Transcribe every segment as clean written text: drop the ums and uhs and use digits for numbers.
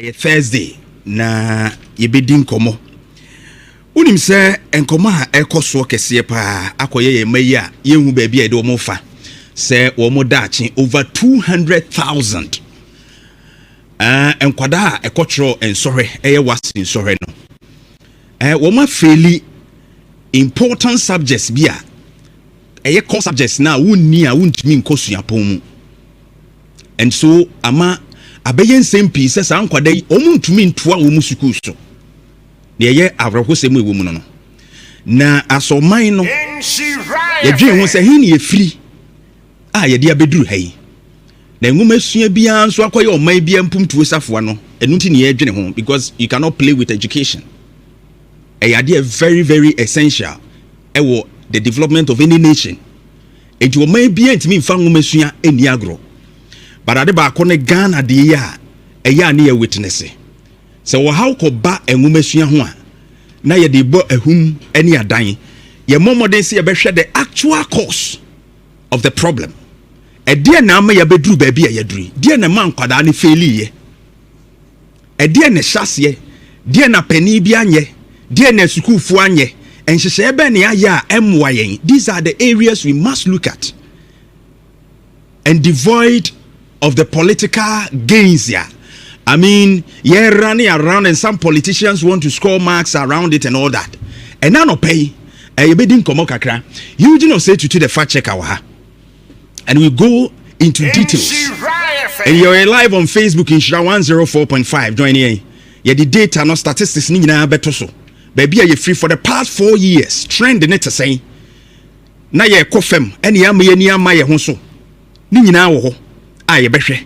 Thursday na yebedi nkomo unim se nkomo a ekoso kese pa akoye ye mayi a yehu ba bia de wo fa se wo mo daachi over 200,000 enkwada a ekotro ensore eye wasi ensore no wo ma fairly important subjects bia eye core subjects na wunni a wuntimi nkosuapon mu and so ama abeyen sempi se sa nkwada yi omuntumi ntoa wo mu sukuu so ne ye avrahosem ewo mu no na asoman no ye dwen ho se hin ye firi ye dia beduru hayi na nguma sua bia nso akoye oman bia mpumtuo safoa no enu nti ne ye dwen ho because you cannot play with education idea very very essential ewo the development of any nation enti oman bia ntimi mfa nguma sua eni agro but ade ba ko ne Ghana de ya eya ne ye witness se wo how ko ba enguma sua ho a na ye de bo ahum ene adan ye momoden se ye behwe the actual cause of the problem e de na ma ye beduru ba bia ye duri de na ma nkwada ne faili ye e de na hyase de na pani bia anye de na sukufu anye enhyehyɛ ebe ne aya emwa yen. These are the areas we must look at and devoid of the political gains here. I mean, you're running around and some politicians want to score marks around it and all that. And now no pay. You bedin komo kakra. You do not say to the fact check our and we go into details. And you're live on Facebook in Shira 104.5. Join here. Yeah, the data no statistics ni na beto so. Baby, are you free for the past 4 years? Trend in it to say. Na ye kofem. Any ama ye honso. Ni nyina wo ho. Ye behwe.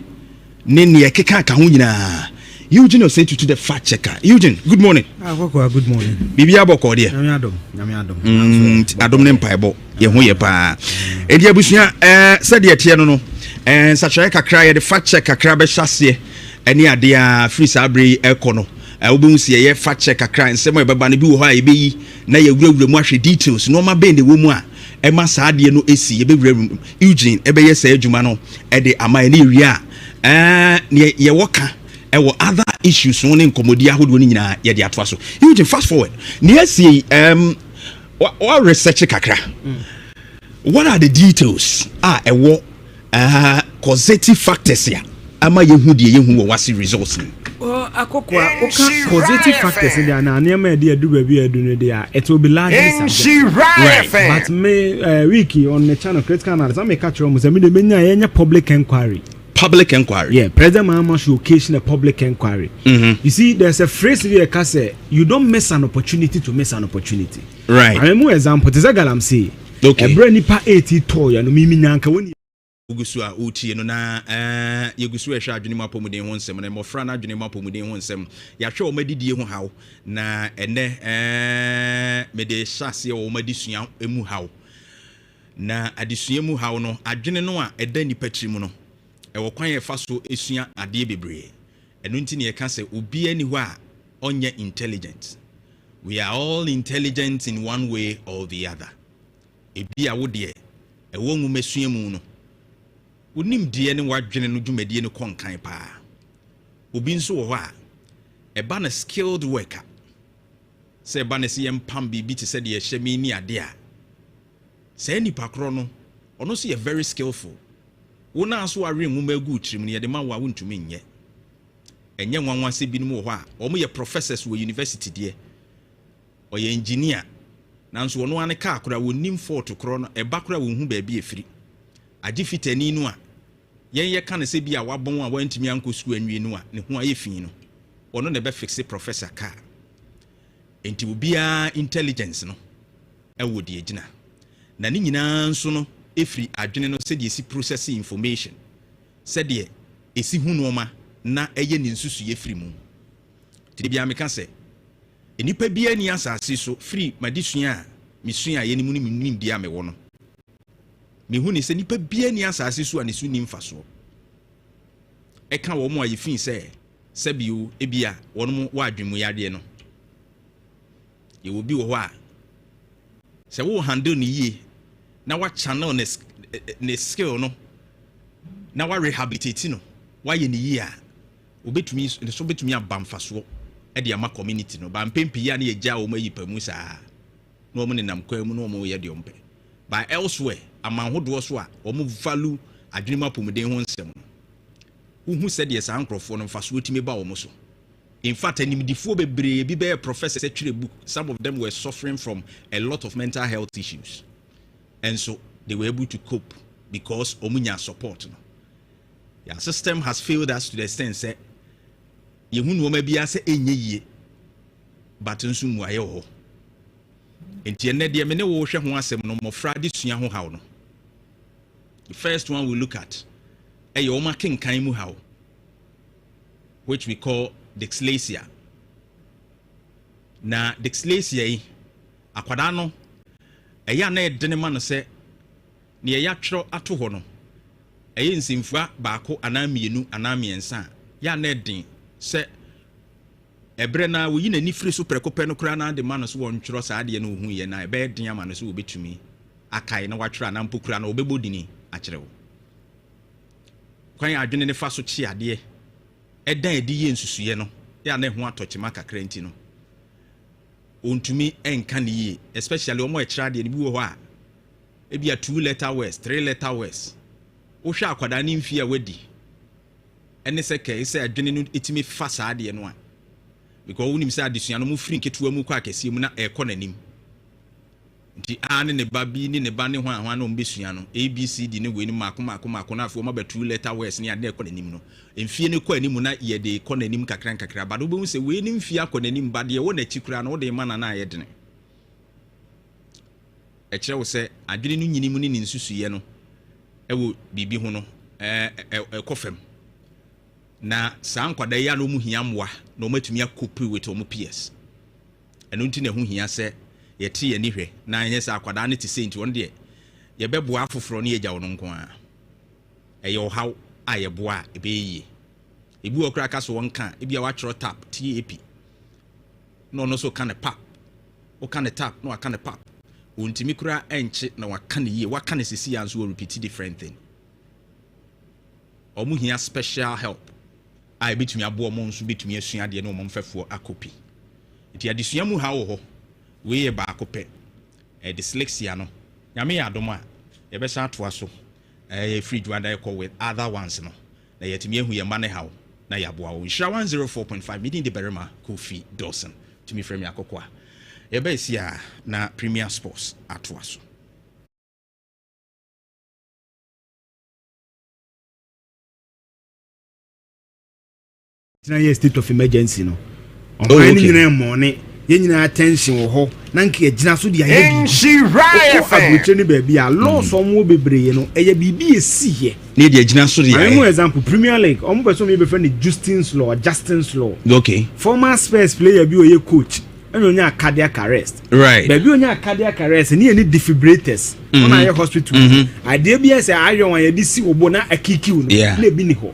Nene ye keka ka ho nyina. Eugene say to the fact checker. Eugene, good morning. Good morning. Bibia boko de. Nyame Adom ne mpaebo. Ye ho ye pa. E dia busua said ye tie no no. Sachaye kakra ye the fact check kakra be hyase. Ene ade a free sabri ekono. Obu se ye fact check kakra nsem e beba ne bi wo ha e beyi na ye wurawura mu ahwe details no ma be ne wo mu a e ma sa ade no esi ye be wurawura Eugene e be ye sa adwuma no e de ama ne wi a ye woka e wo other issues no ne nkomodi ahodo ni nyina ye de atoa so. Eugene, fast forward ne asi what research kakra what are the details e wo causative factors ya ama ye hu de ye hu wo wase results ni akokwa oka positive factors in there na na e dey do baby edu no there it will be largely right. But me wiki on the channel critical analysis I make catch you say me dey menya public inquiry. Yeah, President Mahama should occasion a public inquiry. You see, there's a phrase here that say you don't miss an opportunity to miss an opportunity. Right. I remember example. This is what I'm saying. Okay. A brand new pa 80 toy and mimi nyanka when Ugusua uti no na yegusu ehwa adwene mapomuden ho nsem na mofra na adwene mapomuden ho nsem ya hwe o madidie ho haw na ene me de hyase o madisua emu haw na adisua mu haw no adwene no a eda nipatri mu no e wo kwan ye fa so esua ade bebre eno nti ne ye ka se obi ani ho a onye intelligent. We are all intelligent in one way or the other. Ebi a wo de e wo ngu mesua mu no unim die ne wadwene no dwumadie no konkan pa obi nso wo ho a eba na skilled worker se eba na se yempam bibi te se de ye hyemi ni ade a se nipa kro no ono so ye very skillful wona so ware nwuma agu trim ne ye de ma wa wontumi nye enye nwanwa se bi no wo ho a omo ye professors wo university de o ye engineer nanso wono ane ka akora wonim fort kro no eba kora wo hu ba bi efiri agifitani no a yen ye kan se bi a wabon a wantimi anko school anwie no a ne ho aye fin no ono ne be fixe professor ka enti obia intelligence no e wodi agina na ni nyina nso no efiri adwene no se de esi process information se de esi hu no ma na eye ni nsusu ye firi mu ti bia me ka se enipa bia ni asase so free madisua a misua ye ni mu ni nim dia me wo no me hu ni se nipa bia ni asase so ane su nim faso e ka wo mo ayi fin se bio e bia wo no wa adwemu yade no ye wo bi wo ho a se wo handle ni yie na wa channel ne skill no na wa rehabilitate no wa ye ni yie a obetumi so betumi abamfaso e de ama community no ba mpempi ya na eja o mayi pamu saa no omo ne nam kwa mu no omo ye de ompe by elsewhere amanhodo so a omo value adwenema pomuden ho nsem no uhu said yes ankrofo no mfaso otimi ba omo so. In fact, animidifo bebre bi be professors actually book, some of them were suffering from a lot of mental health issues, and so they were able to cope because omunya support no. Your system has failed us to the extent say yehunu wo ma bia say enye yie but nso mu aye ho enti ene de me ne wo hwe ho asem no mofra de sua ho haw no. The first one we look at e wo ma kenkan mu haw, which we call dyslexia. Na dyslexia yi akwada no eya na edene ma no se ne eya twro ato ho no eye nsimfua baako ana mienu ana miensa ya na edin se ebre na wo yi na nifiri so prekope no kra na de ma no so won twro sa de no hu ye na ebe edin ama no so obetumi akai na watwra na mpokura na obebodini akire wo kwan adwene ne fa so chi ade edan edi ye nsusuye no ya na ho atochima kakra nti no ontumi enka ne ye, especially omo ekira de ne bi wo ho a ebia 2 letter words 3 letter words wo hwa akwada ne mfi a wadi ene se ke se adwene no etimi fa saa de no a because wonim se adesua no mu firi nketewa mu kwa akese mu na ekọ nanim nti ane ne ba bi ne ba ne ho a no mbesua no abcd ne we ni mako na afo ma ba 2 letter words ne ade ekọ nanim no emfie ne kọ anim na ye de ekọ nanim kakra ba do be se we ni mfie akọ nanim ba de wo na chikura no wo de ma na ye dene e kire wo se adwene no nyini mu ne nsusuye no ewo bibi ho no ekofem na saa nkwada ya no mu hia mwa na omatumi akopi with omu PS eno nti na ho hia se yete ye ni hwe na anye sa akwada ne ti senti won de ye beboa afoforo ne yegya wono nko a eye ohaw a ye boa ebe yi ebi okra ka so won ka ebi a wa chro tap tap no so kan pap o kan tap no kan pap untimi kura enche na waka ne ye waka ne sisi ya nso repeat different thing omu hia special help ai bitumi abo omo nso bitumi asua de no omo mfefo akopi iti adesua mu ha wo ho we ye ba akopɛ dyslexia no nyame ya adom a ye be sha to aso free dwanda e call with other ones no na yetimi ehu ye ma ne hawo na ya boa wo nshira 104.5 meeting the Barima Kofi Dawson to me frame yakokwa ye be sia na Premier Sports ato aso. Tina state of emergency no. On nyina morning ye nyina attention wo ho na nke agina so dia ye bi. Abuche ni ba bia law so mo bebreye no eye bibi esi he. Na dia agina so dia. For example Premier League omo person me be friend Justin's Law. Okay. Former Spurs player bi oye coach. Onya cardiac arrest. Right. Baby onya cardiac arrest ni any defibrillators. On aye hospital. Ade bia say ayon wan ye di si obo na akiki no. Na bi ni ho.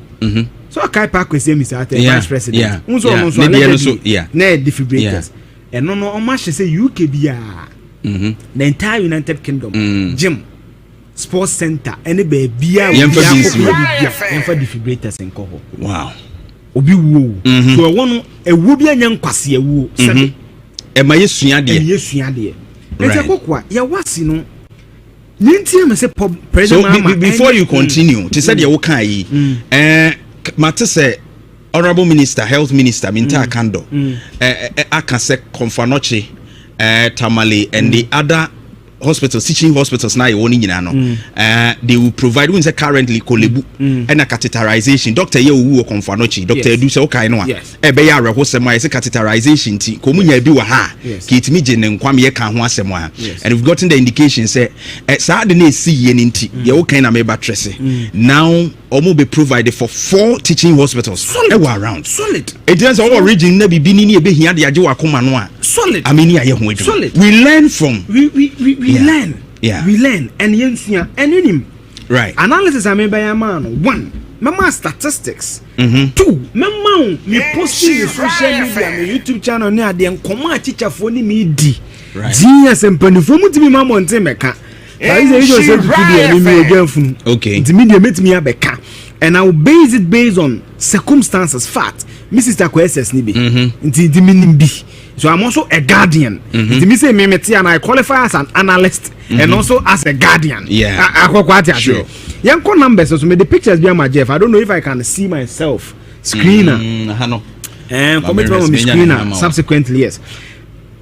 So kai pa kwese mi say vice president. Unso na defibrillators. And no almost say UK bia. The entire United Kingdom. Gym, sports center, any baby for defibrillators and coho. Wow. Obi wo. So one a wo bia nyan kwase wo. E ma yesua de. Ete kokwa ya wasi no. Ninti am say president. So before you continue, to say the wo kan yi. Matter say Honorable Minister, Health Minister, Minta Kando, Akase Konfanochi, Tamale, and the other hospitals, teaching hospitals now, they will provide, when they currently kolebu and a catheterization. Dr. Yewu Konfanochi, Dr. Edusa Okaino, Ebeya Hosema is a catheterization tea, Komunya Biwaha, Kate Mijin and Kwame Kanwasemwa. And we've gotten the indication, say, at Saturday, see Yeninti, Yokana Meba Tresse. Now, Omo be provided for 4 teaching hospitals. Solid. Around. Solid. It does all region never be near be here the Ajua Kumanwa. Solid. I mean, solid. We learn from. We learn. Yeah. We learn. And yensia and him. Right. Analysis I mean by a man. 1. Mama statistics. 2. Mama me posting social media, my YouTube channel near the command teacher for me di. Right. Genius and penifo to be mama on temeka. Okay. The media met me abeka. and I will base it based on circumstances, fact. Mrs. Takwes Nibi, the meaning B. So I'm also a guardian. The Mrs. Mimeti, and I qualify as an analyst and also as a guardian. Yeah, I sure. Young numbers, so the pictures behind my Jeff. I don't know if I can see myself. Screener. And commitment on the screener subsequently, yes.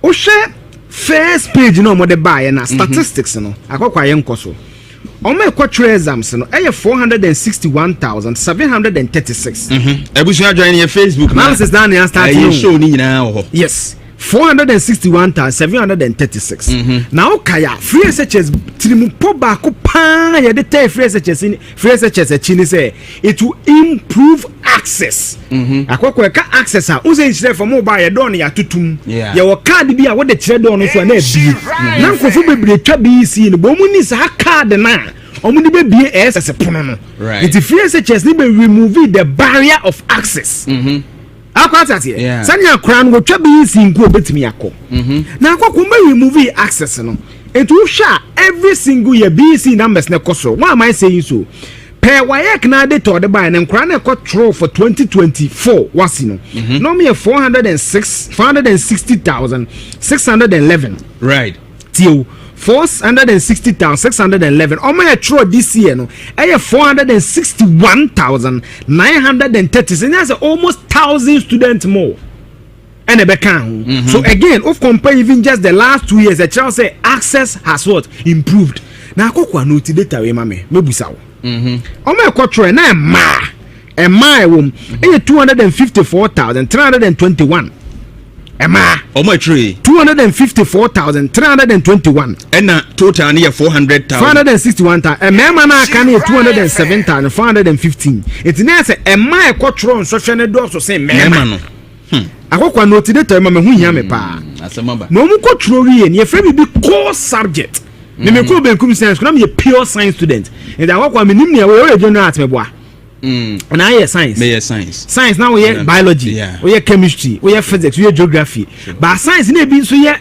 Oshe first page, you know, what they buy and statistics, you know. I got quite young coso. On my quarter exams, you know, I have 461,736. I wish you had joined your Facebook. Analysis down there starting. Show now. Yes. 461,736. Now, Kaya, free SHS, Trimupoba, Kupa, ya the free SHS, say it will improve access. Akwaka access, who's in for mobile, ya don't ya tutum. Ya card be a what the trade on us one be. Now, Kofu be seen, Bomunis a card na. Omuni be as a pronoun. Right. It's free SHS, remove the barrier of access. Yeah. Sanya crown will be seen go betimi akọ. Na akọ remove access no. It will show every single year BC numbers na koso. Why am I saying so? Per wayek na de to the buy and crown e control for 2024 was no. No me 460,611. Right. Till 460,611. Oh my true this year no. I have 461,930. So that's almost 1,000 students more. And so again, if compare even just the last 2 years, the child say access has what improved. Now I note data we mame mebusawo. Oh my control na ma 254,321. Emma, oh my tree 254,321. And total near 400,000. 461,000. A man can 207,415. It's nice. A my quattro social doors to say, man. I hope I noted the term who yame pa. No more quattro and your friend be core subject. The Mikobe Kumsens, I'm a pure science student. And I hope I'm in the way of general at me. And I hear science. Science now we hear biology, we hear chemistry, we hear physics, we hear geography. But science never so hear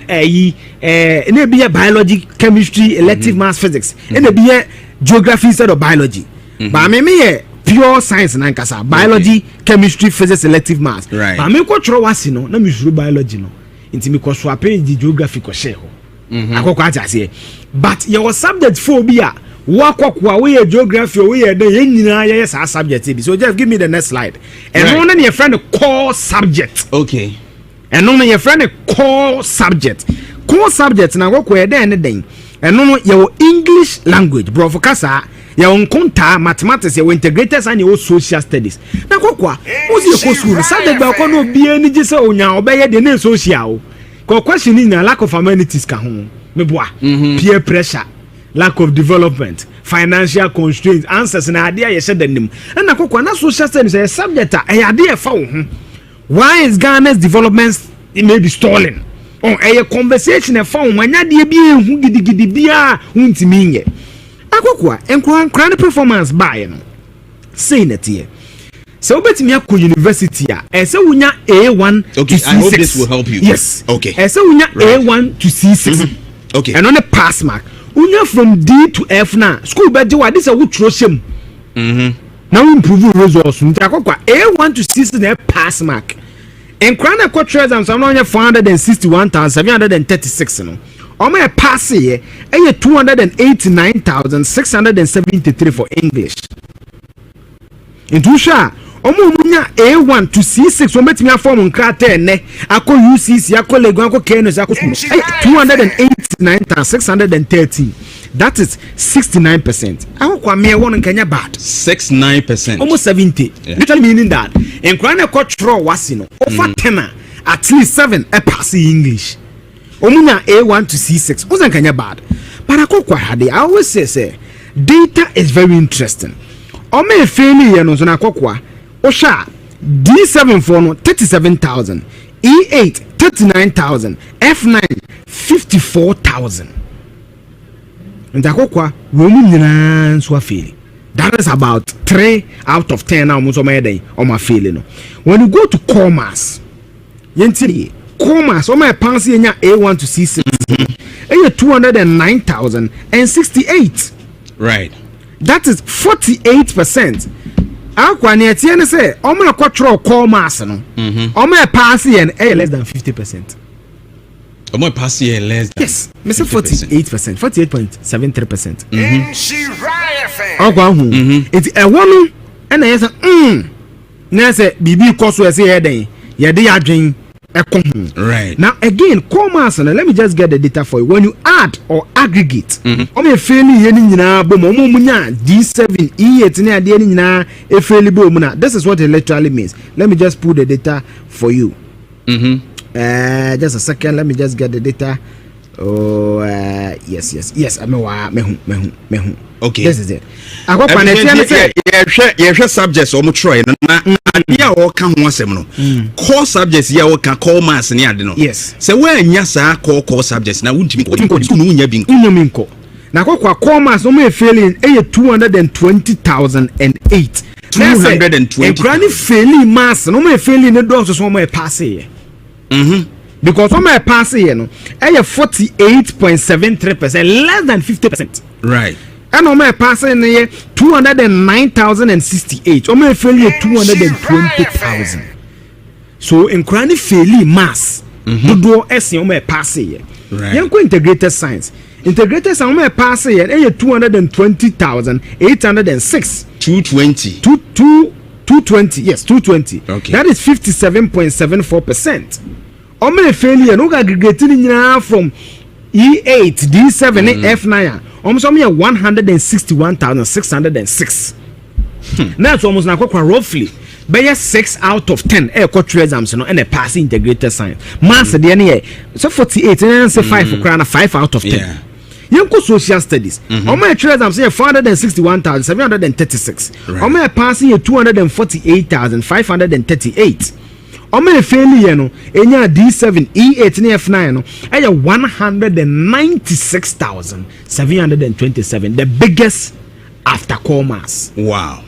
never biology, chemistry, elective maths, physics. And never hear geography instead of biology. But I mean pure science and ankasa biology, chemistry, physics, elective maths. Right. But me ko tro wasi no, na me suru biology no. Inti me ko swap the geography ko share ho. Akoko ati but your subject phobia wakwa we geography we the nyina yes subject be. So just give me the next slide. And no na your friend core subject. Okay. And no na your friend core subject. Core subject na go kwa den. And no your English language bro for kasa your conta mathematics your integrated and your social studies. Na go kwa who's your school subject ba ko no bi ani je se onya obeye de na social. Ko question in lack of amenities ka ho. Meboa. Peer pressure. Lack of development, financial constraints, answers na idea you said them. And akoko na social studies a subject a idea fa wo ho. Why is Ghana's development may be stalling? On a conversation e fa wo anya de bi ehu gidigidi bia untimi nye. Akoko enkwan performance buy no. Say net here. So betimi akọ university a ese wunya A1 okay, to C6. I hope this will help you. Yes. Okay. Ese wunya A1 to C6. Okay. And on a pass mark. Unya from D to F now. School beji wa this a wo troshem. Now improve results. Nti akokwa A1 to C6 na pass mark. En kwana kwa exams so na 461,736 no. Oma pass here 289,673 for English. Intusha omunya A1 to C6 o metimi afom nkrate ne akọ UCC akọ Legon akọ KNS akọ 289,613. That is 69%. Akọ me won Kenya bad 69%, almost 70. Literally meaning that en kwana ko tro wasi no over 10 at least 7 e pass English. Omunya A1 to C6 o Kenya bad. But akọ hade I always say data is very interesting. O me failure no so na akọ Osha D7 for no 37,000, E8 39,000, F9 54,000. And akokwa we mu nyina nso afeli. That is about 3 out of 10 now so my day on my feeling no. When you go to commerce, yentiri commerce o my pass enya A1 to C6 209,068. right. That is 48%. akwa ne tie ne say omo e kwotro call mass no omo e pass yen less than 50%. Omo e pass yen less than. Yes, me say 48%, 48.73%. Akwa hu it e wonu e na yes na say bibi koso e say heden ye de adwen. Right. Now again, commerce, let me just get the data for you. When you add or aggregate, D7, E8, this is what it literally means. Let me just put the data for you. Just a second, let me just get the data. Oh, yes. Me. Okay. This is it. Subjects or try na or can once no core subjects ya or can call mass ni ade no. Yes. So where nyasa core subjects na wuntimi ko nya bi nko na kwa core mass no me failing 220,008 220 granny failing mass no me failing no do so mo e pass here. Because when I pass here, no, I have 48.73%, less than 50%. Right. And on my pass in here, 209,068. On my failure, 220,000. So in cranny fairly mass, do do S on my pass here. Right. Young integrated science. Integrated science on my pass here, I have 220,806. 220. 220, yes, 220. Okay. That is 57.74%. Omo failure no aggregating from E8, D7, F9. Almost 161,606. That's almost now roughly. By 6 out of 10 core exams and a passing integrated science. Mass the NA. So 48 and say 5 for crown 5 out of 10. Yeah. Young social studies. On my exams say 461,736. On my passing 248,538. Omo failure no enya D7 E8 and F9 no aya 196,727, the biggest after commerce. Wow.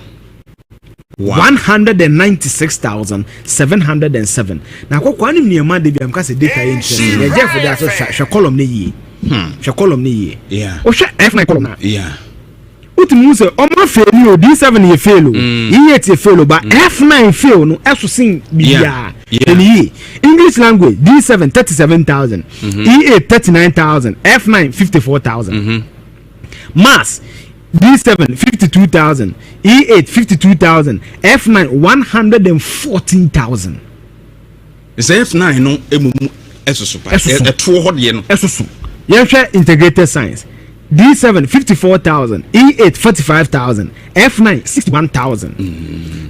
196,707. Na kwa kwani mniema de biam ka se data entry ye jeff da so hwe column ne yi hwe column ne yi yeah o hwe F9 column na yeah utumu se omo fail o D7 ye fail o E8 ye fail o ba F9 fail no eso sin bia eni English language D7 37,000 E8 39,000 F9 54,000 Maths D7 52,000 E8 52,000 F9 114,000. It's F9 no emumu esoso pa eto ho de no esoso ye hwe integrated science D7 54,000 E8 45,000 F9 61,000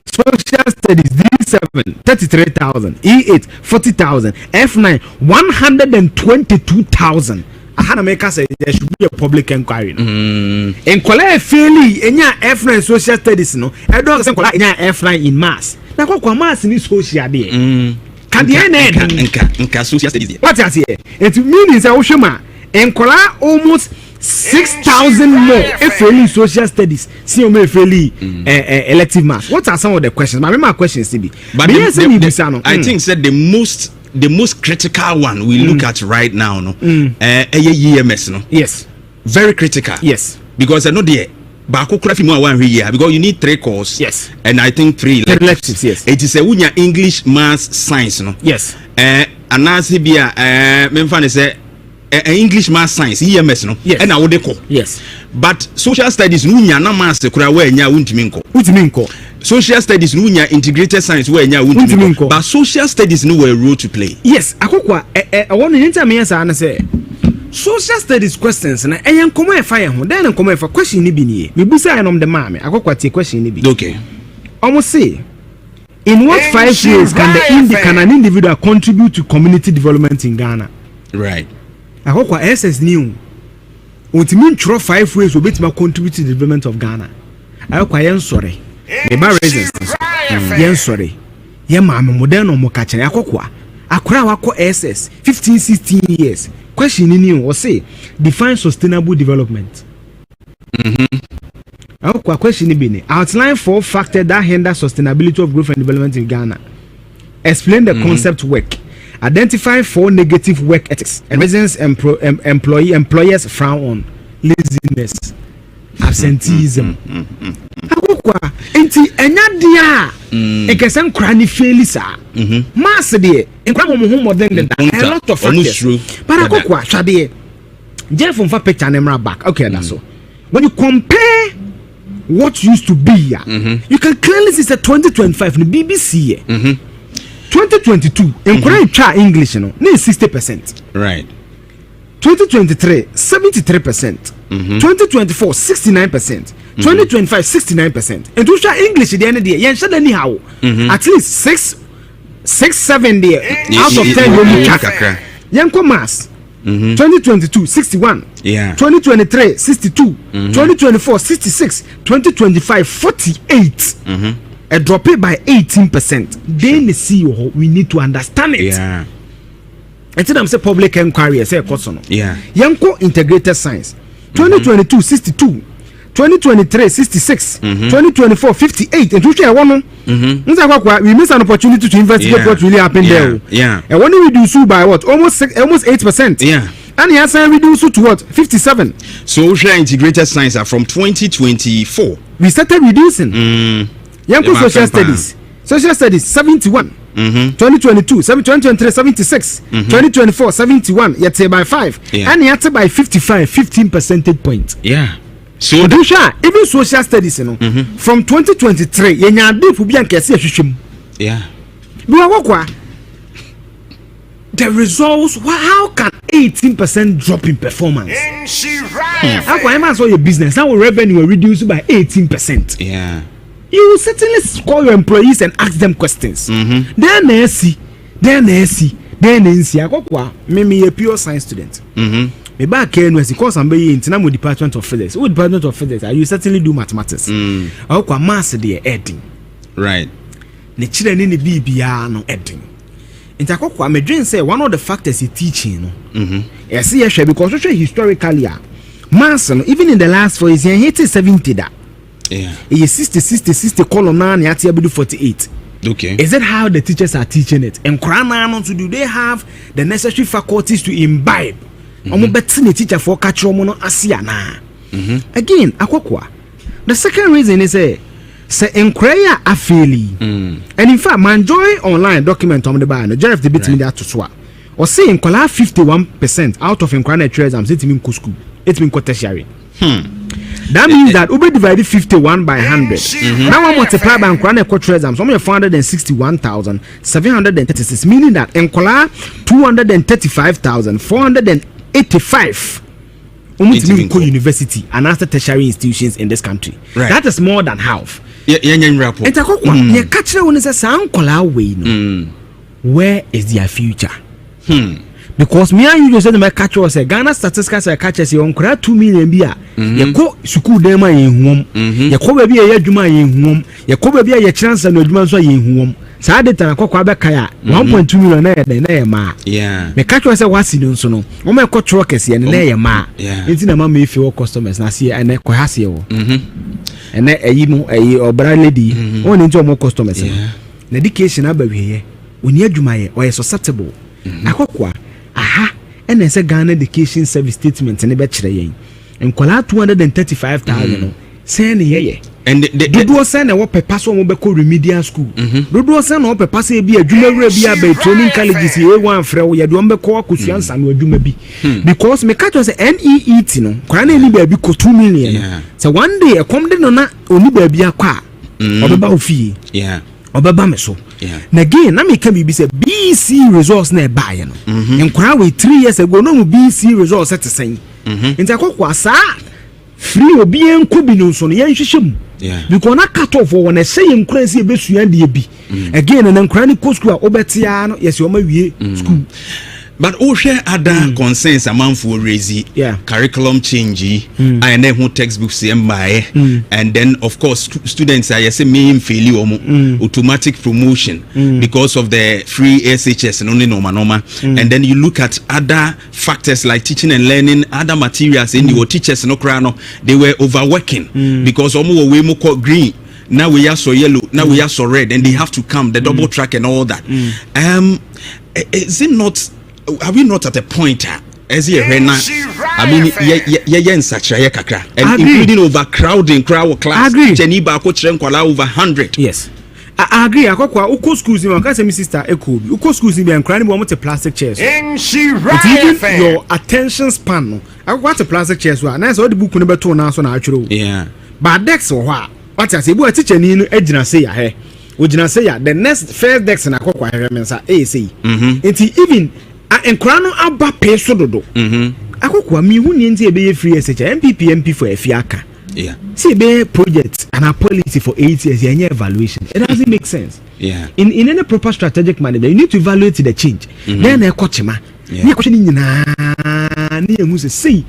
Social studies D7 33,000 E8 40,000 F9 122,000. Hana make us say there should be a public inquiry. En kola fairly enya F9 social studies no. I don't say kola enya F9 in mass. Na kwa mass ni social dey. Can the nka social studies. What you say? It means say wohwema en kola almost 6,000 more fairly social studies. See o me fairly elective mass. What are some of the questions? My questions be. But I think said the most critical one we look at right now no EMS no. Yes, very critical. Yes, because I know the baako kura fi mu a one year because you need 3 courses. Yes, and I think 3 electives. Yes, it is a unya English, maths, science no. Yes, anase bia memfa ne say English, maths, science EMS no. Yes, and I would call. Yes, but social studies no nya na maths kura we nya untimi nko. Social studies no nya integrated science we nya untimi nko. But social studies no a role to play. Yes, akokwa I want to enter me answer na say social studies questions na eyan komo e fa ye ho den komo e fa question ni bi ni me busa enom de ma me akokwa tie question ni bi. Okay. Almost say in what 5 ways can an individual contribute to community development in Ghana? Right. Akokwa SS new ontimi ntro 5 ways obetima contribute to the development of Ghana. Akokwa yen sore me ba resistance yen sore ye ma me modern no mo ka kire akokwa akora wako SS 15-16 years. Question ni o say define sustainable development. Akokwa question ni bi ni outline 4 factors that hinder sustainability of growth and development in Ghana. Explain the concept work. Identify 4 negative work ethics and reasons employers frown on. Laziness, absenteeism akokwa enti enya dia ekesen kra ni felisa mass de nkra mo modern than a lot of factors but akokwa hwade Jeff from picture and back. Okay, that's so. When you compare what used to be, you can clearly see that 2025 in the BBC. 2022, in English, you know, 60%. Right. 2023, 73%. 2024, 69%. 2025, 69%. And to share English, the end of the year, anyhow, at least 6, 7 there out of 10 will be track. Yanko Mass. 2022 61 2023 62 2024 66 2025 48 a drop it by 18%. Then the CEO we need to understand it. Until I'm say public inquiry say question. Yanko integrated science 2022 62 2023 66 2024 58 and to one we miss an opportunity to investigate what really happened there. And when we reduce by what almost 8%. And he has reduced to what 57. Social integrated science are from 2024 we started reducing Yanko social studies 71 2022 2023 76 2024 71 yet say by 5 and yet by 55 15 percentage point. So even social studies, you know, from 2023, you know, people be anxious. The results. How can 18% drop in performance? How can I your business? How will revenue reduce by 18%? You will certainly call your employees and ask them questions. Then they see. Me a pure science student. Me back here was because I'm being in the Department of Physics. What Department of Physics? You certainly do mathematics. I go mass there editing. Right. The children in the BBR no editing. In Takokwa, me dream say one of the factors he teaching. Yes, yes, because historically, mass even in the last 4 years, he hit 70 that. He is 60 column 9, he 48. Okay. Is that how the teachers are teaching it? And do they have the necessary faculties to imbibe? The teacher for catch mono asiana. Again, akwakwa. The second reason is say enquire afeli. And in fact, my enjoy online document on the bar. The judge debate me that to swap. Or say enquire 51% out of enquire exams. It mean school. It mean tertiary. That means that Uber divided 51 by 100. Now I multiply by enquire exams. So 461,736. Meaning that enquire 235,485 university and after tertiary institutions in this country. That is more than half. Where is their future? Because me and you just said my catch was a Ghana statistics catches you on 2 million beer. You go school dema in home. You go baby a juma in home. You go baby a chance and no in home. Sa de tan akwa kaya 1.2 million na ye ma. Me catch was a wasi no so no. O me ko truck ese na ye ma. Enti na ma me fi customers na se na ko hase wo. Ene eyi no eyi obra lady. O ni nti o mo customers. Na education abahwe oni adwuma ye o ye susceptible. Akokwa aha ene se Ghana education service statement ne be kire yen. Enkwala 235,000 say ne ye. And the do send a paper so mo be call remedial school. Do send no paper say be adwuma wura bi abai training colleges ye wan frɛ wo ye do be call akusuansa no adwuma bi. Because me catch say NEET no kwa na ni ba bi ko 2 million. So one day e come de no na oni ba bi akwa obeba ofie. Obeba me so. Na again na me can be say BC results na ba ye no. Enkwa we 3 years ago no BC results set sen. Nti akokwa sa free obi enko bi no so no yen hwehwem. Because na cut off when I say in crazy be suan de bi. Again and then co school obetia no yes o ma wie school. But all share other concerns among for raise curriculum change and then who textbooks and then of course students are say main failure automatic promotion because of the free SHS and only normal and then you look at other factors like teaching and learning other materials in your teachers no crano they were overworking because omo we mo green now we are so yellow now we are so red and they have to come the double track and all that is it not are we not at a point as here right now I mean, yeah, such a kakra, and including overcrowding, crowd class. Jeniba Kochrenkwala over 100. Yes. I agree. I go schools in my sister Eko. Uko schools in and crying about the plastic chairs. Even your attention span. I got a plastic chairs. And that's all the book number 2 now. So natural. Yeah. But Dex or what? What I say, boy, teacher Nino Edna say, hey, would you say the next first Dex and I go kwa remember AC. It's even and crown abba pay sodo. I go me who needs a be free as MP for a fiaka. Yeah. See, be project and a policy for 8 years, and evaluation. It doesn't make sense. Yeah. In any proper strategic management, you need to evaluate the change. Then a coach ma. You questioning see,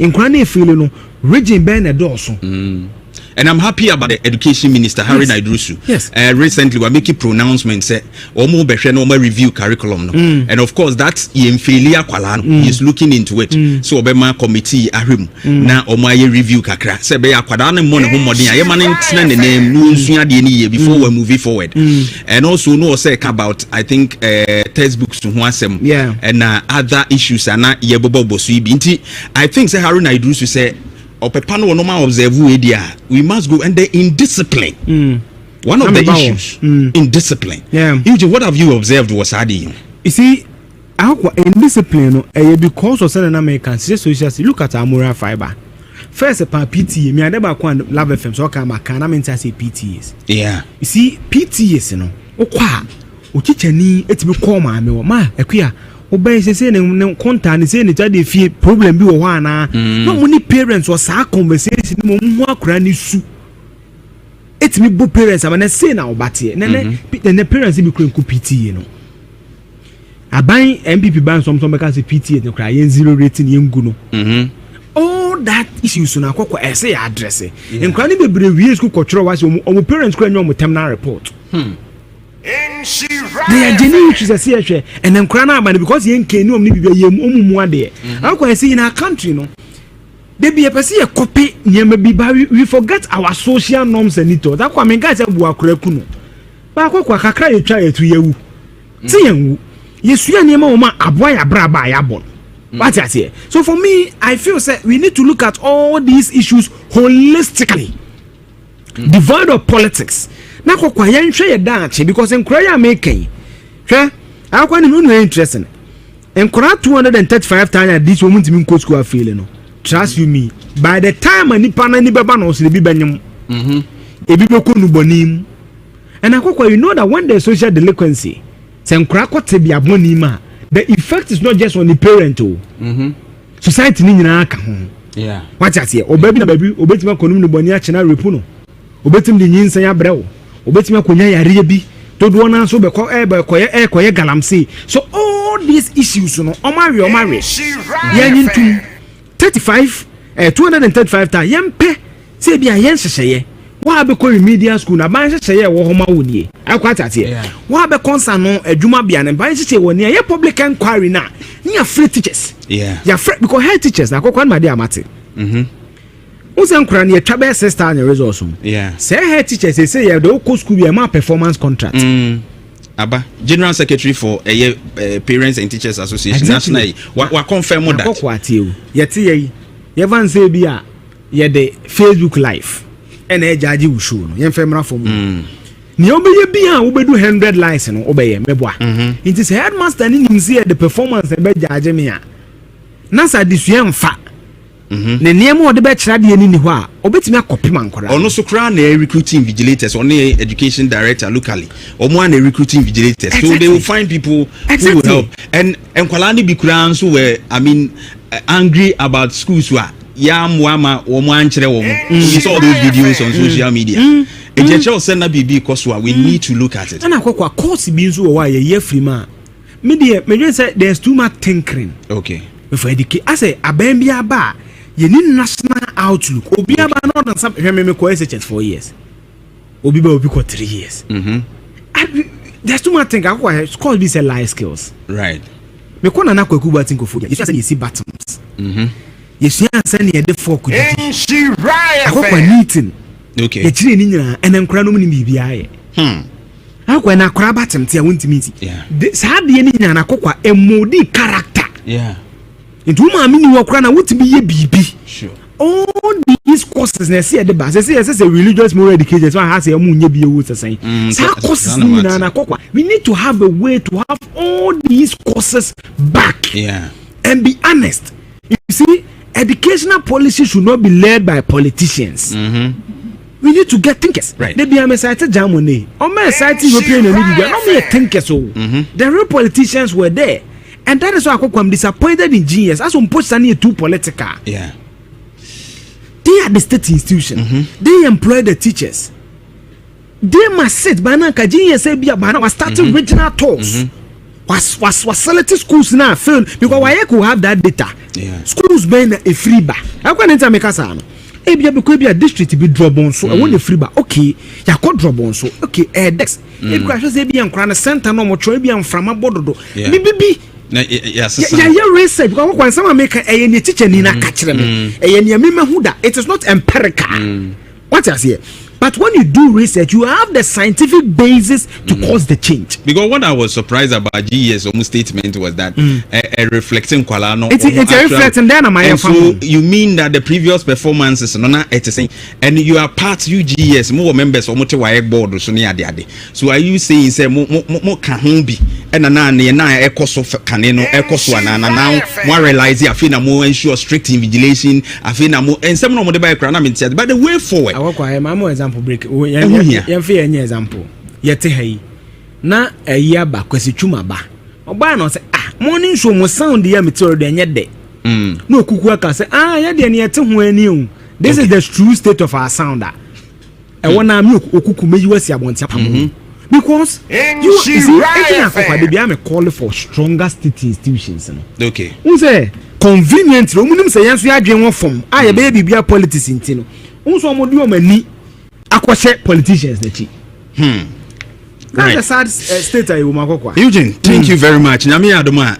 in Crane feeling region Ben a Dawson. And I'm happy about the Education Minister Harry Naidrusu. Yes. Recently, we're making pronouncements. Omo review curriculum. No. And of course, that's failure kwalano. He's looking into it. So Obama committee ahim na omo review kakra. Sebe ya kwadane mo ne ho modern. Aye man ntena ne name no nsua de ni ye before we moving forward. And also no say about I think textbooks to Huasem. Yeah. And other issues ana ye bobo bosu ibi. Nti I think say Harry Naidrusu say Opepano normal observe we must go and they're in discipline. One of the issues in discipline. Yeah. What have you observed was Adi? You see, in discipline, because of certain Americans, social look at our moral fiber. First, upon PTA, me I never quite love FM, so I mean to say PTAs. Yeah. You see, PTAs, you know, Uchini, it's be call my queer. Obey say no content say the fear problem be one not many parents was our conversation more cranny su. It's me both parents I say now but then the parents be crank PT you know. I buy MPP ban some because PT and cry 0 rating yenguno. All that issues na kwakwa essay address and cranny be brave school control was our parents cranny on terminal report. They are genuine to say and then crana man because you can't know me be there. How can I see in our country no? They be a copy we forget our social norms and it. That's why I mean guys abu akurekuno. Ba kwa kakra you try to you. See you. Yes, you are near ma aboya braba ya bon. What I say. So for me, I feel say we need to look at all these issues holistically. Devoid of politics. Na kwa yan hwe dache because enkwaya making hwe akwa ni no interesting enkwara 235 times this woman to me go school feel no trust you me by the time anipa na ni beba no so le bi banyem ebi beko nu bonim and akwa you know that when there's social delinquency se enkwara kwate bi aboni ma the effect is not just on the parent society ni nyina aka ho yeah what you say obabi na babi obetima konum nu boni a chena repu no obetim de nyinsan ya brewo obetima akonya yare bi todo na so be koye galamsey so all these issues no omare yan into 235 ta yempe se bia yen hyehyeye wa be ko media school na ban hyehyeye wo homa woni akwata tie wa be konsa no adwuma bia ne ban hyehyeye woni ye public inquiry na near free teachers ya free because head teachers na kokwan ma dey amate Usan Kran ye trabe sister and results. Yeah. Say head teachers say ye the whole school be a performance contract. Aba General Secretary for Parents and Teachers Association nationally. Wa confirm that. Ye van say bia ye the Facebook live. And e judge will show no. Ye femra for me. Ni obeye bia we do 100 lines no obeye meboa. It is headmaster ni nim see the performance e be judge me a. Nasa disue mfa. Ne niam wo de be kira de ni ho a obetimi akopi mankora ono so kra na recruiting vigilators on education director locally omo na recruiting vigilators so they will find people who will help and kwala ni bi kura nso were I mean angry about schools wa ya mwama omo ankere wo you saw those videos on social media ejeche send na bibi koswa we need to look at it and akwa course bi nso wo wa ye free ma me dey me say there's too much tinkering okay before educate I say abambia ba you need national outlook. Obi aba no dan some me ko SHS 4 years. Obi ba obi ko 3 years. There's too much thing akwa scores be say life skills. Right. Me ko na na kwaku ba think of you say you see bottoms. You see answer near the fork. And she right. Akwa meeting. Okay. You chire ni nyina enen kra no mu ni bibia ye. Akwa na kra bottom tia wonti meet. Yeah. Sa de ni nyina na akwa emodi character. Yeah. into ma mini wakra na wotimi ye bibi. Sure. All these courses na see the bas say a religious moral education so has a munye bi ewu say courses ni na kokwa we need to have a way to have all these courses back and be honest. You see, educational policy should not be led by politicians. We need to get thinkers. Right. They be a cited Germany or my cited European Union, not me thinkers. The real politicians were there, and that is why I'm disappointed in genius as on push too political. Yeah. They are the state institution. They employ the teachers. They must sit by now. Genius say be about was starting regional talks. Was selected schools now failed because why could have that data? Yeah. Schools being a free bar. How can enter make us an? Ebia because be a district be drop on so I want a free bar. Okay, ya could drop on so okay. Dex. If crashes be and crown a center no more be and from a border. Maybe. Yes, research because when someone make a teacher Nina catch them, it is not empirical. What I say, but when you do research, you have the scientific basis to cause the change. Because what I was surprised about GES almost statement was that a reflecting qualano. It's a reflecting then so you mean that the previous performances no it's saying and you are part UGS more members or more board so near the so are you saying say more can be and na ecoso caneno ecoso now more realize I feel more ensure strict invigilation I feel more and some of the background but the way forward example break yen fe any example yete hayi na ayi aba kwasi twuma ba oba na say morning show mo sound ya meteor de enye de no okuku aka say ya de ne yete ho ani o this is the true state of our sound e wona me okuku meyi wasi abontia pam because you see anything akwa de bia me call for stronger state institutions no okay who say convenient ro munim say yanso ya adwen wo form ya be bibia politics intino unso mo di o mani akwashe politicians na chi that's a sad state I will Eugene, thank you very much. Nyame adoma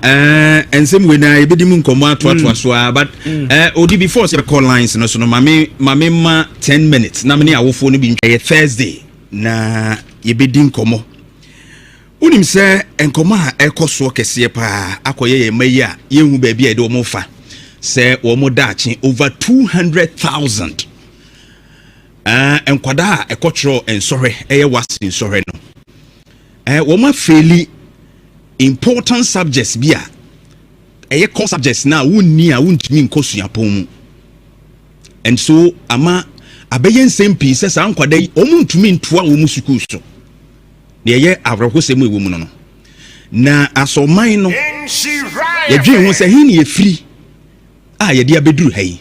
and same way na ebedi mu nkomo atwa so but odi before say call lines no so no mame ma 10 minutes na me awofo no bi ntwa Thursday na yebedi nkomo unim se nkomo a ekoso kese pa akoye ye mayi a yehu ba bia de omo fa se omo dachi over 200,000 enkwada ekotro ensore eye wasi nsore no woma fairly important subjects bia eye core subjects na wonni a wuntimi nkosuapon mu and so ama abeyen same piece sa nkwada yi omuntumi ntoa wo mu school so na eye avrokosem ewo mu no na asoman no yedwe ho se hin ye free ye dia beduru hayi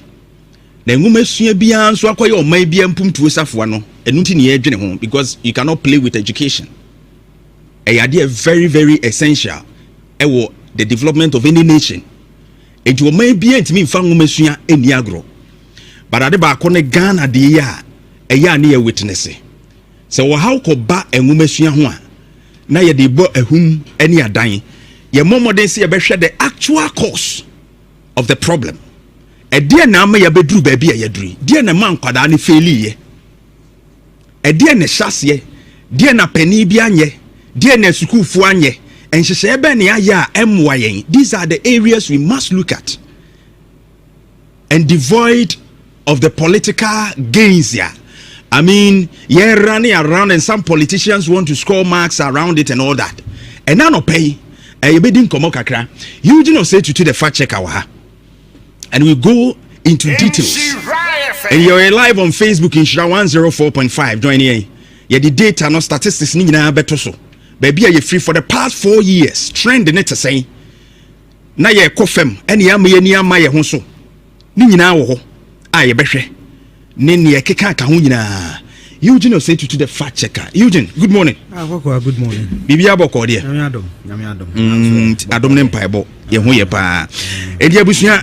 na nguma sua bia nso akoye oman bia mpumtuo safoa no enu nti ne yedwene ho because you cannot play with education. A idea very very essential the development of any nation. It will maybe ntimi mfa nguma sua eni agro. But ade ba ko ne Ghana de ya na ya witness. So how ko ba nguma sua ho a na ye de bo ahum eni adan. Ye momoden se ye behwe the actual cause of the problem. E de na ma ya beduru ba bia ya duri. De na man kwada ne feli ye. E de na hyase de na pani bia anye. DNA school fu anye enhyehyɛ ebe ne aya emwa yen. These are the areas we must look at and devoid of the political gains here. I mean, you're running around and some politicians want to score marks around it and all that. And now no pay you be din komo kakra. You do not say to the fact check our and we go into details. And you're live on Facebook in Shira 104.5 join here. Yeah, the data no statistics ni nyina beto so. Baby are you free for the past 4 years trend in it to say na ye kofem ene ya ma ye ni ama ye ho so ni nyina wo ho a ye behwe ne ne ye keka ka ho nyina. Eugene say to the fact checker. Eugene, good morning. Good morning. Bibi aboko de nyame adom ne mpaebo ye ho ye pa e dia busua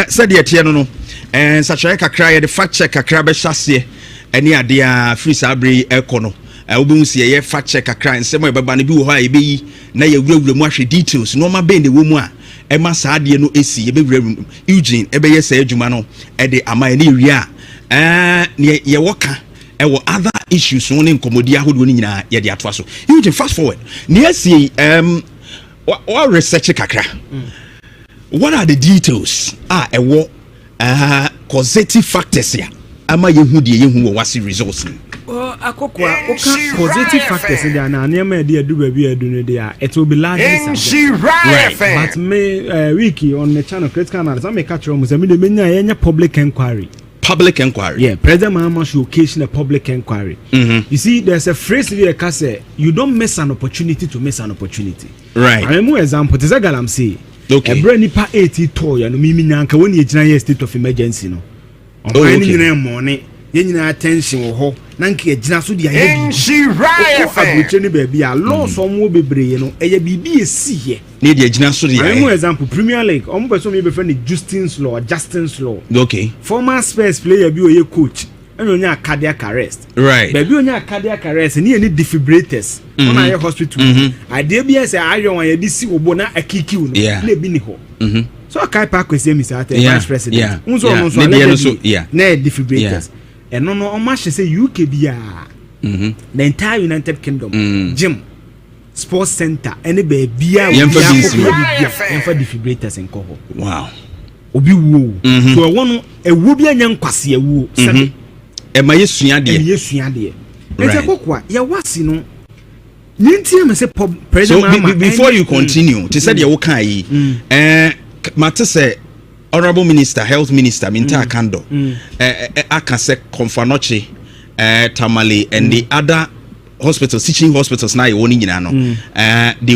said ye tie no no sachae kakra ye the fact check kakra be hyase ene ade a free sabre ekono obi see ye fact check akra nsemo ebeba ne bi wo ha ebeyi na ye wurawura mu ahwe details no ma be ne wo mu a e ma saa de no esi ebe wurawura Eugene ebe ye saa adwuma no e de ama ne wi a ne ye woka e wo other issues no ne nkomodi ahodo ni nyina ye de ato so. Eugene, fast forward ne esi what research kakra what are the details causative factors here ama yehu de yehu wasi results akokwa positive factors in there na na me dey do baby adunu there it will be largely right but me wiki on the channel critical analysis me catch you say me dey menya yenya public inquiry. Yeah, President Mahama should occasion a public inquiry. You see, there's a phrase here that says, you don't miss an opportunity to miss an opportunity. Right. I remember example, this is what I'm saying. Okay. A brand new 80 toy, and me nyanka when you generate state of emergency, no. Money, you attention or nanki a jinasu dia heavy. Baby, a law some will be brave, you know, a BB see need a jinasu. I remember example, Premier League, person may be friend Justin's Law. Okay. Former Spurs player be a coach. And you need cardiac arrest. Right. Baby, you need cardiac arrest. And you need defibrillators. On our hospital. I dare be as I don't want to see Obona a kick you. Yeah. So I can't pack with him, Mr. Vice President. Yeah. Yeah. Ne defibrillators. And no, how much say UKBR. The entire United Kingdom. Gym. Sports center. Any baby. For defibrillators and coho. Wow. Obi wo. So I want a wobi anyan kwase awu. Sabe. E ma yesua de. Yesua de. Enti akokwa ya wasi no. Ninti am say President Mama. So before you continue, to say the woka yi. Mate say Honorable Minister, Health Minister, Minta Kando. Aka say Konfanoche, Tamale and the other hospitals, teaching hospitals now they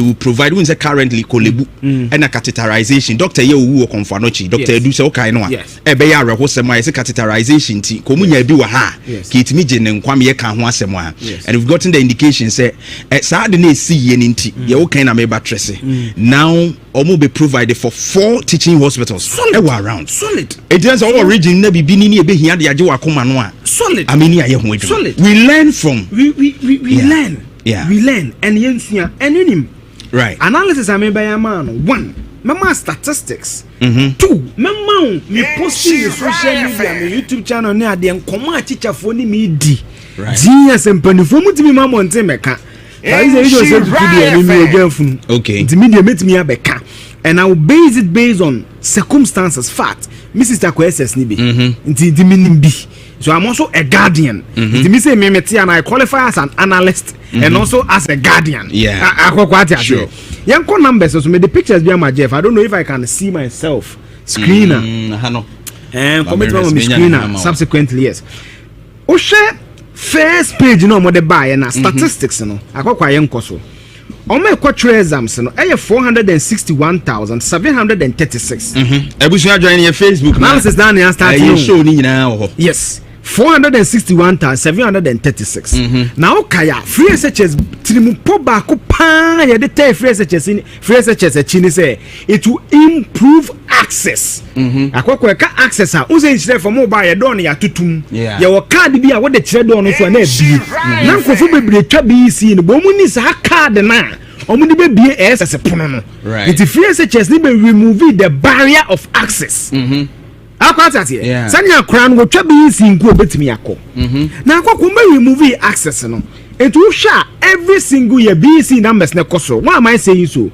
will provide when currently kolebu and a catheterization. Doctor you Konfanoche, Doctor Edu say okay no. Ebeya rehosema say catheterization ti komunya bi wa ha. Kit mi je ne nkwam ye kan ho asemo. And we've gotten the indication say saa de na esi ye nti ye okay na me ba trese. Now omo be provided for 4 teaching hospitals around. Solid. It is our region na bibi ni ebe hia de age wa koma no a. Solid. Ameni aye ho adwuma. We learn from we learn. Yeah. We learn and yensia and unim. Right. Analysis I mean by a man. 1. Mama statistics. 2. Mama me posting the social media, my YouTube channel near the nkoma teacher for ni me di. Right. Genius and penifo mutimi mama onte meka. That is a video say me again fun. Okay. The media met me abeka. And I will base it based on circumstances, fact. Mrs. Takwese ni bi. Nti di minim bi. So I'm also a guardian. Me say me and I qualify as an analyst and also as a guardian. Yeah. Sure. Yanko numbers so me the pictures be my Jeff. I don't know if I can see myself. Screener. And commitment on my screener subsequently yes. O share first page no mo de buy na statistics no. Akokwa yanko so. On my quarter exams no 461,736. Ebusia join your Facebook analysis down here starting show ni nyina. Yes. 461,736. Now kaya free SHS trimupo ba ko pa ya de tell free SHS chini say it will improve access. Akoko ka access a unse nchire for mobile ya don ya tutum. Ya wo card bi a wo de chire don so na bi. Na nkofo bebre twa bi si no bo mu ni sa card na omudi be bi SS pono no. It free SHS ni be remove the barrier of access. Akwatati sanya crown wo twa bi sinko betimi yakọ na akọkọ me remove access no etu sha every single year BC numbers na koso why am I saying so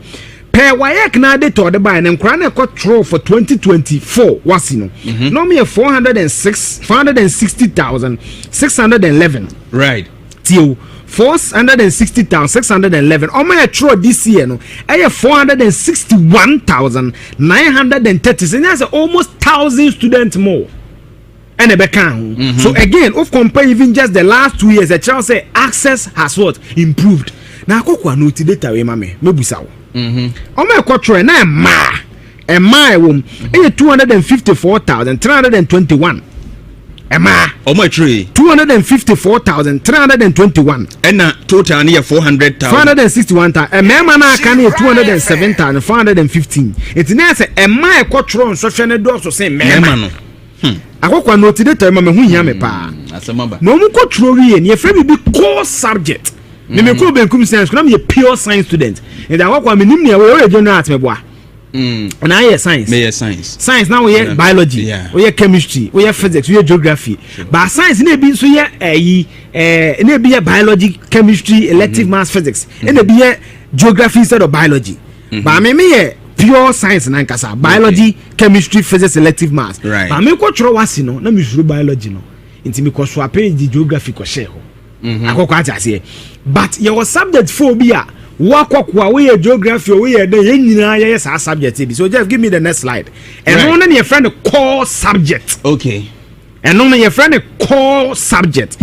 per wayek na de to de buy na crown na control for 2024 wasi no no me 460,611 right till 460,611 on my throw this year no 461,930 so that's almost 1,000 students more and a bekan so again if compare even just the last 2 years the child say access has what improved na akokwa no ti data we mame mebusa wo on my control na ma e wom 254,321 Emma, oh my tree 254,321 and total near 400,000 and Emma na can 207,415 it's nice Emma a quatron social network so say Emma no akokwa no ti data me hu hia me pa asemaba no mu quatro wi e frame bi core subject me ko benkum science na me pure science student and akokwa me nim ne we general at me boa and I hear science. Science now we hear biology, we hear chemistry, we hear physics, we hear geography. But science ne be so here ne be biology, chemistry, elective maths, physics. Ne be geography instead of biology. But me pure science na nkasa biology chemistry physics elective maths right but me ko choro wasi no na me suru biology no nti me ko so apage geography ko share ho akoko atase but your subject phobia wakokwa we geography we dey nyina ye sa subject bi so just give me the next slide and right. No na your friend core subject okay and no na your friend core subject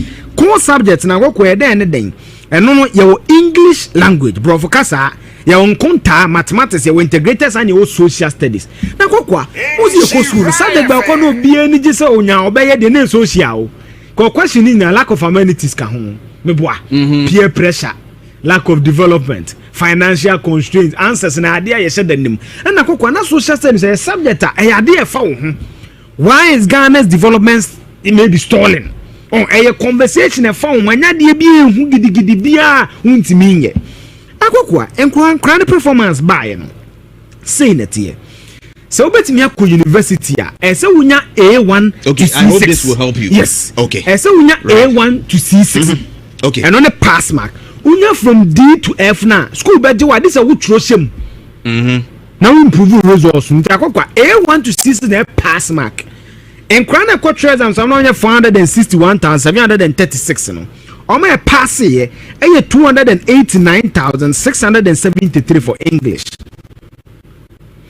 na akoko e dey den and no your English language bro for kasa your nkonta mathematics your integrators and your social studies na akoko ozi e ko school subject ba ko no bia ni gise onya obeye de na social ko question ni na lack of amenities ka ho meboa peer pressure lack of development financial constraints answers na ade aye hye danim na kokwa na social studies a subject a ade e fa wo ho why is Ghana's development it may be stalling on a conversation e fa wo anya de bi ehu gidigidi bia untimi nye akokwa enkran performance buy no say na tie so betimi akọ university a ese wunya A1 okay to C6. I hope this will help you yes okay ese wunya A1 to C6 okay and on the pass mark unya from D to F na school beje wa this a wo tro shem now improve results nti akokwa A1 to C6 na pass mark en kwana ko exams am na onya 461,736 no o ma pass ye 289,673 for English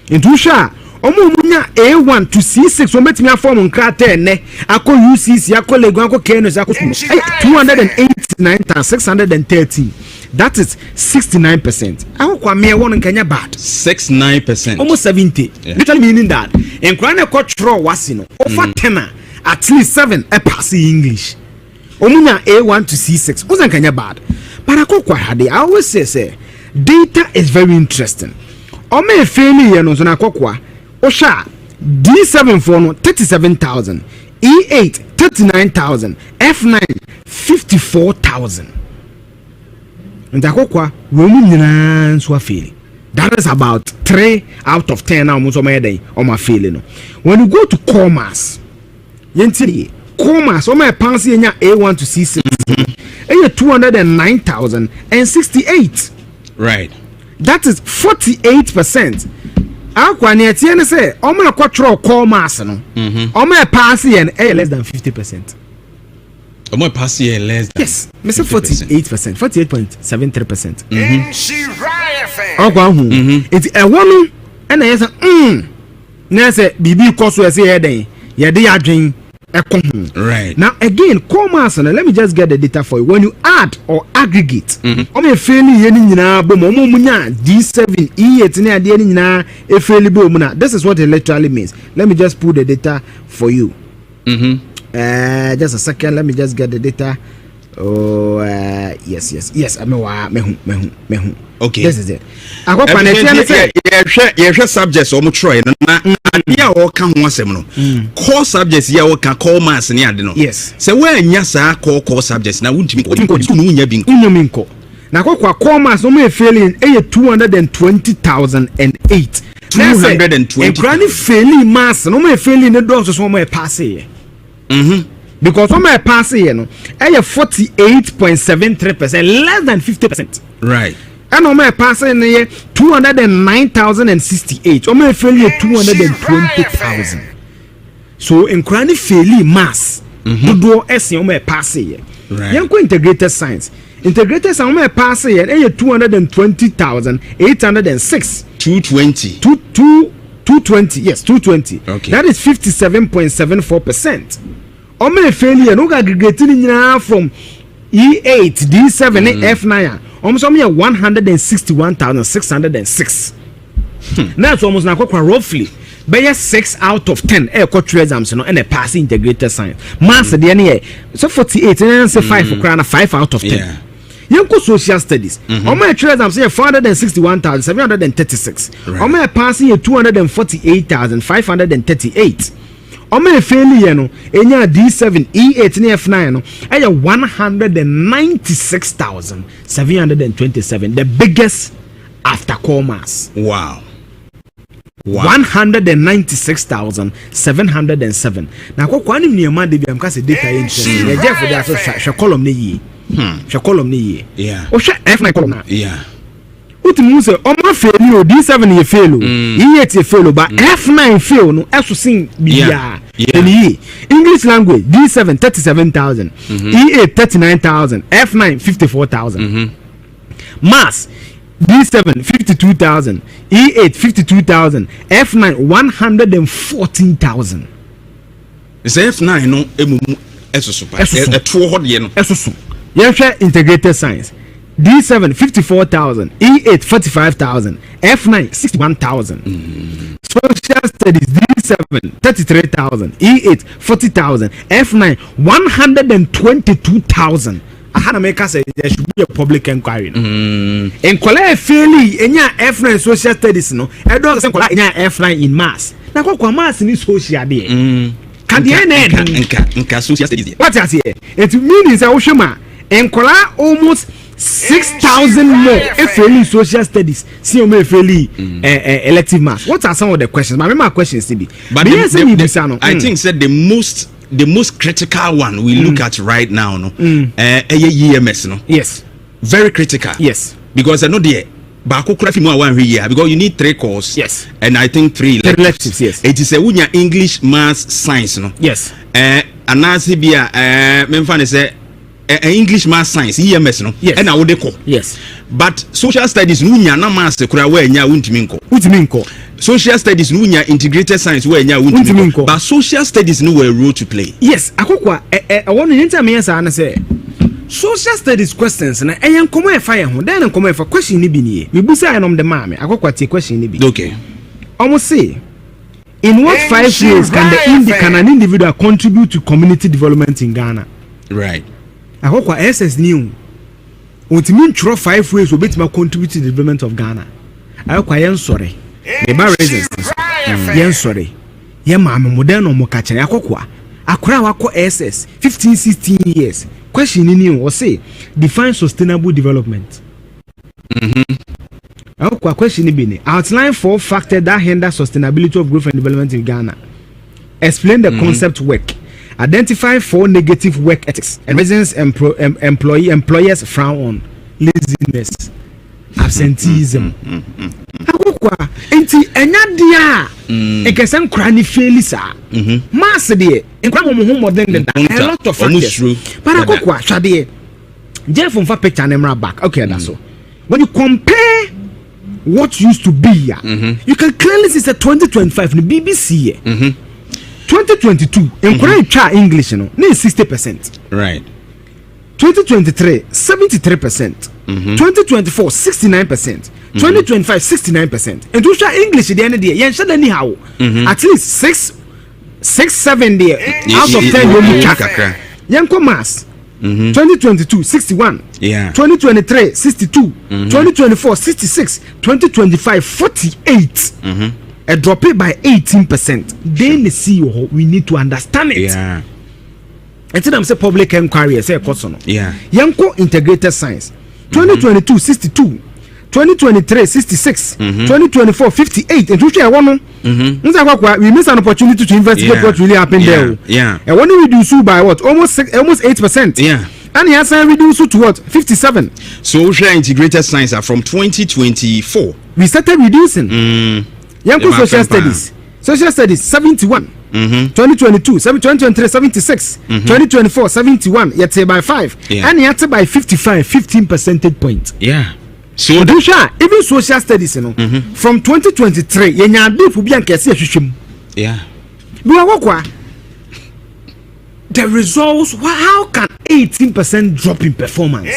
intusha omunya A1 to C6 o metimi afom nkrata ene akọ UCC akọ Legon akọ Kenos akọ 289,613 that is 69%. Akọ me won nkanya bad 69%, almost 70, literally meaning that en kwana ko tro wasi no over 10 at least 7 e pass English omunya A1 to C6 o nkanya bad but akọ hade I always say data is very interesting o me fairly ye no so na akọ Osha D7 for no 37,000, E8 39,000, F9 54,000. Ndakokwa womu nyina nso afeli. That is about 3 out of 10 now almost on my day on my feeling. No. When you go to commerce, yentiri commerce on my pansy nya A1 to C6. 209,068. Right. That is 48%. Akwa ne tie ne say o ma kwotro commerce no o ma pass ye less than 50%. O ma pass ye less than yes me say 48%, 48.73%. Akwa hu it e wono na ye say na say bibi koso ye say ye den ye de adwen right. Now again, commerce, and let me just get the data for you. When you add or aggregate, I'm a fairly yenina bomunya D7 E8 ne ade nyina e fairly bomuna. This is what it literally means. Let me just put the data for you. Just a second. Let me just get the data. Oh, yes. Mehu. Okay. This is it. I go subjects or try na ya o kan ho asem no. Core subjects ya o kan core maths ne ade no. Yes. Se we anya sa core subjects na wuntimi ko no nya bi nko. Unyominko. Na kwa core maths no me failing 220,008. 220. E grani failing maths no me failing ne do so mo pass here. Because when I pass here, no, I have 48.73%, less than 50%. Right. And on my pass in here, 209,068. On my failure, 220,000. So in chronic failure mass, you do S on my pass here. Right. Young integrated science. Integrated science on my pass here, I have 220,806. 220. 220. Yes, 220. Okay. That is 57.74%. Ome failure no aggregating from E8, D7, F9. Almost 161,606. That's almost now roughly. But 6 out of 10 exams and a passing integrated science. Mass the NA. So 48 and say 5 for crown 5 out of 10. Yeah. Young social studies. On my exams say 461,736. On my passing 248,538. On my failure no enya D7 E8 and F9 no aya 196,727, the biggest after commerce. Wow. 196,707. Na kwa kwani mniema de biam ka se data interest ye je for that so column ne yi. Column ne yi. Yeah. O F9 column na. Yeah. mu say o ma fail o D7 ye fail o E8 ye fail but F9 fail no eso sin bia any English language D7 37,000 E8 39,000 F9 54,000 Maths D7 52,000 E8 52,000 F9 114,000. It's F9 no emumu esoso pa eto ho de no esoso ye hwe integrated science D7 54,000 E8 45,000 F9 61,000 social studies D7 33,000 E8 40,000 F9 122,000. Ahana make say there should be a public inquiry. En kola fairly enya F9 social studies no e do say kola enya F9 in maths na kwa maths ni social dey can the nka social studies what I say it means say wohwema en kola almost 6,000 more fairly social studies see o me fairly elective maths. What are some of the questions? My questions be but I think said the most critical one we look at right now no EMS no yes very critical yes because I know there baako kura fi mu a one year because you need 3 courses yes and I think 3 electives yes it is a unya English maths science no yes anase bia memfa ne say English maths science EMS no yes. And I would call yes but social studies nunya na maths kura we nya untimi nko social studies nunya integrated science we nya untimi nko but social studies no a role to play yes akokwa I want to enter me answer na say social studies questions na eyen komo e fire ho then komo e fa question ni bi ni me busa anom de maame akokwa tie question ni bi okay almost say in what 5 ways can an individual contribute to community development in Ghana right akokwa SS new ontimi ntro 5 ways obetima contribute to the development of Ghana akokwa yen sore the bar reasons yen sore ye maame modern no mo ka kire akokwa akora wako SS 15-16 years question ni o say define sustainable development akokwa question ni bi ni outline 4 factors that hinder sustainability of growth and development in Ghana, explain the concept work, identify 4 negative work ethics and reasons employers frown on: laziness, absenteeism. Akokwa enti enya dia ekesen kra ni felisa mass de enkra mo modern than a lot of factors but akokwa hwade Jeff on fa picture and back okay that's so when you compare what used to be you can clearly see the 2025 in BBC 2022 enkra twa English no na 60% right 2023 73%, 2024 69%, 2025 69%. And to show English the end of the year, yen shada ni how at least 6-7 there out of 10 you look at. Yen ko mass 2022 61, 2023 62, 2024 66, 2025 48. A drop it by 18%. Then the CEO we need to understand it. Yeah. And then I'm say public inquiry say person. Yeah. Yanko integrated science 2022 62, 2023 66, 2024 58. And to share one we miss an opportunity to investigate what really happened there. Yeah. And when we reduce by what almost 8%. Yeah. And he has reduced to what 57. So share integrated science are from 2024. We started reducing. Yanko social studies. Social studies 71. 2022 2023 76, 2024 71, yet say by 5, and yet by 55 15 percentage point. Yeah. So even social studies you know, from 2023 yenya deep bi anka se hwehwem. Yeah. The results, how can 18% drop in performance?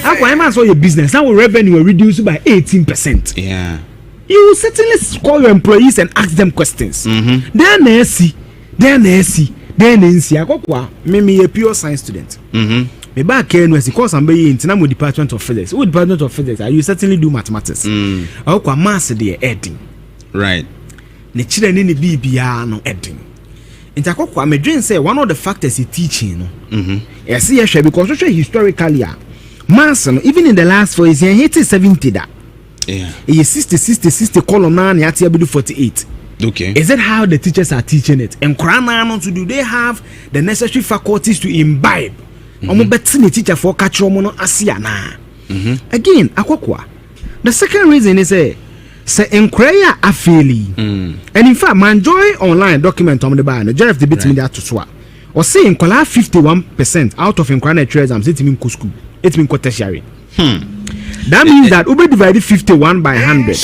How can I saw your business now revenue will reduce by 18%? Yeah. You will certainly call your employees and ask them questions. Then they see. Akokwa, me a pure science student. Me back here university course I'm in Tinamo Department of Physics. What Department of Physics? You certainly do mathematics. Akokwa maths they adding. Right. Ne children ni bibia no adding. Inti akokwa me dream say one of the factors he teaching no. Yes, because historically maths even in the last 4 years he hit 70 that. Yeah. It's 60 column 9 yati abidu 48. Okay. Is that how the teachers are teaching it? And do they have the necessary faculties to imbibe? Omo beti ne teacher for catch omo no asia na. Again, akokwa The second reason is say Enquire a fairly. And in fact, my enjoy online document on the bar, the Jeff the bit me that to swap. Or say in 51% out of inquiry exams, it's in school, it's been tertiary. That means that Uber divided 51 by 100.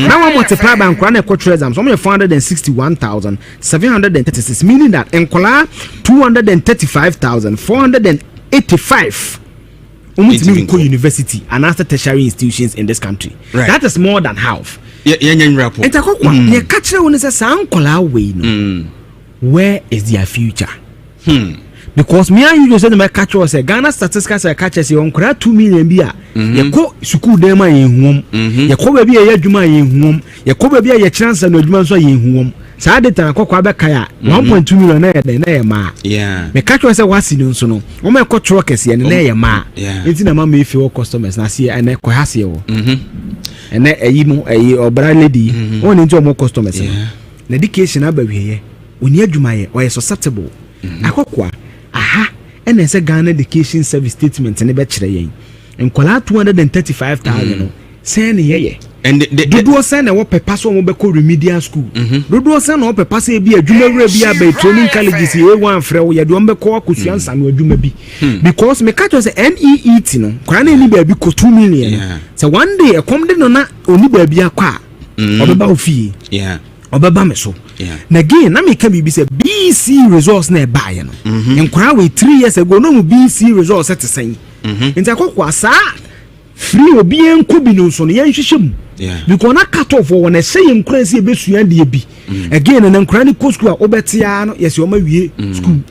Now I multiply by inquiry exams, only 461,736, meaning that inquiry 235,485. University and after tertiary institutions in this country. Right. That is more than half. And the catcher when it's a sound where is their future? Because me and you said my catcher was a Ghana statistics catcher say on 2 million beer. You go school dema in home. You go baby a juma in home. You go baby a chance and no juma so in home. Sadeta na kokwa be kaya 1.2 million na ye ma. Yeah. Me catch we say wasi no so no. O me control kese na ye ma. Enti na ma me fi customers na see and ko hase wo. And eyi no eyi obra lady. On enti o mo customers. Na education abawiye. Oni adwuma ye o ye susceptible. Akokwa aha ene say Ghana education service statement ne be kire yen. Nkola 235,000 no. Say ne ye. And the do send a paper so mo be call remedial school. Do send no paper say be adwuma wura bi aba training colleges A1 frɛ wo ye do be call akusuansa no adwuma bi. Because me catch say NEET no kora na ni ba bi ko 2 million. So one day e come de no na oni ba bi akwa obeba ofie. Yeah. Obeba me so. Na again na me ka bi say BC results na e ba ye no. Nkora we 3 years ago no mu BC results set sen. Nti akokwa sa free obi enko bi no so no ye hwehwem. Because na cut off when I say in crazy be suya de bi. Again and chronic school obetia no yes o ma wie school.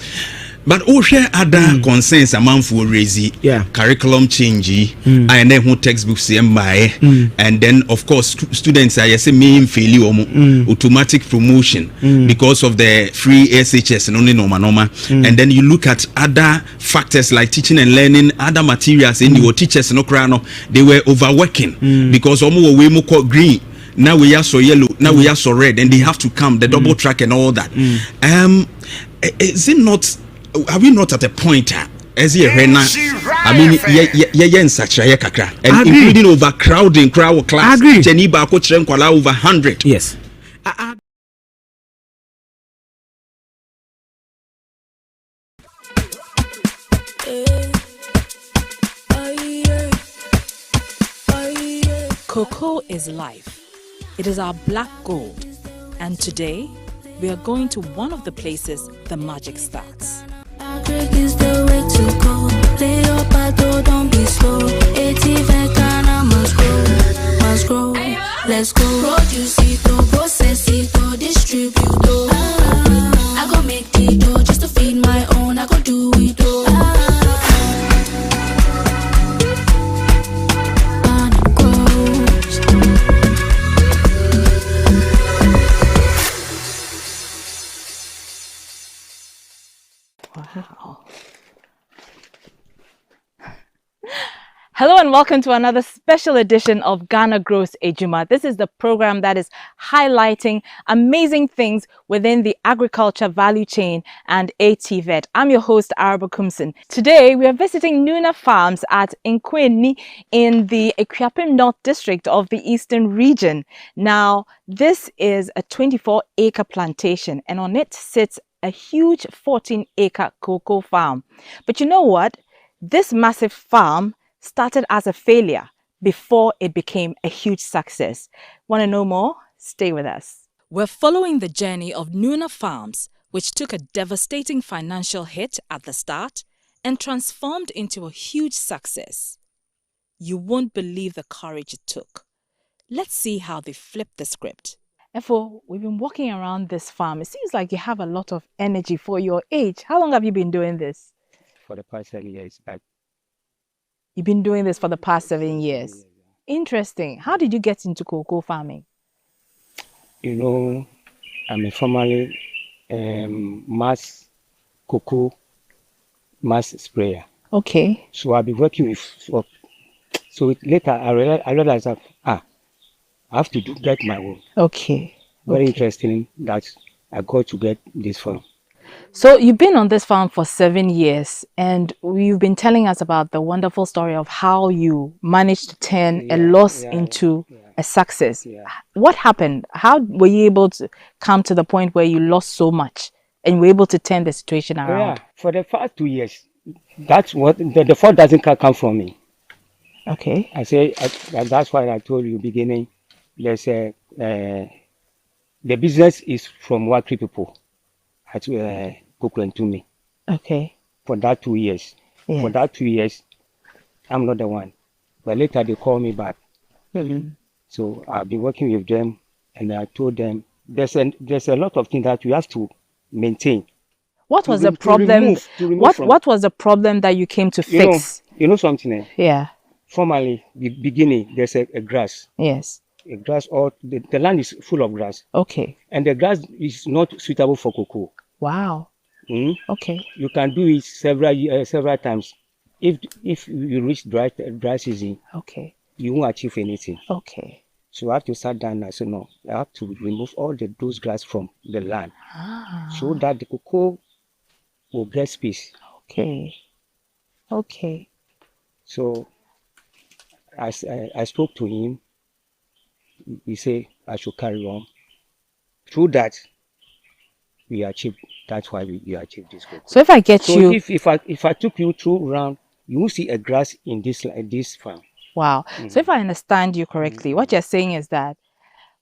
But all share other concerns among for raise curriculum change and then who textbooks by and then of course students are say main failure automatic promotion because of the free SHS and only normal and then you look at other factors like teaching and learning other materials in your teachers no crano they were overworking because omo we mo green now we are so yellow now we are so red and they have to come the double track and all that is it not are we not at a point as here right now? I mean, yeah, such a kakra, and including overcrowding crowd class. Jeniba Kochen Kwala over 100. Yes. Cocoa is life. It is our black gold. And today, we are going to one of the places the magic starts. Agric is the way to go. Lay your paddle, don't be slow. 80 Ghana must grow. Let's go. Producito, processito, distributo. I go make the dough just to feed my own. I go do it all. Wow. Hello and welcome to another special edition of Ghana Grows Ejuma. This is the program that is highlighting amazing things within the agriculture value chain and ATVET. I'm your host, KuroYiMuNsem. Today, we are visiting Nuna Farms at Nkweni in the Akuapem North District of the Eastern Region. Now, this is a 24-acre plantation and on it sits a huge 14-acre cocoa farm. But you know what? This massive farm started as a failure before it became a huge success. Want to know more? Stay with us. We're following the journey of Nuna Farms, which took a devastating financial hit at the start and transformed into a huge success. You won't believe the courage it took. Let's see how they flipped the script. Efo, we've been walking around this farm. It seems like you have a lot of energy for your age. How long have you been doing this? For the past 7 years. You've been doing this for the past 7 years. Interesting. How did you get into cocoa farming? You know, I'm a formerly mass cocoa mass sprayer. Okay. So I'll be working with. So later I realized that I have to get my own. Okay. Very interesting that I got to get this farm. So you've been on this farm for 7 years, and you've been telling us about the wonderful story of how you managed to turn a loss into a success. Yeah. What happened? How were you able to come to the point where you lost so much and were able to turn the situation around? Yeah, for the first 2 years, that's what the fault doesn't come from me. Okay. I say that's why I told you beginning. There's a the business is from Wakri people at Cookland to me Okay. for that 2 years. Yes. For that 2 years, I'm not the one. But later they call me back. So I've been working with them, and I told them there's a lot of things that we have to maintain. What was the to problem? remove from- What was the problem that you came to fix? You know something? Yeah. Formerly, the beginning, there's a grass. Yes. A grass, or the land is full of grass. Okay. And the grass is not suitable for cocoa. Wow. Mm? Okay. You can do it several times. If you reach dry season, Okay. you won't achieve anything. Okay. So I have to sit down and say, no, I have to remove all those grass from the land so that the cocoa will get space. Okay. Okay. So I spoke to him. He said I should carry on. Through that, we achieved. That's why we achieved this cocoa. So if I get So you, if I took you through around, you will see a grass in this farm. wow. So if I understand you correctly, what you're saying is that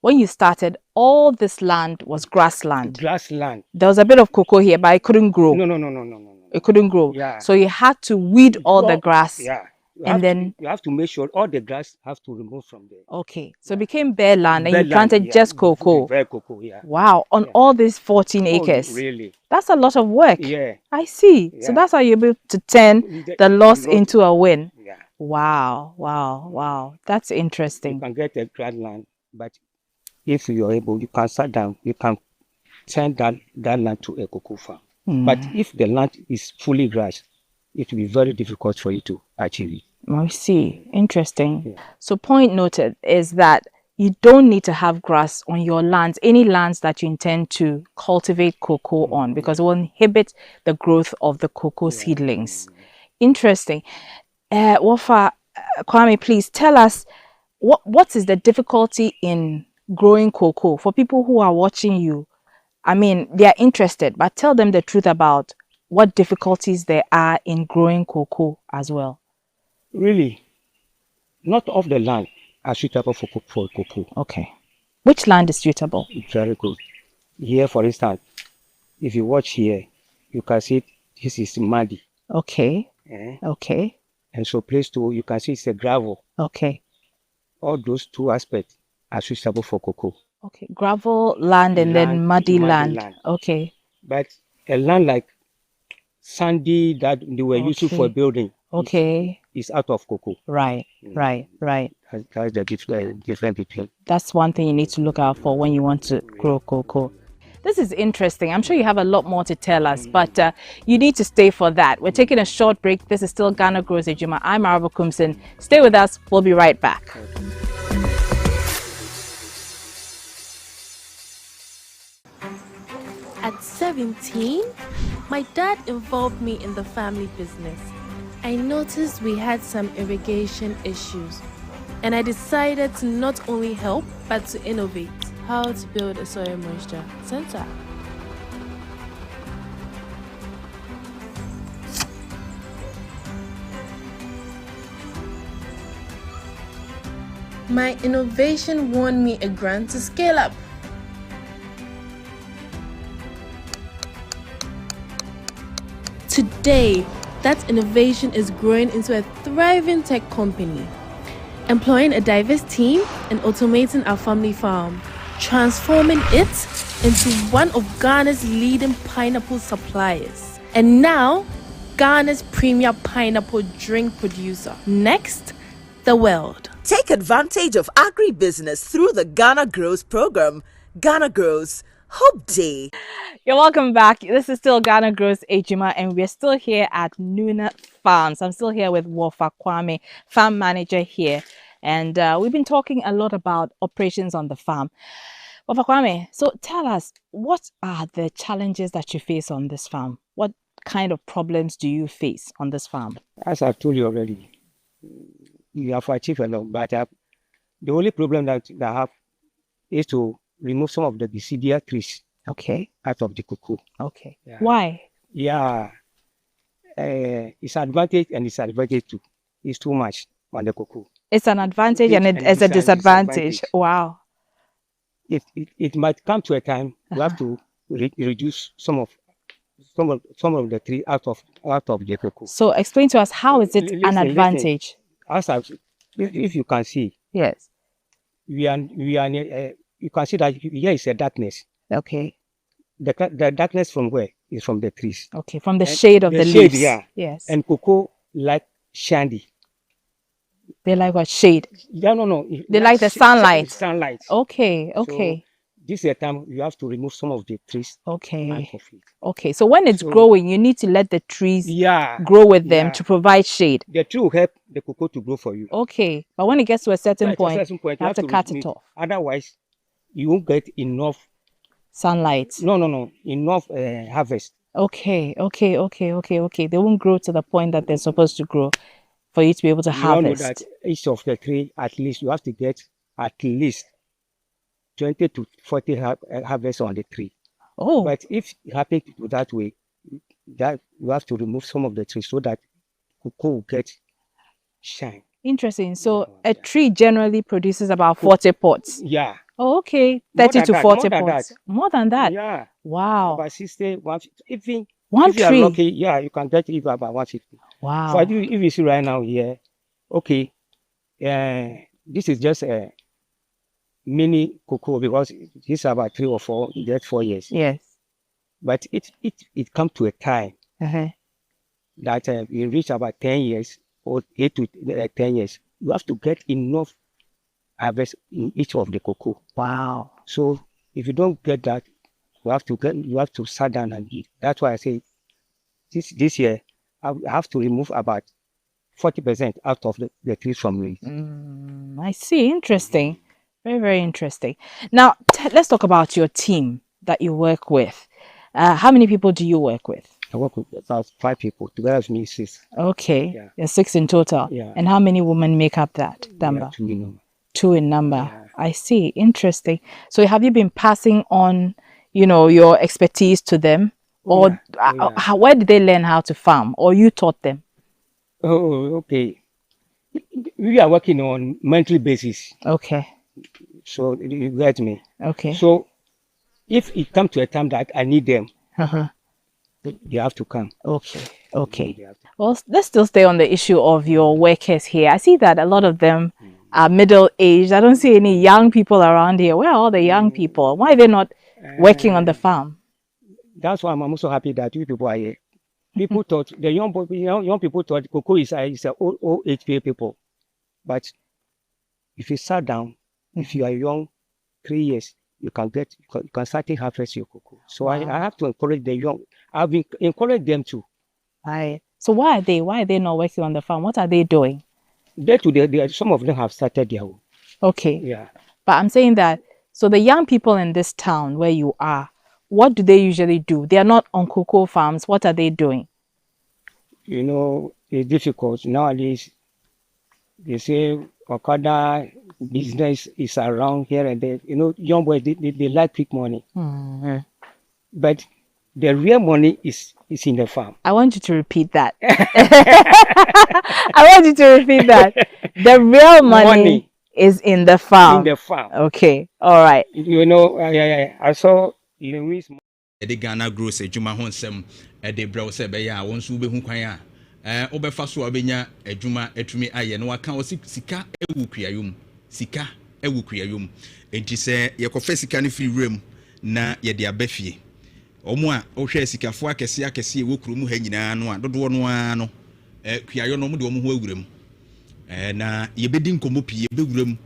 when you started, all this land was grassland. Grassland. There was a bit of cocoa here, but it couldn't grow. No. It couldn't grow. Yeah. So you had to weed all the grass. Yeah. You have to make sure all the grass have to remove from there. Okay. So it became bare land, and Bare you planted land, just cocoa. Bare cocoa, yeah. Wow. On all these 14 acres. Really? That's a lot of work. Yeah. I see. So Yeah. that's how you're able to turn the loss into a win. Yeah. Wow. That's You interesting. can get a grassland, but if you're able, you can sit down, you can turn that land to a cocoa farm. But if the land is fully grass, it will be very difficult for you to achieve it. I see. Interesting. Yeah. So point noted is that you don't need to have grass on your lands, any lands that you intend to cultivate cocoa on, because it will inhibit the growth of the cocoa seedlings. Interesting. Wafa, Kwame, please tell us what is the difficulty in growing cocoa for people who are watching you. I mean, they are interested, but tell them the truth about what difficulties there are in growing cocoa as well. Really, not all the land are suitable for cocoa. Okay. Which land is suitable? Very good. Here, for instance, if you watch here, you can see this is muddy. Okay. Eh? Okay. And so place 2, you can see it's a gravel. Okay. All those 2 aspects are suitable for cocoa. Okay. Gravel land and then muddy land. Okay. But a land like sandy that they were used for building is out of cocoa. Right. That's the difference between. That's one thing you need to look out for when you want to grow cocoa. This is interesting. I'm sure you have a lot more to tell us, but you need to stay for that. We're taking a short break. This is still Ghana Grows Ejuma. I'm Barima Kofi. Stay with us. We'll be right back. At 17, my dad involved me in the family business. I noticed we had some irrigation issues, and I decided to not only help, but to innovate how to build a soil moisture center. My innovation won me a grant to scale up. Today, that innovation is growing into a thriving tech company, employing a diverse team and automating our family farm, transforming it into one of Ghana's leading pineapple suppliers, and now Ghana's premier pineapple drink producer. Next, the world. Take advantage of agribusiness through the Ghana Grows program. Ghana Grows, Hope Day. You're welcome back. This is still Ghana Grows Ejuma, and we're still here at Nuna Farms. I'm still here with Wafa Kwame, farm manager here. And we've been talking a lot about operations on the farm. Kwame, so tell us, what are the challenges that you face on this farm? What kind of problems do you face on this farm? As I've told you already, you have achieved a lot, but the only problem that I have is to remove some of the deciduous trees. Okay. Out of the cocoa. Okay. Yeah. Why? Yeah. It's advantage and disadvantage too. It's too much on the cocoa. It's an advantage and it's a disadvantage. Wow. It might come to a time you have to reduce some of the tree out of the cocoa. So explain to us, how is it an advantage? If you can see. Yes. We are you can see that here is a darkness. Okay. The darkness from where? Is from the trees. Okay, from the shade of the leaves. Yeah. Yes. And cocoa like shandy. They like what? Shade? Yeah, no. They like the sunlight. Sunlight. Okay. So this is a time you have to remove some of the trees. Okay. Okay. So when it's growing, you need to let the trees grow with them to provide shade. The tree will help the cocoa to grow for you. Okay. But when it gets to a certain point, you have to cut it off. Otherwise, you won't get enough sunlight. No. Enough harvest. Okay. They won't grow to the point that they're supposed to grow for you to be able to harvest. You know that each of the tree, at least, you have to get at least 20 to 40 harvests on the tree. Oh. But if you happen to do that way, that you have to remove some of the trees so that cocoa will get shine. Interesting. So a tree generally produces about 40 pods. Yeah. Oh, okay. 30 to 40 pods. More than that. Yeah. Wow. About 60, 150. If you are lucky, yeah, you can get it about 150. Wow. So if you see right now here, okay, this is just a mini cocoa because this is about 3 or 4, that's 4 years. Yes. But it comes to a time that you reach about 10 years or 8 to 10 years. You have to get enough harvest in each of the cocoa. Wow. So if you don't get that, you have to sit down and eat. That's why I say this year I have to remove about 40% out of the trees from me. I see. Interesting. Very, very interesting. Now, let's talk about your team that you work with. How many people do you work with? I work with about 5 people. Together with me, 6. Okay. Yeah. There's 6 in total. Yeah. And how many women make up that number? Yeah, 2 in number. Yeah. I see. Interesting. So have you been passing on, your expertise to them? Or where did they learn how to farm? Or you taught them? Oh, okay. We are working on monthly basis. Okay. So you get me. Okay. So if it comes to a time that I need them, they have to come. Okay. Well, let's still stay on the issue of your workers here. I see that a lot of them are middle-aged. I don't see any young people around here. Where are all the young people? Why are they not working on the farm? That's why I'm also happy that you people are here. People thought, the young people thought cocoa is a old age people. But if you sat down, if you are young, 3 years, you can start to harvest your cocoa. So I have to encourage the young. I've been encouraged them too. Right. So why are they not working on the farm? What are they doing? Some of them have started their own. Okay. Yeah. But I'm saying that, so the young people in this town where you are, what do they usually do? They are not on cocoa farms. What are they doing? It's difficult. Nowadays, they say Okada business is around here and there. Young boys, they like quick money. Mm-hmm. But the real money is in the farm. I want you to repeat that. I want you to repeat that. The real money is in the farm. In the farm. Okay. All right. I saw Louis. The Ghana grows KuroYiMuNsem the brow say be ya won so be hu kwan a obefa so obenya adwuma atumi aye no aka o sika ewu KuroYiMu enti se yekofa sika ne firi rem na ye de abafie omo a ohwe sikafo akese ewo kuromu ha nyina no a dodo no a no KuroYiMu no mo de omo ho awuram na ye bedi nkomo pie bewuram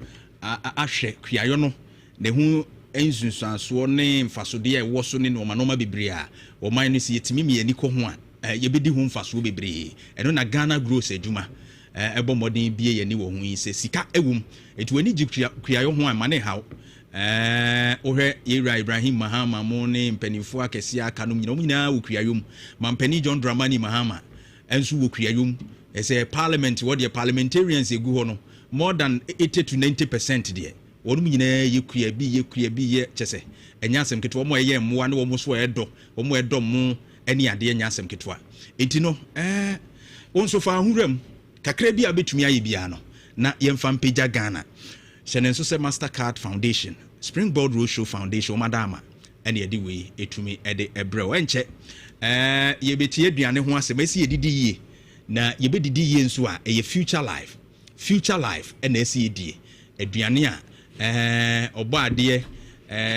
ahwe KuroYiMu no ne hu ensunsuanso ne mfasode a wo so ne no manoma bebre a o man no si yetimi mi ani ko ho a ye bedi hu mfaso bebre eno na Ghana grows adwuma ebo modern bie ye ni wo hu yi se sika ewum etu ani gi KuroYiMu ho a mane haw Ohe Yera Ibrahim Mahama Mone Mpenifo Akesia Kanum nyina wokuyayum Mampeni John Dramani Mahama ensu wokuyayum ese parliament what the parliamentarians egu ho no more than 80 to 90% there wonum nyina yekuya bi ye chese enyasem ketwa mo ye mmoa ne wo mo so edo wo mo edo mo ene ade enyasem ketwa enti no wonso fa ahuram kakra bi abetumi aye bia no na yemfa mpagya Ghana Shenenso se Mastercard Foundation, Springboard Roadshow Foundation, Madama, and ye we etumi ede ebro enche. Ye beti aduane ho asem esi ye didi ye. Na ye be didi ye nso a ye future life. Future life and esi ye die. Aduane a obo ade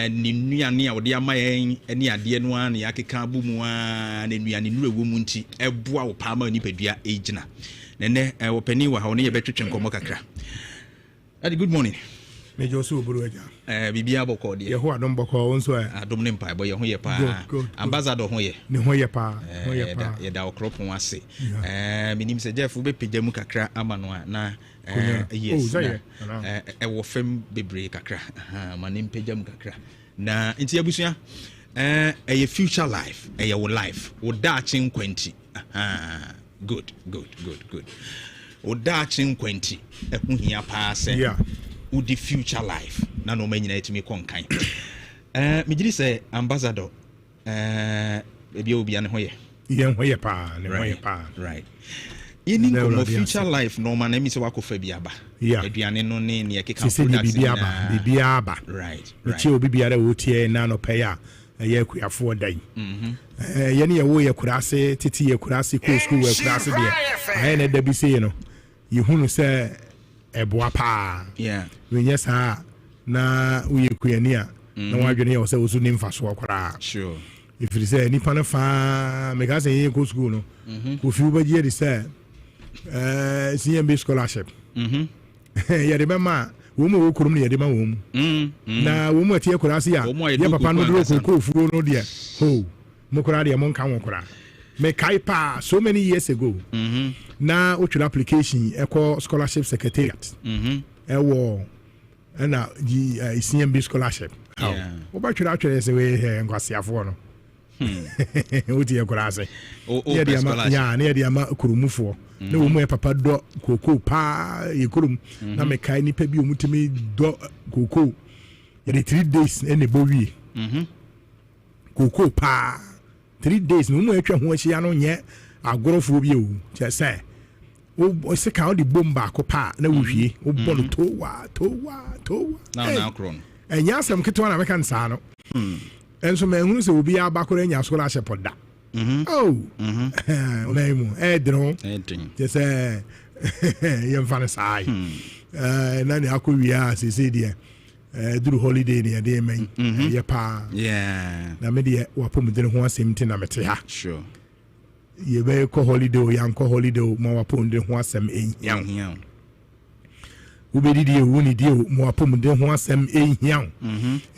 ni nuane a wode ama yen ene ade no an ya keka abumu a na nuane nu ewo mu nti eboa wo pa ma nipadua ejina. Nene wo pani wa ha one ye betwetwe nkomo kakra. Good morning. Major Suburuja. Bibia boko de. Yeho adom boko onso adom ne mpa boy ho ye pa. Ambassador ho ye. Ne ho ye pa. Ho ye pa. Ye da okropon ase. Minim se Jeff be pagya mu kakra ama no na yes. Wo fem bebre kakra. Manim pagya mu kakra. Na nti abusua a future life, a your life. Wo da chin kwenti. Good. Odachin kwenti ehun hia pa se udi future life na no manyina etimi konkan megiri se ambassador ebi obi an hoye hoye pa ne hoye pa right yini ko future life no man emi se wakofa bi aba aduane no ne ne ekeka product bi aba right ti obi biara wotie na no pay a ye kuafo dan ye ne ye wo ye kurase titi ye kurase ko school we kurase de aye na da bi se no yehunu se eboa pa wenye sa na uye kuyani a na wadwene ye se osu nimfa so okra sure if you say ni pana fa me ga say ye ko school no ko fi ubaji de say CMB scholarship ye de ma wo mo wo kurum ne ye de ma wo mu na wo mo tie kurase ya ye papa no do ko furo no de ho mo kura de mo nka wo kura me kaipa so many years ago na o application eco scholarship secretariat ewo na CMB scholarship o ba twira twira se we ngwasiafo no o tie kurase o be scholarship ya na dia ma kurumufo na wo mo papa do koko pa ye kurum na me kai ni pa bi o mutimi do koko ye 3 days ene bowie koko pa 3 days no mo atwa ho ahia no nye agorofo bi o che say o se ka o di bomba ko pa na wo hwie o bolo towa na kron enya asem ketwa na meka nsa no enso me hunu se obi abakoro enya scholarship da onaimu edron che say yem fan sai na ni akowia se se dia duru holiday ni ade men ye pa na me de wapom de ho asem ti na mete ha sure ye be ko holiday o yan ko holiday mo wapom de ho asem enhian ubedi de woni de mo wapom de ho asem enhian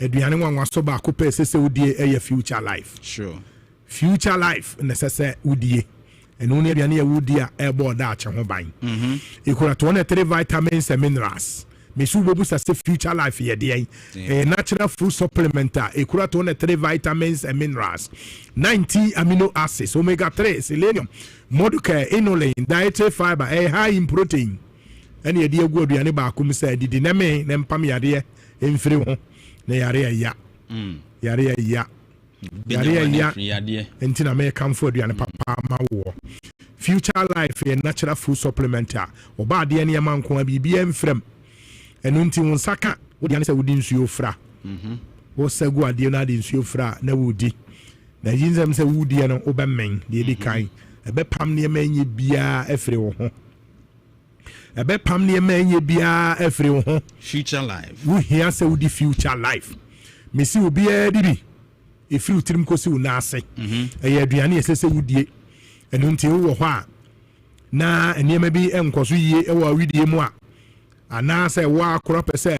aduane nwanwa so ba ko pe sese udie eye future life sure future life necessary udie eno ne aduane ya udia e board a che ho ban ikura to na 3 vitamins and minerals mesu bobu sa future life ye de natural food supplement ikura to na 3 vitamins and minerals 90 amino acids omega 3 selenium modular inulin dietary fiber high in protein ene ye de agu aduane ba akum sa didi na me na mpam yade emfiri ho na yare ya yare ya entina me come for aduane papa ma wo future life a natural food supplement oba de ene ma nko bibia mfrem enu nti won saka wodi ane se wodi nsuo fra wo sagu ade na de nsuo fra na wodi na yinzam se wodi no obemmen de di kan ebe pam ne ma nye bia efre wo ho ebe pam ne ma nye bia efre wo ho future life wo hia se wodi future life mesi obi a dibi efri utirim kosi una ase eye aduane esese wodie enu nti wo ho a na eniema bi enkoso yie ewo awidie mu a ana se wa koro pese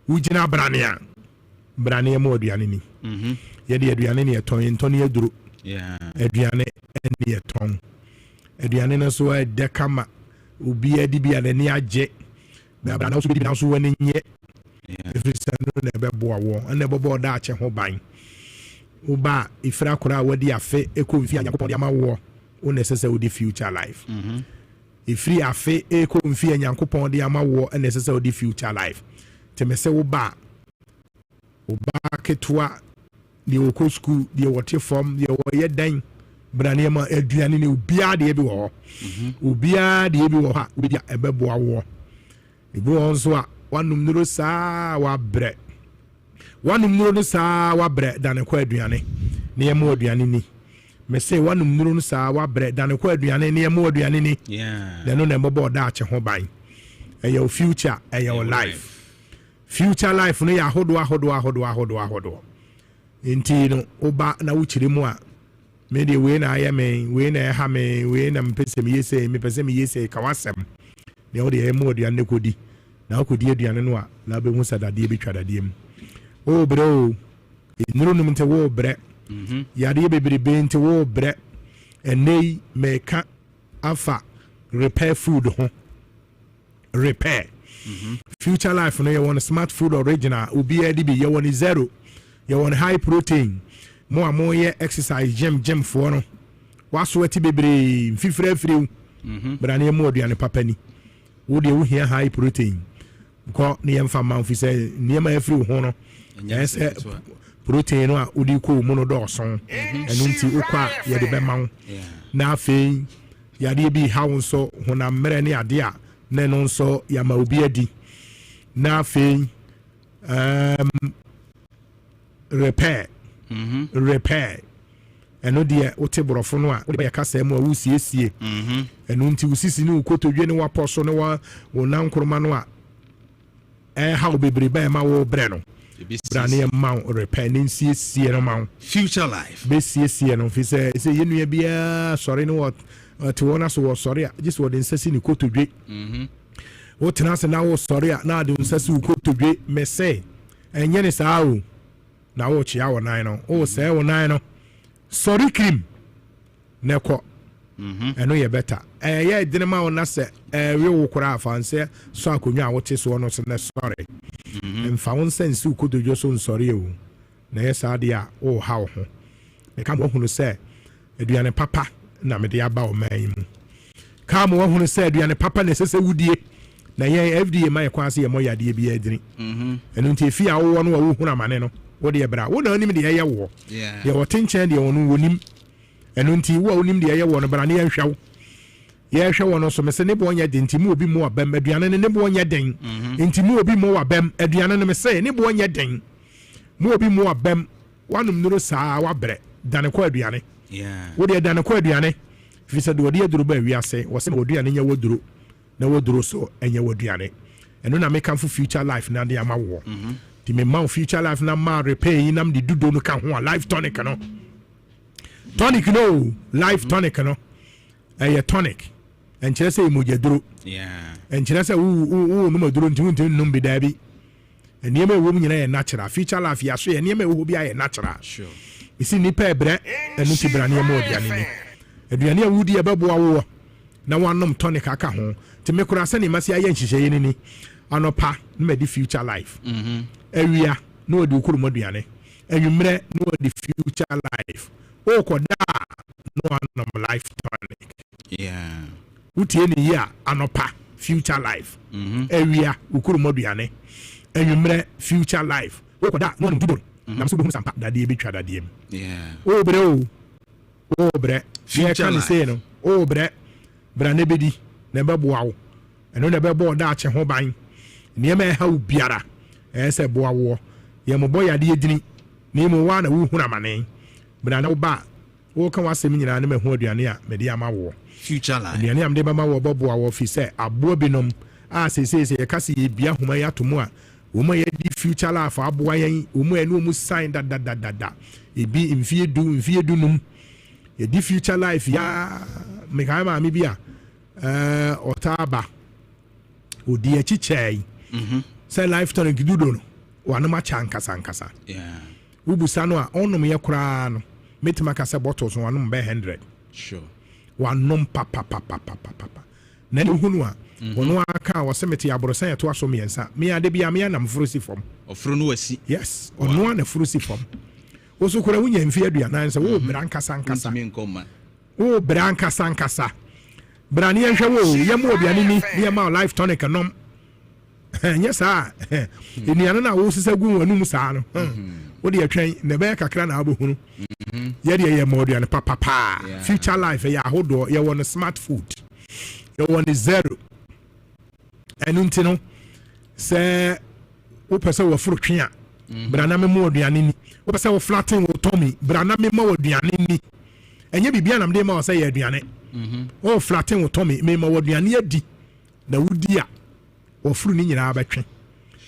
ugina brania mo aduane ni ye de aduane ni eton ye duro aduane ni eton aduane no so e dekama obi adi bia ne age ba na so bi na so wani nye Every no never boa and never bought that ho buying. Uba ifra kora wadi afe eko mfi anyankopon de ama wo unnecessary with the future life. Ifri afe eko mfi anyankopon de ama wo unnecessary with the future life. Temese uba ketwa the oko school the water form the ye dan branema aduane ne ubia de bi wo ubia de bi wo ha ubia ebeboa wo ibu onso a wanum nuro saa wa bre wanum nuro saa wa bre dan ko aduane ne ye mo aduane ni me say wanum nuro saa wa bre dan ko aduane ne ye mo aduane ni then no nembo da ache ho ban your future your life future life no ya hodo inti no oba na wuchiri mu a me de we na aya me we na ha me we na mpese me yese me pese me yese kawasem ne o de e mu aduane kodi na kodi aduane no a na be hu sadade be twadade mu o bro nuru no mte wo bre ya de bebrebe nte wo bre enei me ka afa repair food ho repair future life no you want smart food original ubi edibi you want zero you want high protein more ye exercise gym for no waso ati bebre fifre free brane mo aduane papani wo de wo hia high protein ko ne yemfa man fi say ne ma free ho no yes protein no a odi ko mu no do so enu nti ukwa ye de be ma na afei ya de bi ha wonso hona mere ne ade a ne no nso ya ma obi adi na afei repair eno de wote borofo no a wo ya kasa mu a wo siesie eno nti usisi ne ukotodwe ne waposo ne wa wonankroma no a ha obebreba ma wo bre no brane ma repair ne siesie no ma future life be siesie no fi say yenu bia sorry no what to wona so sorry just what insesi ne kotodwe wo tena se na wo sorry na de insesi ukotodwe me say enye ne saa o na wo chia wo nan no o say wo nan no sorry cream neko eno ye better ye dine ma wona se we wo kura afanse so akonwa a wote so no se na sorry mfa won sense ukotodwe so sorry o na ye saa de a o ha wo ho me ka mo hunu se aduane papa na me de aba o man mu ka mo hunu se aduane papa na sese wudie na ye FDA ma ye kwase ye mo yade bi adini eno nti efi a wo no wo hunu amane no wo de bra wo na onim de ye wo ye wo tenchen de wo no wonim eno nti wo onim de ye wo no bra na ye hwawo ye hwe wo no so me se ne bo nya de nti mu obi mu abam aduane ne bo nya den nti mu obi mu abam aduane ne me se ne bo nya den mu obi mu abam wanum nuro saa wa bre dane ko aduane wo de dane ko aduane fi se de wo de aduro ba wiase wo se wo aduane nya woduro na woduro so enya woduane eno na make for future life na de ama wo ti me ma future life na ma repair nam de dudo no ka ho life tonic no life tonic no tonic en chere se imojaduro en chere se wo no maduro nti num bi da bi eniema wo nyina ye natural future life ya so eniema wo bi ya natural sure isi ni pa ebre enu ti brane ma oduane ni aduane a wudi e beboa wo na wanom tonic aka ho ti me kura se ni masi aye nhihye ni anopa na di future life awia na odi ukuru moduane anwumre na odi future life o koda no anom life tonic utie ni ya anopa future life awia ukuru moduane anwumre future life o koda no ndudo na so bu sampa dade bi twa dade o bre future life no o bre brane bedi na beboa wo eno na bebo da ache ho ban niema e ha ubiara se boa wo ye mo boya de edini ni mo wa na wo huna mane brane wo ba wo kan wasem nyina na me ho aduane a me de ama wo future life aduane am de ba ma wo boboa wo fi se abo binom a se ye kase ye bia homa ya to mu a wo ma ye di future life aboa yen wo mu enu mu sign da ebi mfie du num ye di future life ya me ka ma mi bia otaba odi echichei say life tonic dudo no wanoma chankasa ubusa no a onum ye kura no metima ka say bottles wanum be 100 sure wanom papa na ne hunu a ono aka wo semeti aborosan to aso miensa me ade bia me na mfrosi fom ofro no wasi yes ono na frosi fom wo so kora wunya mfi aduanan se wo branka sankasa wo branka sankasa brani enhwe wo yem obiane ni ye ma life tonic nom yes ah eniano na wo sisa gu wanum saa no wo de atwen na be kakra na abohunu ye de ye ma oduane papa future life ya hodo ye won smart food ye won zero enunti no se wo pese wo furu twen a brana me mo oduane ni wo pese wo flatten wo tummy brana me mo oduane ni enye bibia nam de ma wo se ye aduane wo flatten wo tummy me ma wo oduane adi na wudi a wo furu ni nyina abetwe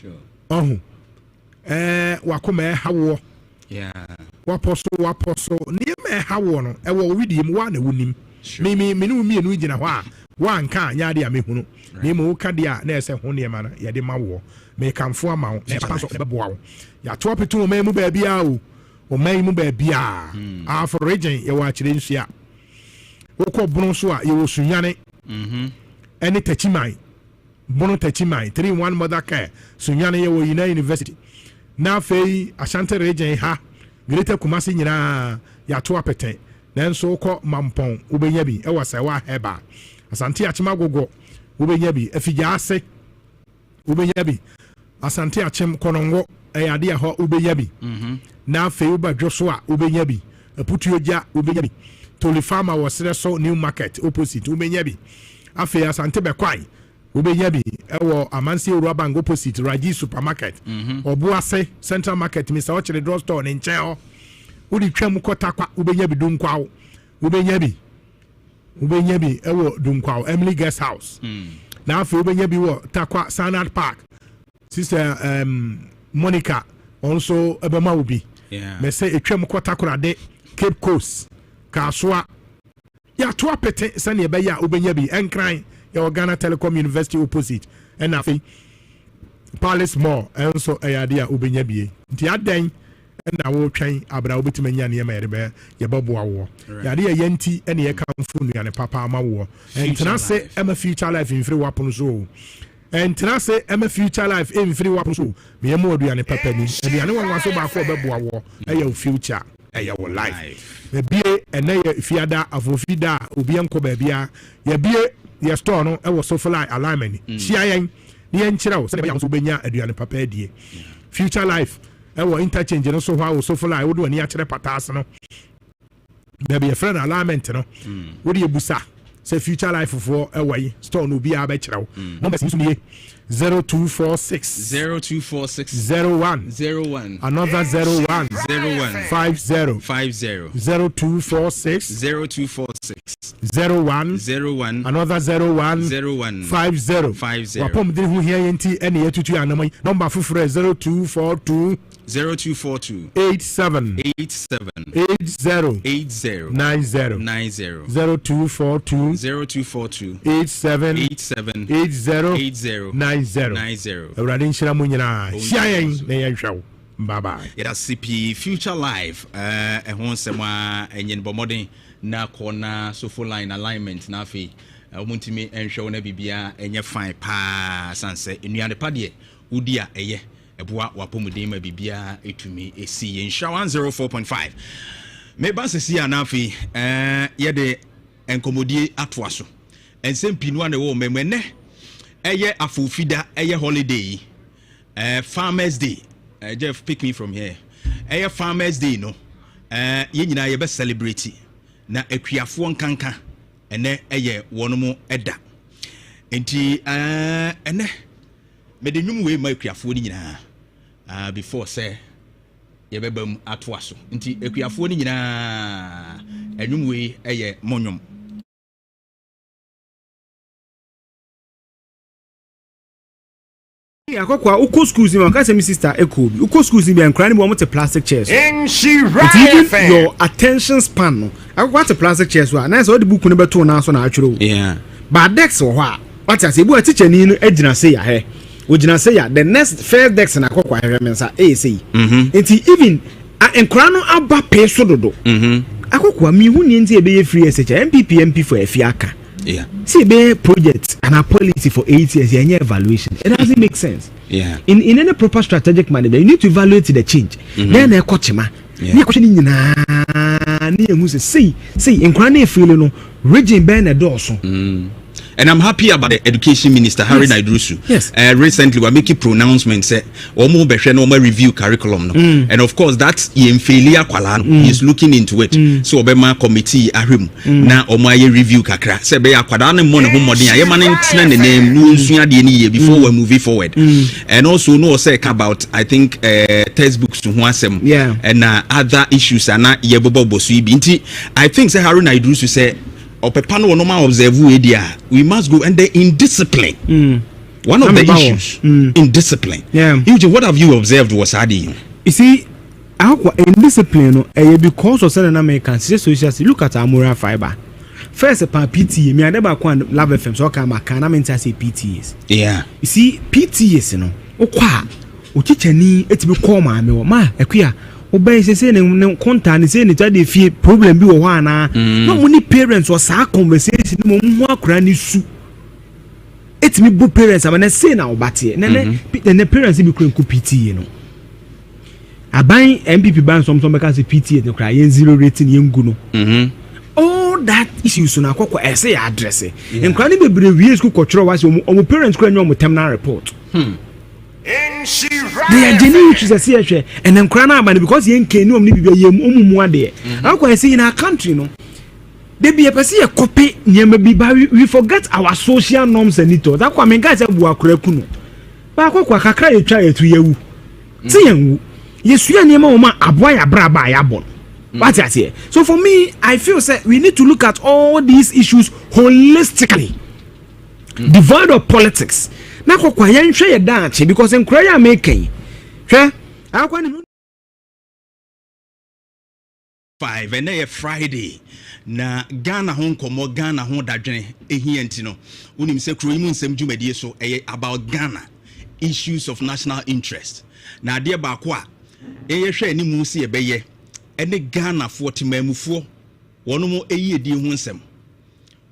sure wakoma hawo waposo ni me hawo no wo widiem wa na wonim me no mi enu gina ho a wa nka nya de a mehunu ni mo ka de a na ese ho ne ma na ye de ma wo me kamfo ama wo na paso be boa wo ya to petu me mu ba bia o man mu ba bia a for region ye wa kire nsia wo ko bunu so a ye wo sunyane ene tachiman bunu tachiman 3-1 mother care sunyane ye wo university na fei Ashanti region ha Greater Kumasi nyina ya to apete nanso ko mampon ubenya bi e wasawa heba Asante Achima gogo ubenya bi afija ase ubenya bi Asante Achim konongo e ade ho ubenya bi na fei ubadwo so a ubenya bi aputuoja ubenya bi Toli Farmer wasre so New Market opposite ubenya bi afi Asante Bekwai ubenya bi ewo Amansi Urabang opposite Raji Supermarket Obuase Central Market Mr. Ochire Drugstore ne nchen udi twam kota kwa ubenya bi dunkwawo ubenya bi ewo dunkwawo Emily Guest House na afi ubenya bi wo takwa Sanad Park sister Monica also ebema ubi me say etwam kota korade Cape Coast Kaswa ya to apete sane be ya ubenya bi enkran ya Ghana Telecom University opposite and afi Palace Mall enso ayadia ubenya bie nti adan na wo twen abra obetimanya ne ma yerebe ye baboa wo yade ye yanti ene ye kamfu nu ya ne papa ama wo entra se ema future life in free wapon so entra se ema future life in free wapon so me ye mo aduane papa ni aduane wanwa so ba ko baboa wo eye future eye wo life be bie ene ye fiada afofida obi enko ba bia ye bie ye store no e wo so fly alignment sia yen ni enchira wo se be ya so benya aduane papa adie future life e wo interchange no so ho so fly wo do ani a kire patas no be be friend alignment no wo de busa say future life for e wo yi store no bi a be kire wo number is me 0246 01 another 01 50 0246 01 another 01 50 wapom de hu hia yenti ene yetutu anamai number fufure 0242 87 80 90 0242 87 80 90 Eurade nshira mu nyina hia yen na yenhwew bye bye ya CP future life ho nsem a enyen bomoden na corner so line alignment na afi omuntimi enhwew na bibia enye fine pa sanse enuane pa de udi a eye eboa wapomuden ma bibia etumi esi yen 104.5 me ba sesi anafi ye de enkomodie atoa so ensem pinu ane wo memene eye afofida eye holiday farmers day Jeff pick me from here eye farmers day no ye nyina ye be celebrate na akuafo nkanka ene eye wonomo eda enti ene me de nwum we ma akuafo ni nyina before say ye bebam atoa so enti akuafo ni nyina enwum we eye monwom akokwa uko schools ni ka say my sister ekobi uko schools ni be nkran ni bo plastic chairs in she your attention span no akokwa te plastic chairs wa na say the book no beto na so na atwero but dex wo ha what say bu teacher ni no agina say ya he ogina say ya the next first dex na akokwa he mensa say enti even nkran no aba pe so dodo akokwa mi hu ni nti e be free SH MPP for afiaka Yeah. See, be project and a policy for 8 years, any evaluation. It doesn't make sense. Yeah. In any proper strategic management, you need to evaluate the change. Then a coach ma. Yeah. Questioning say in Krane feel no region Ben a Dawson. And I'm happy about the education minister Harry Naidrusu. Yes. Recently we're making pronouncements omo behwe no review curriculum no. And of course that's in failure kwala no. He's looking into it. So obema committee ahwem na omo aye review kakra. Se be akwada no mo ne homoden aye ma ntina ne name no nsua de ne ye before we move forward. And also no say about I think textbooks to ho asem and other issues ana ye bobo bosu bi nti I think say Harry Naidrusu say Opepano normal observe we must go and the indiscipline. One of the issues indiscipline. Yeah. What have you observed was adding? You see, indiscipline because of certain Americans social look at our moral fiber. First upon PTA, me I never can love FM so can say PTAs. Yeah. You see, PTAs o teacher ni etibi call ma ekuya obey say ne contact say ne tade fie problem bi wo ho ana no money parents was a conversation mo ho akura ni su etimi bu parents am na say na obate ne parents bi kura nku PTA no aban MPP ban some because PTA ne kura yen zero rating yen gu no all that issues na akoko say address en kura ni bebre wie school control was omo parents kura nyo mo terminal report they are genuine to say and then crana because yen kenu omni bibia yem omumu ade akwa say in our country no they be a person copy nyema bi we forget our social norms and it that kwa menga say bu akura kunu ba akwa kakra ye twa etu yewu ti yenwu yesu ya nyema o ma aboa ya bra ba ya bon what I say. So for me I feel say we need to look at all these issues holistically devoid of politics. Na kwa yen hwe ye daache because enkura ya making hwe akwa ni 5 and a Friday na Ghana hon komo Ghana hon dadwene ehia ntino unim se KuroYiMuNsem dwumadie so about Ghana issues of national interest na ade ba kwa hwe ani mu se ebeye ene Ghana fo timamufo wono mo eyi edi ho nsem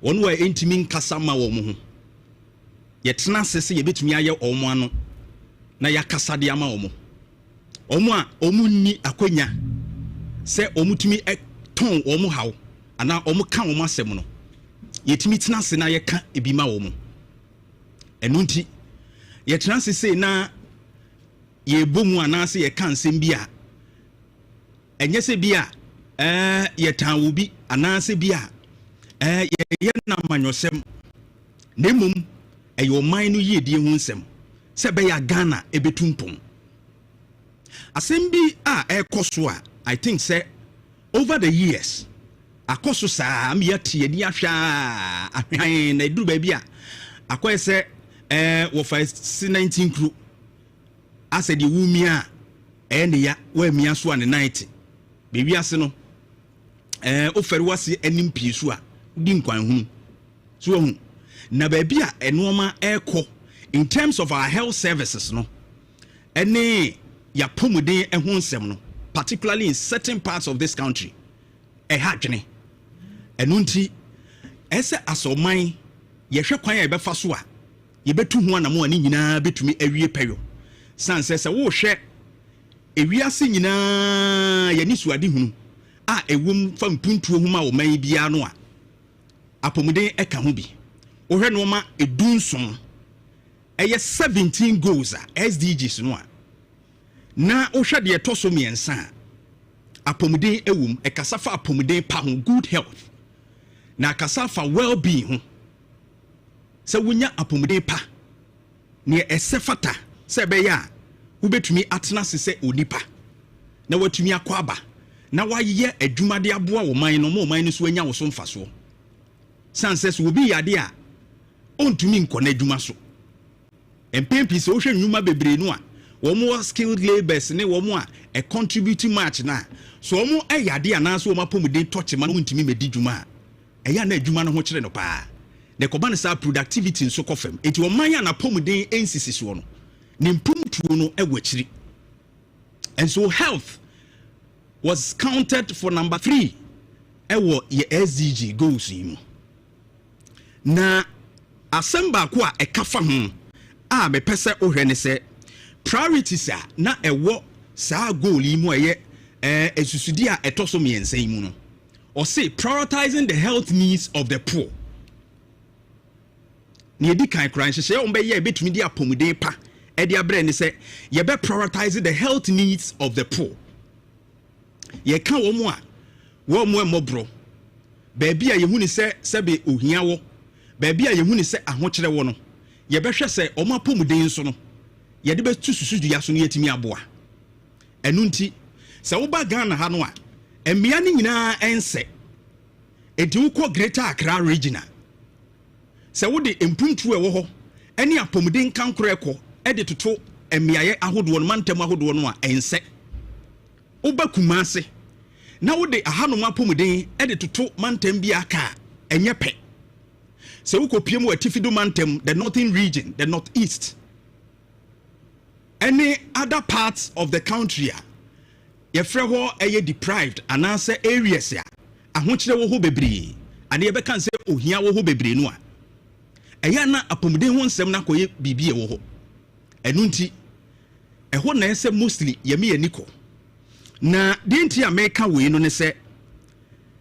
wono wa entimi nkasa ma wo mo ho yetena sese yebetumi aye omo ano na yakasa de ama omo a omo ni akonya se omo tumi ton omo hawo ana omo ka omo asem no yetumi tena se na yeka ebi ma omo enu nti yetena sese na yebomu ana se yeka nsem bi a enye se bi a yetan wo bi ana se bi a ye na manyosem nemum eyo man no yedie hu nsem se be ya Ghana ebetumpum asem bi a ekoso a I think say over the years akoso sa am yati ani ahwa ahwan na edu ba bi a akoy se wo fa 19 kru ase de wumi a ne ya wa mia so an 90 bebi ase no ofere wase anim pie so a di nkwan hu so hu na baby a enoma eko in terms of our health services no ene ya pomuden ehun nsem no particularly in certain parts of this country hadwene enu nti ese asoman ye hwe kwan ya befa so a ye betu hu anamo ani nyina betumi awie peyo sanse se wo hwe ewiase nyina ya ni suade hunu a ewum fa mpuntuo hu ma wo man bia no a apomuden eka ho bi ohwe no ma edunson 17 goals SDGs no a na ohwe de etoso miensa apomuden ewum ekasafa apomuden pa ho good health na kasafa well-being ho se wonya apomuden pa ne esefata se be ya wobetumi atena sese onipa na watumi akwaba na waye adwumade aboa wo man no mo man no so anya wo so mfaso sanse so obi yade a ontumi nkɔ na adwuma so empempi se wo hwɛ nnwuma bebre no a wo mo skilled laborers ne wo mo a contribute much na so wo mo ayade ana so wo mapomuden touch ma no ntumi medi dwuma a ɛya na adwuma no ho kyerɛ no paa ne kɔba ne sa productivity nso kɔfam enti wo man ya na pomuden ensisi so no ne mpumtuo no ɛwɔ and so health was counted for number 3 ɛwɔ ye SDG goals yi mu na asɛm ko a ɛka fa ho a mepɛ sɛ ohwɛ ne sɛ priorities a na ɛwɔ saa goal yi mu ɛyɛ esusudi a ɛtɔ so mmiɛnsa yi mu no ɔse prioritizing the health needs of the poor ne edi kan kran hyehyɛ wɔn bɛyɛ ebetumi di apɔmuden pa ɛde abrɛ ne sɛ yɛbɛ prioritizing the health needs of the poor yɛka wɔn a wɔn mu ɛmɔborɔ baabi a yehu ne sɛ sɛbe ohia wɔ baabi a yehu ne sɛ ahokyerɛ wɔ no yɛbɛhwɛ sɛ wɔn apɔmuden nso no yɛde bɛtu susudua so no yɛtumi aboa ɛnu nti sɛ woba Ghana ha no a mmea ne nyinaa ɛnsɛ enti wokɔ Greater Accra region a sɛ wode mpuntu ɛwɔ hɔ ɛne apɔmuden kankoro ɛkɔ ɛde toto mmeaeɛ ahodoɔ no mantam ahodoɔ no a ɛnsɛ woba Kumase na wode ahanom apɔmuden ɛde toto mantam bi aka ɛnyɛ pɛ sɛ wokɔpie mu atifido mantam the northern region the northeast any other parts of the country a yɛfrɛ hɔ ɛyɛ deprived anaasɛ areas a ahokyerɛ wɔ hɔ bebree ane yɛbɛka sɛ ohia wɔ hɔ bebree no a ɛyɛ na apɔmuden ho nsɛm na kɔyɛ biribi ɛwɔ hɔ ɛno nti ɛhɔ na ɛsɛ mostly yɛme yɛ nikɔ na deɛ nti a mɛka wei no ne sɛ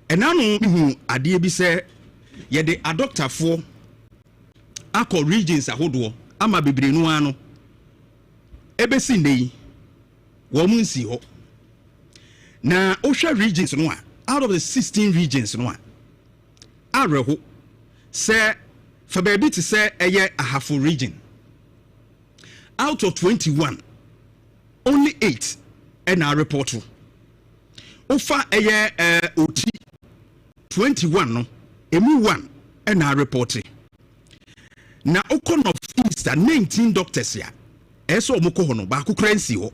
ɛna no hu adeɛ bi sɛ yɛde adɔktafoɔ akɔ regions ahodoɔ ama bebree no ano ɛbɛsi nne yi wɔn mu nsi hɔ na ohwɛ regions no a out of the 16 regions no a awerɛho sɛ fa baabi te sɛ ɛyɛ ahafo region out of 21 only 8 ɛna report ofa ɛyɛ oti 21 no emu 1 ɛna report na okɔ of east 19 doctors ya ɛsɛ ɔmo kɔ hɔ no baako kura nsi hɔ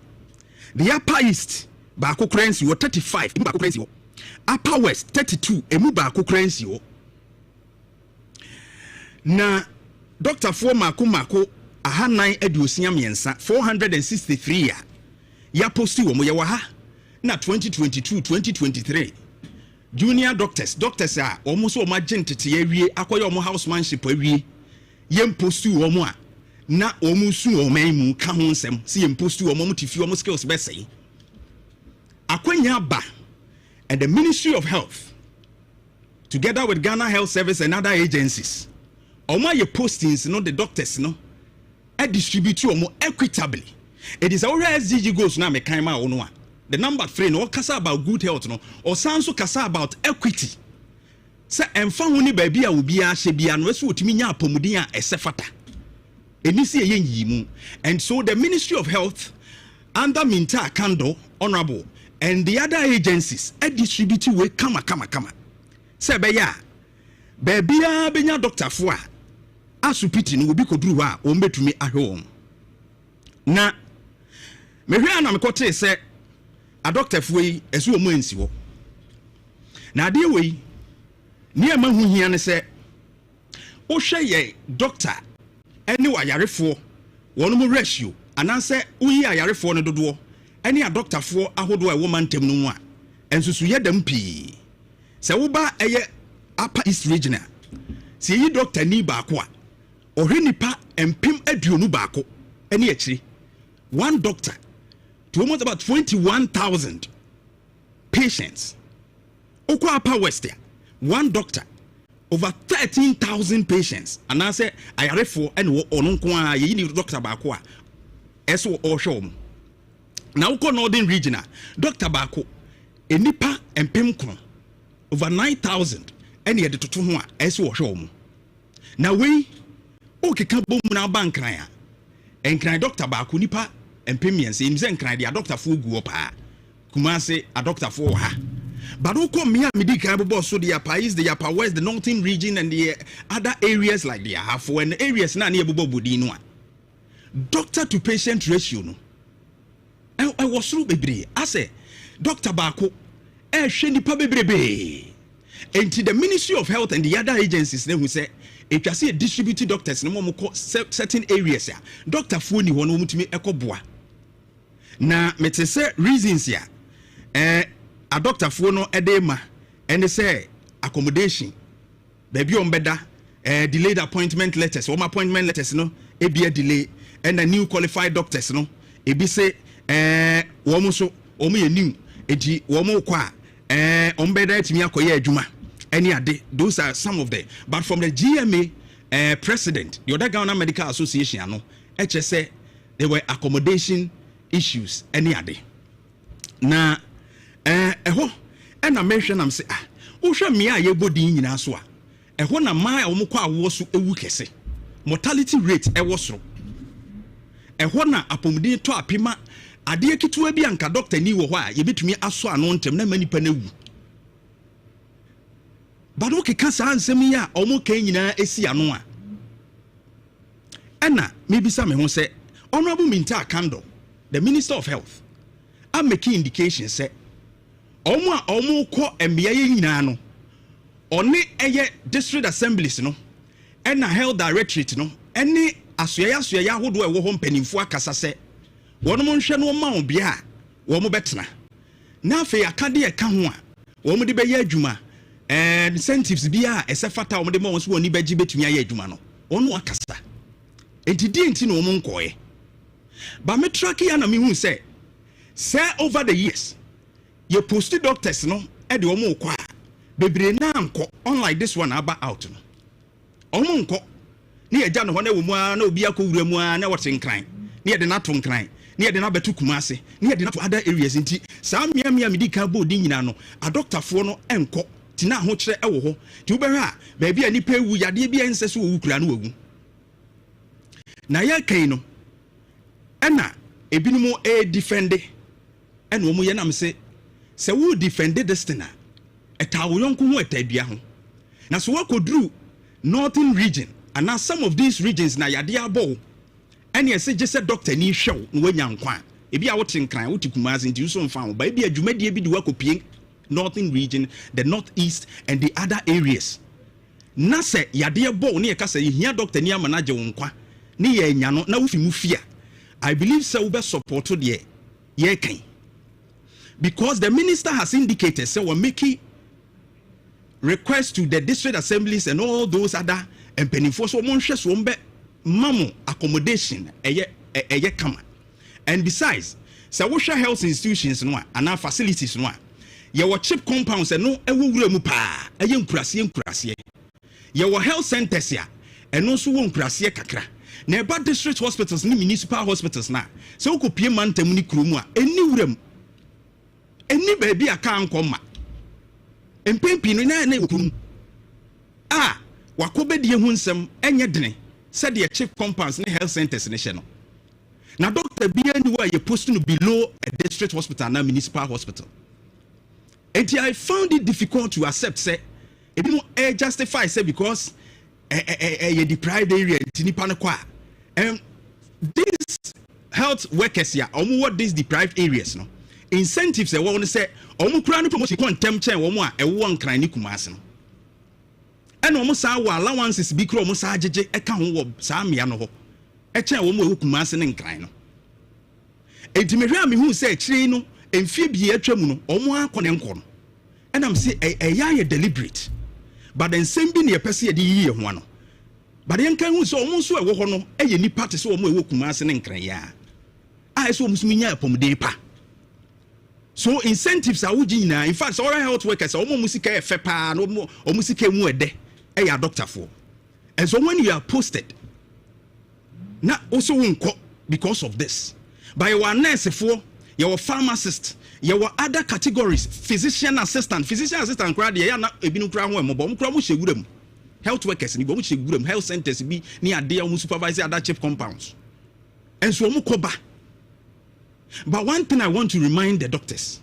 the upper east baako kura nsi hɔ 35 emu baako kura nsi hɔ upper west 32 emu baako kura nsi hɔ na doctor for mako ahanan aduosia miensa 463 a ya posti wo mo ye wa ha na 2022 2023 junior doctors a omo so ma gentete awie akoye omo housemanship awie yem posti wo mo a na omo su oman mu ka ho nsem si yem posti wo mo tifi wo mo skills be sei akwanya ba and the Ministry of Health together with Ghana Health Service and other agencies omo ye postings no the doctors no e distribute omo equitably. It is our SDG goes now me kan ma ono a the number 3 no kasa about good health no or sanso kasa about equity say emfa ho ni ba bia obi a hye bia no so otimi nya apomuden a esefata enisi eyenyi mu. And so the Ministry of Health under Minta Kando honorable and the other agencies e distribute we kama say be ya ba bia benya doctor fo a asupiti no obi koduru a o mbetumi ahwe won na mehwe ana mekote se a doctor fo yi esu o mu ansi wo na ade we ni ema hu hia ne se o hwe ye doctor eni wa yarefo wono mu ratio ananse uyi ayarefo no dodo eni a doctor fo ahodo a wo mantem no mu a ensusu ye dam pii se wo ba eye upper east region se yi doctor ni ba ko a ohwe nipa empim aduonu ba ko eni akiri one doctor to almost about 21,000 patients. Oko Upper West, one doctor over 13,000 patients. And I say I refer and ononkwa ye ni doctor bako a eso o show. Na uko Northern Region doctor bako enipa empem kron over 9,000 and ye de toto ho a eso o show. Na we o keka bom na bankran a enkran doctor bako nipa empemians in Zenkran, the doctor for Guopa, Kumase, a doctor for her. But who come here, Midika, so the Upper East, the Upper West, the Northern region, and the other areas like the Ahafo and areas not near Budino. Doctor to patient ratio. No, I was through baby. I say, Dr. Bako, Shendi Pabebrebe. And to the Ministry of Health and the other agencies, then we say, if you see a distributed doctors, no more certain areas, Dr. Funi won't me echo bois. Na mete say reasons ya a doctor for no edema and they say accommodation baby on better delayed appointment letters, or appointment letters, no, a be a delay, and a new qualified doctors, no, a be say, womuso, omi new, eti womo kwa, ombeda timia koye juma, any ade, those are some of them. But from the GMA president, the other Ghana Medical Association, no, HSA, there were accommodation issues, any ade. Na, and I mentioned, I'm saying, Usha mia ye body in Aswa. Ehona na ma omukwa awosu ewu kese. Mortality rate ewosro. Ehona na apomuden to apima ade kitu bi anka doctor ni wo ho a ye betumi aso ano ntem na mani pa na wu. Bado ke kasa ansem ya omuka nyina esi ano a. Ena mebisa me ho se Honorable Minta Kando, the Minister of Health, am making indications say omu ko embia ye nyina no one eye district assemblies no and a health directorate no any asoya hodo e wo ho mpanimfo akasa se wono mo nhwe no ma obia wo mo betena na afi akade e ka ho a wo mo de be ye adwuma incentives bia esefata wo mo de mo so woni beji betumi aye adwuma no ono akasa entidi enti no mo nkoye ba me track ya na me hu say over the years you posted doctors no e de omo kwa bebre na anko unlike this one about out no omo nko ni eja no na wo mu a na obi akowura mu a na wote nkran ni e de na to nkran ni e de na betu kumase ni e de na to other areas nti sa mia medical board nyina no a doctor fo no enko ti na ho kire e wo ho ti wo behwa ba bia ni pa wu yade bia nse so wo kura no wagu na ya kai no ena ebinumo defend ena omo ye nam se wo defend this thing a eta wo yonko ho eta bia ho na so wakodru northern region and some of these regions na yade abo ene ye se je doctor ni hwew no wanya nkwa e bia wote nkran wote kumazi nti so mfa ho ba bia dwumadie bi de wakopie northern region, the northeast and the other areas na se yade abo ne ye kasa hia doctor ni amanaje wo nkwa ne ye nya no na wo fi mu fia I believe so we be support the ye kan because the minister has indicated so we're making requests to the district assemblies and all those other and penifo so monhwe so mbe mamu accommodation eye kama and besides so we share health institutions no and our facilities no ye wo cheap compounds no ewuwura mu pa eye nkurase ye wo health centers ya eno so wo nkurase kakra na eba district hospitals ni municipal hospitals na so ukopie mantam ni kromu a eni wuram eni ba bia ka ankoma empempi no na ekrum wakobedie hu nsem enye dene said the chief compounds ni health centers ni hye no na doctor bia ni wa ye post no below a district hospital na municipal hospital and I found it difficult to accept say ebi mo justify say because a deprived area tinipa no kwa these health workers here what these deprived areas no incentives e won say omo kura no promotion kontem chen wo mo a ewo nkran ni kumase no ena omo sa wa allowances bi kura omo sa agege e ka ho wo sa amia no ho e chen wo mo ewo kumase ne nkran no entimehwe a me hu say kire no emfie bi atwa mu no omo akone nko no ena me say ya deliberate but then same bi ne pese ye di yiye ho no but yen kan hu so omo so ewo ho no eye ni party so omo ewo kumase ne nkran ya so omo so nya apomde pa so incentives are wujina in fact all health workers omo musika e fe pa no omo sika mu ede ya doctor for and so when you are posted na also wonko because of this by your nurse for your pharmacist your other categories physician assistant crowd ya na ebinu kra ho mo kra mo hyeguram health workers ni bo mo hyeguram health centers bi ni ade ya mo supervisor other chief compounds and so mo koba. But one thing I want to remind the doctors,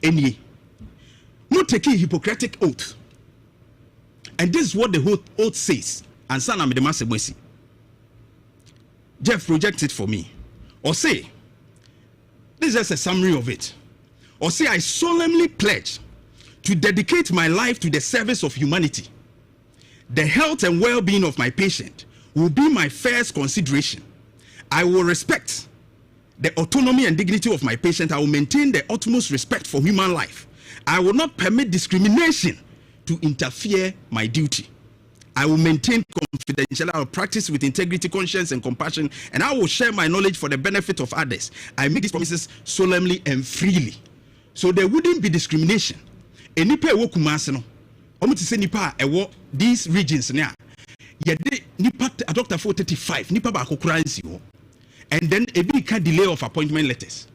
not taking Hippocratic oath, and this is what the oath says. And son, I'm the master mercy. Jeff project it for me, or say, this is just a summary of it, or say I solemnly pledge to dedicate my life to the service of humanity. The health and well-being of my patient will be my first consideration. I will respect the autonomy and dignity of my patient. I will maintain the utmost respect for human life. I will not permit discrimination to interfere my duty. I will maintain confidentiality. I will practice with integrity, conscience, and compassion, and I will share my knowledge for the benefit of others. I make these promises solemnly and freely. So there wouldn't be discrimination. Nipa ewo Kumasi no, omo ti say nipa ewo these regions now. Yede nipa a doctor 435 nipa ba akokura nsi ho. And then a big delay of appointment letters.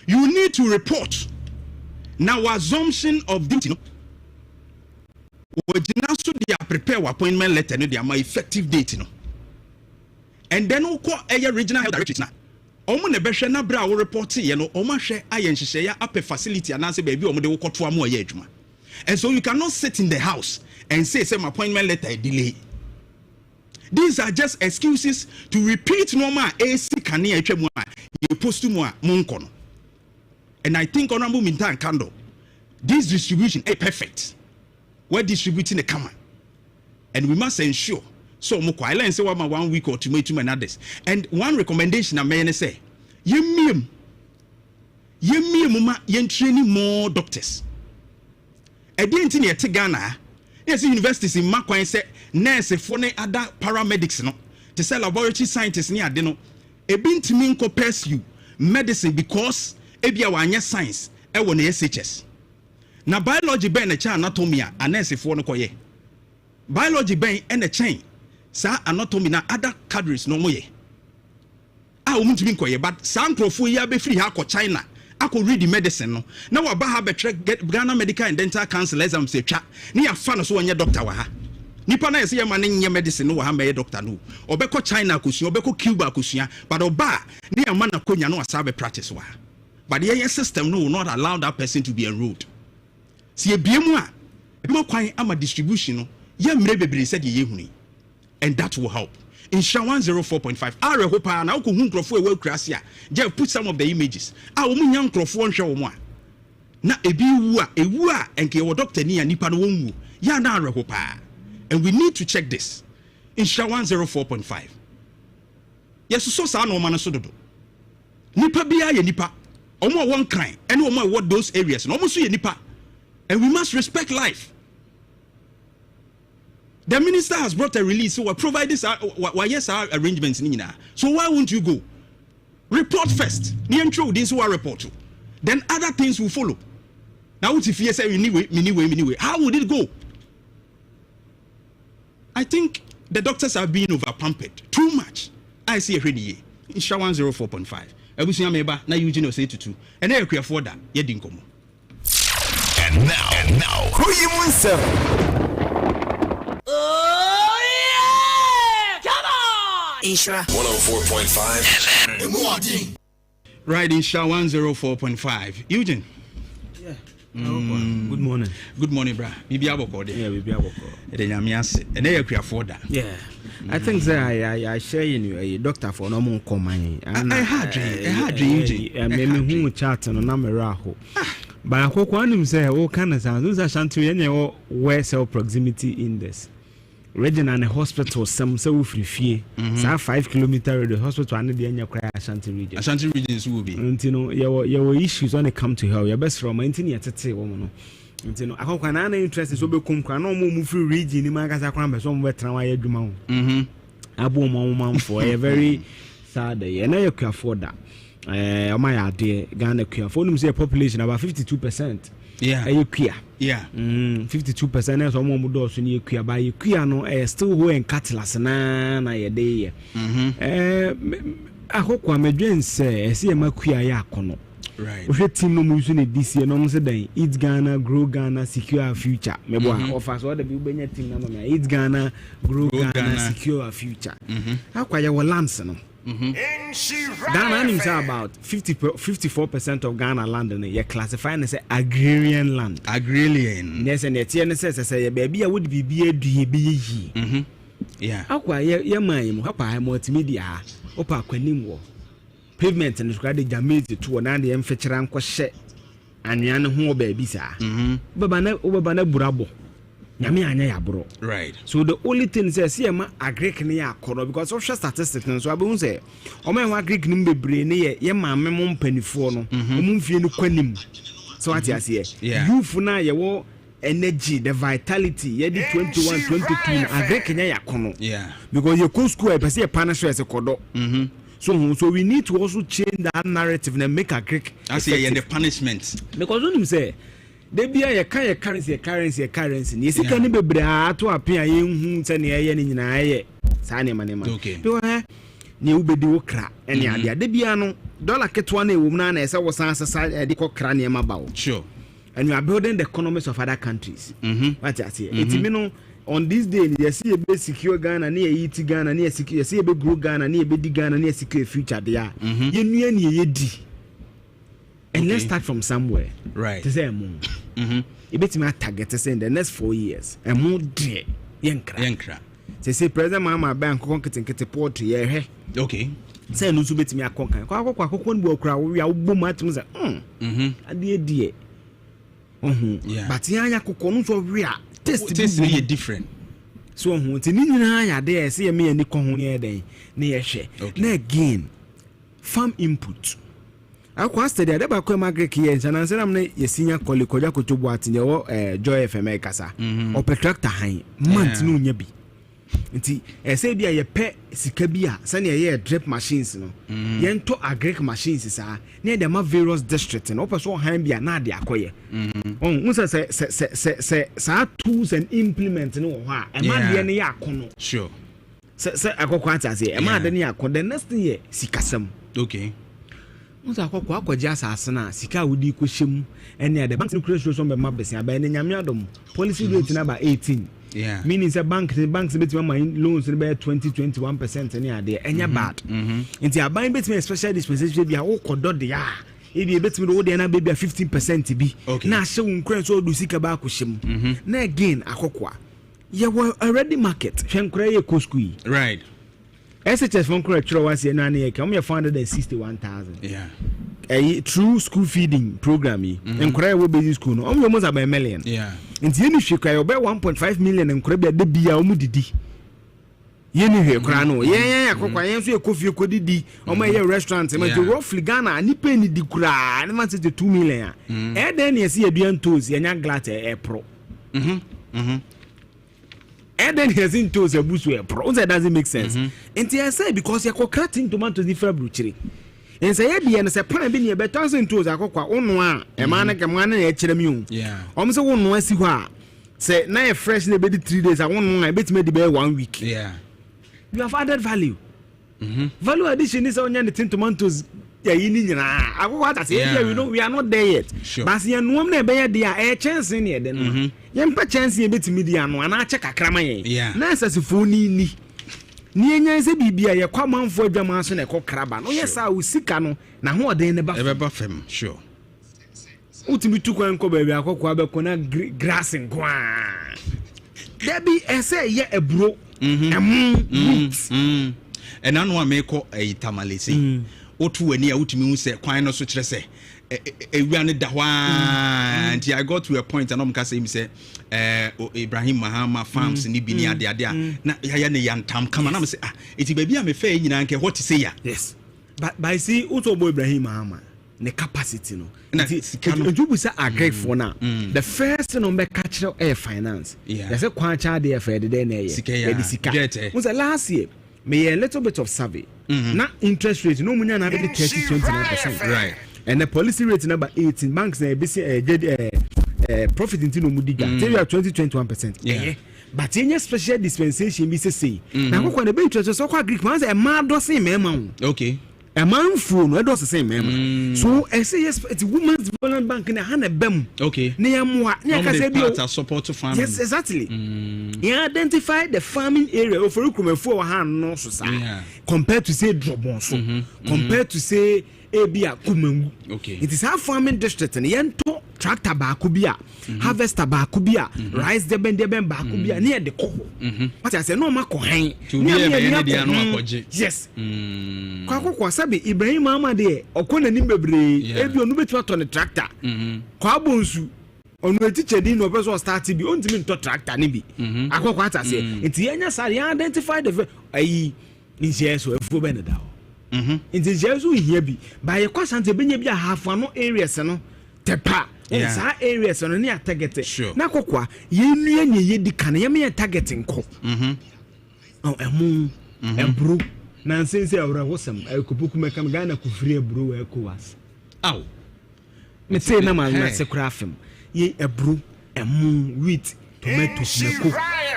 You need to report. Now assumption of duty no. So they are prepare appointment letter no, they are my effective date no. And then we call a regional health directories now. Omo ne behwe na bra wo report ye no omo hwe aye nhihye ya ape facility ananse baby omo de wo koto am oye adwuma. And so you cannot sit in the house and say my appointment letter delay. These are just excuses to repeat normal AC kane atwa mu a you post mu a monko no. And I think Honorable Minta and Kando, this distribution is perfect. We're distributing a camera. And we must ensure. So, I learned say 1 week or 2 weeks and others. And one recommendation I may say, you training more doctors. I didn't think yet Ghana. Yes, universities in Makwa say nurse for other paramedics no. To say laboratory scientists near deno. A been to me pursue medicine because ebia wanya science e wo na SHS. Na biology ben na cha anatomy a nurse for no koye. Biology ben e na chain sa anatomy na other cadres no moye. A wo mutumi koye but sa nkrofo ya be free ha ko China. Ako read the medicine no. Na wa ba ha be get Ghana Medical and Dental Council exam se twa. Ni afa no so wanya doctor wa ha. Nipa na yesi ya ma nye medicine no wa ha me doctor no. Obeko China akosua, obeko Cuba akosua, but oba ni ama na konya no asa be practice wa. But the system no will not allow that person to be enrolled. See a BMU a more quiet ama distribution no ye mre bebre said ye huni. And that will help. In Sha 104.5, I hope na uko hu nkrofo e wa krasia. Je put some of the images. A wo nya nkrofo nhwe wo mo a. Na ebi wu a enke wo doctor ni nipa no wonwu. Ya na areho pa. And we need to check this. In Sha 104.5. Yes so sa no ma no so dodo. Nipa bia ye nipa. Omo one kind and omo what those areas no omo so ye nipa. And we must respect life. The minister has brought a release so provide this yes our arrangements nina. So why won't you go? Report first. Ni intro this who report to. Then other things will follow. Now if you say anyway, how would it go? I think the doctors are being overpampered too much. I see a ready in Sha 104.5. Ebusia meba na Eugene say to and na yakua for that ye din komo. And now KuroYiMuNsem. Oh yeah! Come on! Isra 104.5. Right in Sha 104.5. Eugene. Yeah. Good morning. Good morning, bra. Bibi aboko de. Yeah, bibi aboko. E de nyame ase. E na yakua for that. Yeah. I think I share a doctor for no more command. I had Eugene. Me who chat no na me raho. But I hope one him say all kind of sounds. Those are Jantuah where cell proximity index. Region and a hospital some so free. 5 kilometer the hospital and the anya cry Ashanti region. Ashanti regions will be. You know, your issues when it come to her. Your best from 19 years at woman. You know, I hope an interest is over come no move free region in Magasa Crambe somewhere Traway Dumau. Abu Mom for a very sad day, and I can afford that. My idea, Ghana queer. For them, say population about 52%. Yeah, you queer. Yeah, 52% as one would also near queer by you queer no still wearing cattlers na a day. I hope I'm a dream say, see my queer yakono. Right. We team no using this year, no say it's Ghana, grow Ghana, secure our future. Maybe offers all the people team number. It's Ghana, grow Ghana, secure our future. How quite your lands no. Ghana is about 54% of Ghana land and you classify as agrarian land. Agrarian. Yes, and the TNSS say baby I would be ye. Yeah. How quite your mind, how I multimedia, opa quenim pavement and describe the damage to another feature and crochet and yan who baby sa. Babana burabo. Yami anya bro. Right. So the only thing says see ma agric near corner because social statistics so I won't say o me wa agric nim bebre ne ye ma me mo mpanifo no o mo mfie no kwanim. So what you say? You na ye wo energy, the vitality, yeah, the 21, 22, I reckon yakono. Yeah. Because your cool school, I see a punish as a kodo. So we need to also change that narrative and make a Greek. I say and the punishment. Because when you say they be a kind of currency. You see, can be brought to appear in Sanya in Aye, Sanya Manema. Okay. New be do crack and the Debiano, dollar get one woman as I was answered at the cranium about. Sure. And you are building the economies of other countries. What I say, it's mean on this day, you see a bit secure Ghana, near ET Ghana, near secure, see a bit grow Ghana, near big Ghana, near secure future. They are. You knew and let's start from somewhere. Right. To say a moon. You bet me target to say in the next 4 years. A more dear. Yankra. Say President Mama Bank conquering port here. Okay. Say no to bet me a conquer. Quack will cry. We are boom at me. A dear. Yeah. But Yaya Kokonu for real. Taste really different. So I there see me and the Kohon day near share. Now again, farm input. I questioned the other Margaret years and I said I'm a senior colleague to what in your Joy FM Casa or Petracta High month no yabi. Nti say bia ye pet sikabia sane ye drip machines no ye to agric machines sa near the various districts and open so hand bia na de akoye on say tools and implements no ha e ma de ne ya akono sure say akokwata say e ma de ne akono the next year sikasam okay unsa akwaja asase na sika wudi kohyem ene the bank creation be ma besia ba ne nyame adom policy rate na ba 18. Yeah. Meaning the banks between my loans about 20-21% any idea any bad. Into a buying between special dispensation be a kodo de ya. If you bet me the na baby 15% to be. Okay. Na show nkran so do sika ba koshim. Na again akokwa. You were already market. Hwenkra ye koskui. Right. SHS from kra chiro wase na na ye ka me 461,000. Yeah. A true school feeding program yi. Nkra we basic school no. Almost about $1 million. Yeah. Nti yeni hwekwa yo be 1.5 million nkora bia de bia omu didi yeni hwekwa no yen akokwa yen so ekofi ekodidi omo ye restaurant ma je roughly Ghana ni pe ni di kura na ma se 2 million e den ye se aduan toast yenya glat e pro e den ye sin toast abusu e pro that doesn't make sense nti I say because you cutting tomatoes different bruchiri en say ye bia no se pan bi ne be 1000 toast akokwa ono a e ma na kemwa na e kire mi o om se ono asi ho a se na e fresh na be 3 days a ono a betime di be 1 week you have added value value addition is on the tomatoes ya yini nyina akokwa ta say we know we are not there yet but ye no na be ye dia e chance ne ye de no ye mpa chance ye betime di ano ana ache kakrama ye na asasifo ni enya se bibia ye kwamanfo adwama so na ekokraba no yesa usika no na ho oden ne ba eba fem sure utimi tukwan ko ba wi akokwa be ko na grass nkwa debi ese ye eburo ena no ameko itamalesi otu wani a utimi hu se kwan no so kire se ewia ne da hwa nti I got to a point and omka say him say Ibrahim Mahama farms ni bi ni ade na ya ne yantam kama na me say eti ba bia me fa nyina nke what say ya yes but by see utobo Ibrahim Mahama ne capacity no nti you say agree for now the first no be catch air finance they say kwan cha dey for the na ye the sika we say last year me a little bit of survey na interest rate no munya na be 30-29%, right, and the policy rate number 18 banks na be profit into no mudiga tell you 20-21%. But any special dispensation be say na ko na be interest so kwa Greek man say ma do say mema okay a man phone no do say mema so I say yes it's women's development bank na ha na bem okay na yamwa na ka say bi support to farming yes exactly he identify the farming area of Rukumefo wa ha no so sa compared to say Drobon so compared to say Ebia Kumengu okay it is our farming district and yento tractor ba kubia harvester ba kubia rice deben ba kubia near the coho what I say no ma ko han yes kwa sabi Ibrahim Mama de okona ni bebre ebi onu betu ato ne tractor kwa bonsu onu etiche di no person start bi ontimi nto tractor ni bi akokwa ata say enti yenya sare identify the ayi nje so efu be ne da enti jesu hia bi ba ye kwasante benya bi a half no areas no tepa sa areas on near target sure na kokwa ye nua nye ye di kan ye me targeting ko emu ebru na nsense awra wosam ekopoku mekam Ghana ku free ebru ekowas aw me say na ma na sekura afem ye ebru emu wheat tomato meko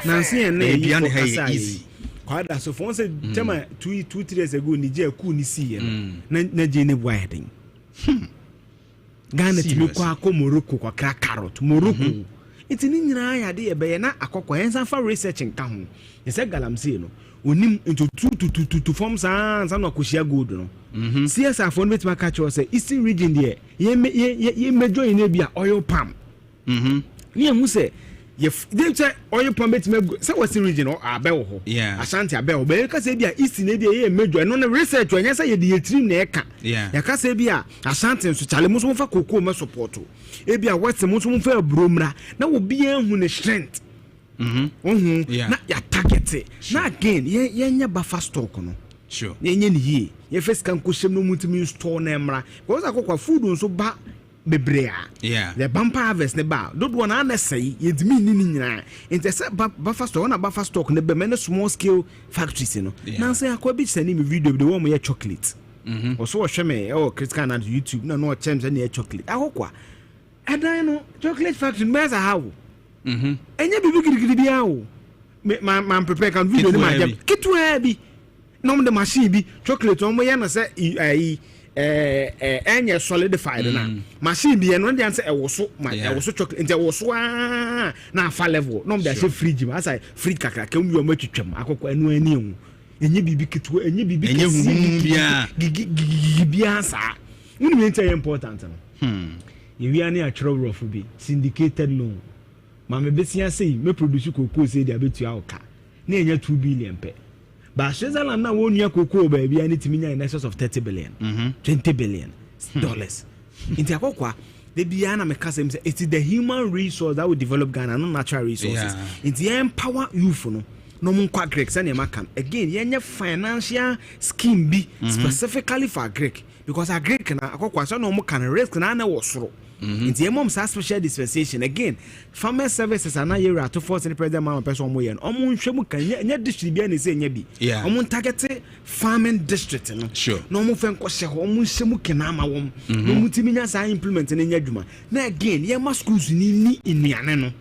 na nsen na ye easy kwada so for say tema 2 years ago ni je ku ni see na je ne boy den Ghana timi kwa ko Morocco kwa carrot Morocco iti ni nyina ya de ebe na akokọ ensa fa research nka ho ese galamsey no onim into to form sans na akohia gold no CSR for metima catch us say eastern region there ye major in bia oil palm ni emu say ye say oil palm metima say western region o abewo ho Ashanti abewo be ka say bia eastern e dey ye major no research anya say ye dey trim na eka ya ka say bia Ashanti so chale muso fa kokoo me support e bia west muso fa bromra na obi hu ne strength na ya target na again ye nya buffer stock no sure ye nya ni ye first kan ko shem no mutimi store na emra because akokwa food nso ba bebrea the bumper harvest ne ba do do na say ye dimi ni nyina inte say buffer stock na buffer stock ne be me small scale factories no na say akwa bi send me video the one mo ye chocolate also wo hwe me critical na YouTube na no chems na ye chocolate akokwa edan no chocolate factory meza how enye bibi girigiri bia o man prepare kan video ni ma jam kitwa bi no the machine bi chocolate on mo ya na say enye solidified na machine bi no dey answer ewoso chocolate inte ewoso na fa level no dey say fridge ma say fridge kakra ka mu yo matwetwam akokọ anu ani hu enye bibi kitwa enye bibi enye hu bia sa unu me ntɛ important no ye ani a chro rough bi syndicated loan mama besia say me produce cocoa say dia betu awka na enya 2 billion pe ba Switzerland na wonu cocoa ba bia ni timinya in excess of 30 billion 20 billion dollars inti akokwa de bia na me kasa say it is the human resource that will develop Ghana, not natural resources inti empower youth no mun kwa Greek say na makam again yenye financial scheme bi specifically for Greek because a Greek na akokwa so no mo kan risk na na wosoro inti emom sa special dispensation again farmer services ana yera to force the president man person mo yen omo nhwemu kan nya district bia na say nya bi omo target farming district no no omo fen ko hye ho omo nhwemu kena ma wom no mutimi nya sa implement na nya dwuma na again ye ma schools ni inuane no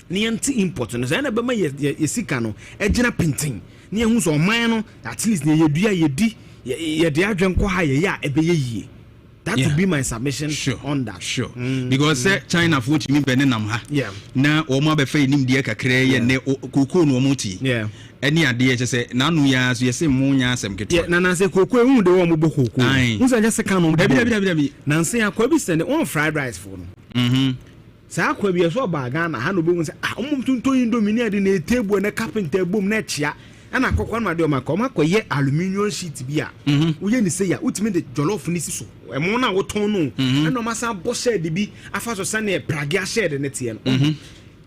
ni anti import no say na be ma ye sika no ejina pintin ni ehun so man no at least ne ye dua ye di ye de adwenko ha ye ya ebe ye yie. That would be my submission on that. Because China food me benenam ha. Na omo be fe nim de kakra ye ne koko no omuti. Any ade je say na nu ya so ye se mu nya asem keto. Na na say koko ehun de wo mo bo koko. Unsa je se kan no. Dabi. Na nse akwa bi send on fried rice for no. Sa akwa bi so ba Ghana ha no be un say omum tunto indomie ade na table na carpenter boom na chia. Ana akokwa no ade o makoma koye aluminium sheet bi a uye ni say ya utimi de jollof ni so emo na woton no na no masa bo shed bi afa so sane pragia shed ne tie no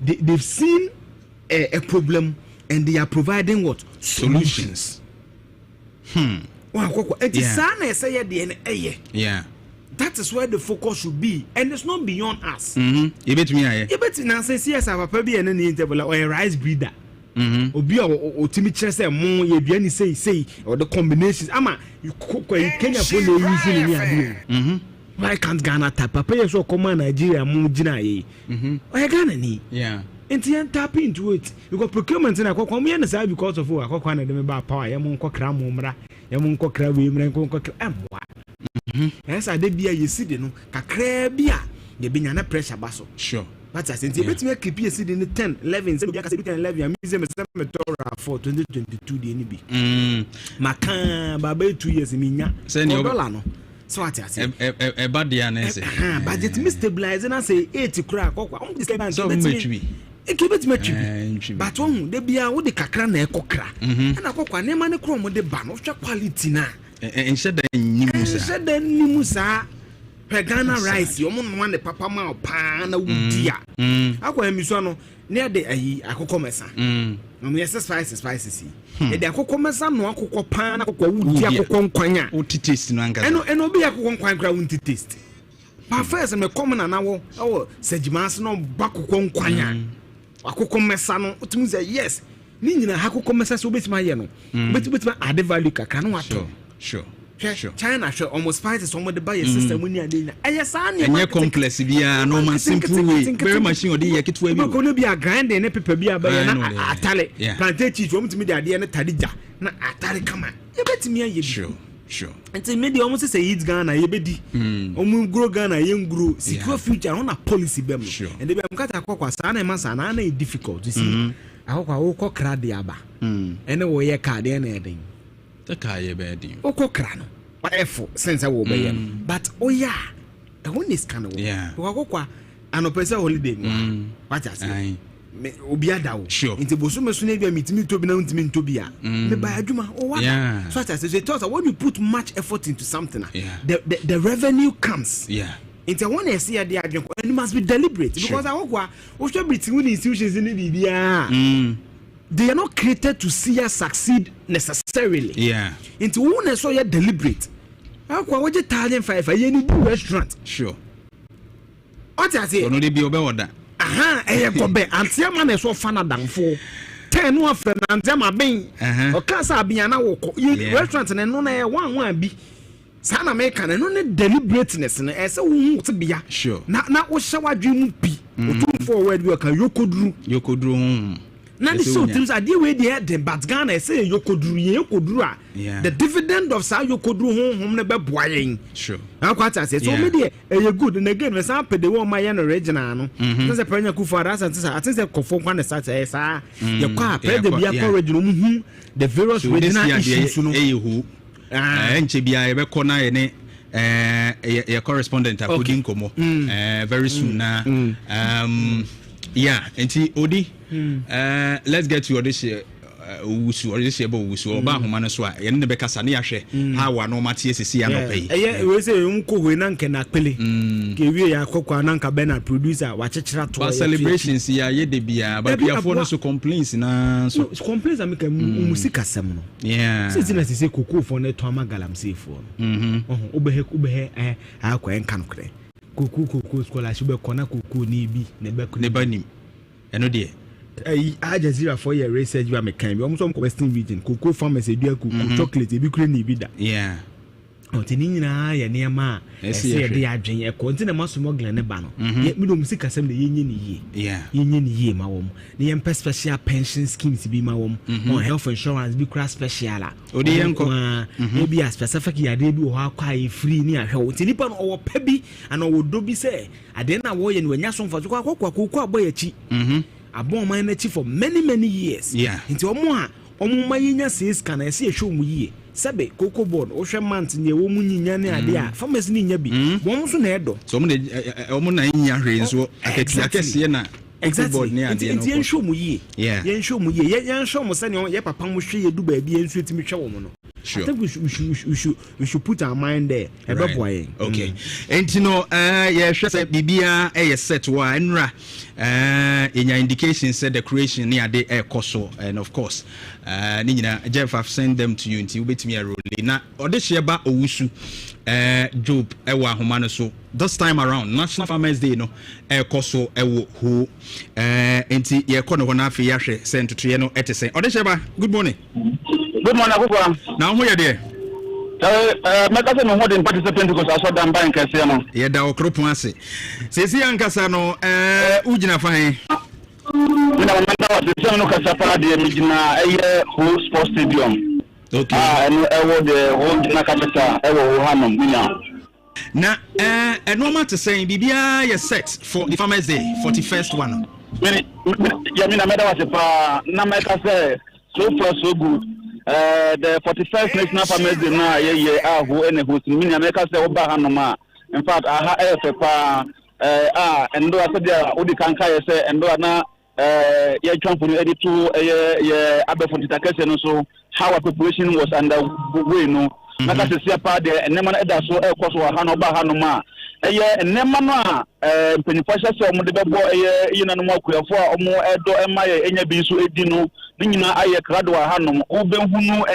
they've seen a problem and they are providing what solutions. Wa akokwa enti sa na say ya de ne eye that is where the focus should be and it's not beyond us. You bet me aye. You bet na say CSR papa bi ene ni interval or rice breeder. Obi o timi kire say mo ye dua ni say or the combinations ama you Kenya for no using ni ade. Why can't Ghana tap papa ye so come Nigeria mo gina ye. O Ghana ni. Enti en tap into it because procurement na akokwa mo ye na say because of akokwa na dem ba power ye mo nkokra mo mra ye mo nkokra we mra nkokra emwa. Esa de bia ye sidi no kakra bia ye benya na pressure baso. But I think bet me keep you in the 10 11 say you can 11 am say me for 2022 the NB makan baba 2 years me nya dollar no so what I say e bad dia na say budget me stabilize na say 80 kura akokwa am this bank so metwi e keep it metwi but one de bia wo de kakra na ekokra na akokwa ne ma ne kro mo de ba no hwa quality na ensheda nimu sa Ghana rice, you want the papa ma pa na wudia. Akwa emiso no ne de ayi akokọ mesa. No yes spices. E de akokọ mesa no akokọ pa na akokọ wudia akokọ nkwanya. O taste no anga. Eno bi akokọ nkwan kra wunti taste. But first me come na wo sejimas no bakoko nkwanya akoko mesa no otumi say yes ni nyina hakoko mesa so betima ye no betima add value kaka no ato sure China almost fight some of the buy system when you are doing any complex bia no man simple way very machine odi ye kitwa bi ko no bia grind na paper bia ba na atale plantain cheese wo mutimi dia de na tadija na atare kama ye betimi aye sure until media almost say eat Ghana ye bedi omu grow Ghana ye grow secure future on a policy bem and they be mkata akwa sa na ma sa na difficult you see akwa wo ko kra de aba ene wo ye card e na eden the car ye bedi oko kra no whatever sense I will be but yeah when is kind of kwa anopesa holiday what I say me obiada wo nti boso meso na bia mitimi tobi na ntimi ntobi a me ba adwuma o wa so that say it when you put much effort into something the revenue comes nti I want to see the adwuma and it must be deliberate because akwa o hwe britin we institutions ni bibia they are not created to see us succeed necessarily nti wo na so you deliberate akwa wo je talent 5 ye ni restaurant what I say no dey be obewoda kobe antiama na so fana danfo 10 no afre na antiama ben o kasa abia na wo restaurant na no na e wan bi sana make na no ne deliberateness na e se wo te bia na wo hye wadwe mu bi o tum forward bi o kan yokoduru na the so things are we the but Ghana say yokoduru a the dividend of sa yokoduru honhom na be boayen na kwata say so me dey e good and again we say pay the one my original no say prenya kufa rasa say kofo kwa na start e sa ye kwa pay the bia original mu the various original issues no enche bia e be kona ye ne your correspondent akodi nkomo very soon na enti odi let's get to this year wusu oba homa no so a ye ne be kasa ne yahwe ha wa no matie sisi ya no pay we say unko we na nke na pele ke wie ya kokwa na nka Bernard producer wa chechira to celebrations ya ye de bia ba bia for no so complaints na so complaints amika musika sem no since na sisi kokko for na to amagalam sefo obehe akwa enka no kre kokko scholarship be kona kokko ni bi ne ba nim eno de Aljazeera for your research you make kind almost some western region cocoa farmers edua cocoa chocolate ebi kure ni bi da otini nyina ya niama ese de adwen e ko ntina masomogla ne ba no ye mi do musika sem de yenye ni ye ma wom ne ye special pension schemes bi ma wom on health insurance bi kura special a odi yenko e bi a specific ya de bi o ha kwa e free ni ahwe otini pa no o pa bi ana o do bi se ade na wo ye ni wanya so mfa kwa kokko aboya chi abon man na chi for many years nti omo ma yinya says kana ese ehwe mu yie sebe cocoa board o hwe mant ne wo mu nyinya ne ade a farmers ni nya bi wo so na edo so omo na nya hwe nso akese na board ne ade no yen hwe mu yie yen hwe mu yie yen hwe mu se ne ye papa mu hwe ye du ba bi ensu etimi hwe wo mu no I think we should put our mind there. Right. Okay. And you know, yeah, say bibia set wa enra in your indication said the creation near the air coso and of course Nina Jeff I've sent them to you until wait me a role. Na odesheba owusu Job ewa humano so this time around National Farmers Day no air coso ewo who enti ye kono hona fi yahwe sent to ye no etese odesheba good morning. Good morning, Abuba. Now, who are there? My cousin who didn't participate because I saw them buying Cassiano. Yeah, that Okroponse. Says young Cassano, Ujina Fine. When I was the son of Cassapa, the original whole sports stadium. Okay. And I was the whole Nakata, Ewo Hanum, now, and no matter saying, Bibia, you're set for the Farmers Day, 41st one. Yamina Meda was a Namaka say, so far so good. The 41st National Farmers Day now, who any who's in America say Oba Hanoma. In fact, I have and do I said there, Udi Kanka say, and do na Jump on edit to Abe for the so how a population was under way no. Naka se sia pa de enema na eda so ekoso wa Hanoba Hanoma. Enema no penifasha se omo de bebo yina no akuyafo a omo edo emaye enya bi so edi no nyina aye krado wa Hanom obenhunu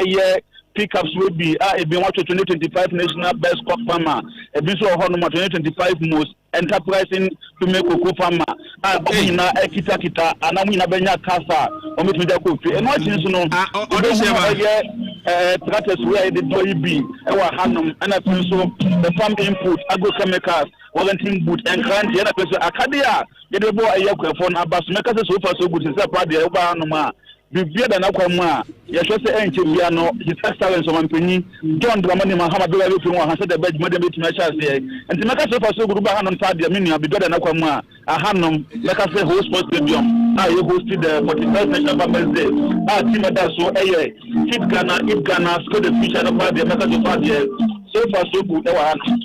pickups will be a 2025 national best crop farmer, a visual honor 2025 most enterprising to make cocoa farmer. Bina Kita, and I'm in a Benya Casa, or with the coffee. And what is known, Tratters where the Doy B, our Hanum, and I feel so the farm input, agrochemicals, volunteering boot, and grant the other person, Acadia, get a boy a yoke for Abbas, make us so far so good, is a party over Hanuma. Bibia da na kwama ya hwese enche bia no his excellence of Ampany John Dramani Mahama be we fun ha se the bed modern betumi a chase enti meka so for so group ba hanom ta de menu bibia da na kwama a hanom meka se host sports stadium na you hosted the 41st national farmers day team da so Kid Ghana score the future of the meka so far there so far so good e wa hanom.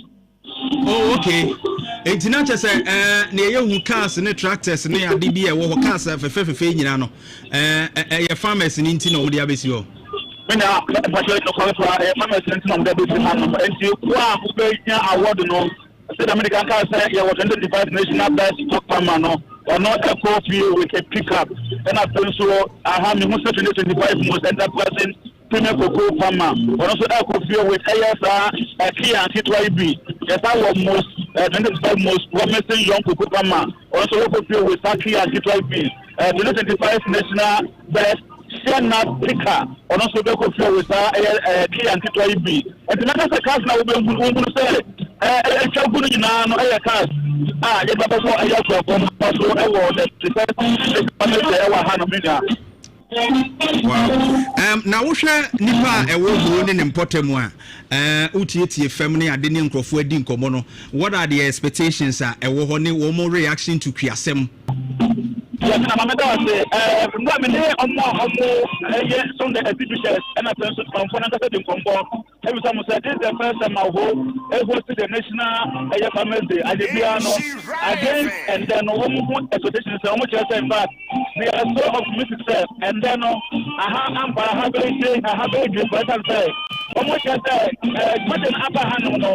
Oh, okay. Enti na chese na ye hu cars ne tractors ne ade bi e wo cars fefe nyina no ye farmers ni nti na wo de abesi ho mena partially no call for farmers nti na mo de abesi ha no enti kwa ku be nya award no said American car say ye 25 national best stock farmer no or not a coffee with a pickup and I feel so I have me 2025 most enterprising premium cocoa farmer or also a coffee with a key and TYB. Yes, I was most 25 most promising young cocoa farmer. Also a coffee with Saki and TYB. 2025 national best share nut picker or also a coffee with a key and TYB. And the next cast now we will say a good in a cast. You better for a year from also award the wow. Now we share nipa ewo ne importemu a utieti family ade ne nkrofo adi nkomo no what are the expectations ewo ho ne wo mo reaction to Kwiasem. Yes, I'm say some the exhibitors and I person from every time say this is the first time I hosted the national farmers day at the piano again and then expectations so much say but they are so optimistic and then I have a dream but I say almost say question upper hand no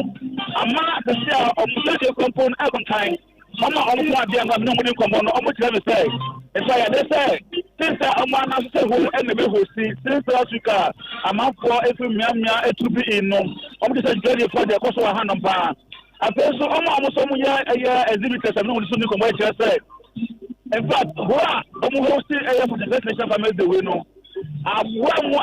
ama the share of the component every time Mama almost be anga no money come on almost let me say if I they say since I'm na say who and be host since Africa I'm for every mia to be in no I'm just ready for the course of hand pa I so almost some ya exhibitors no so come what you say in fact who am hosting for the nation family the way no am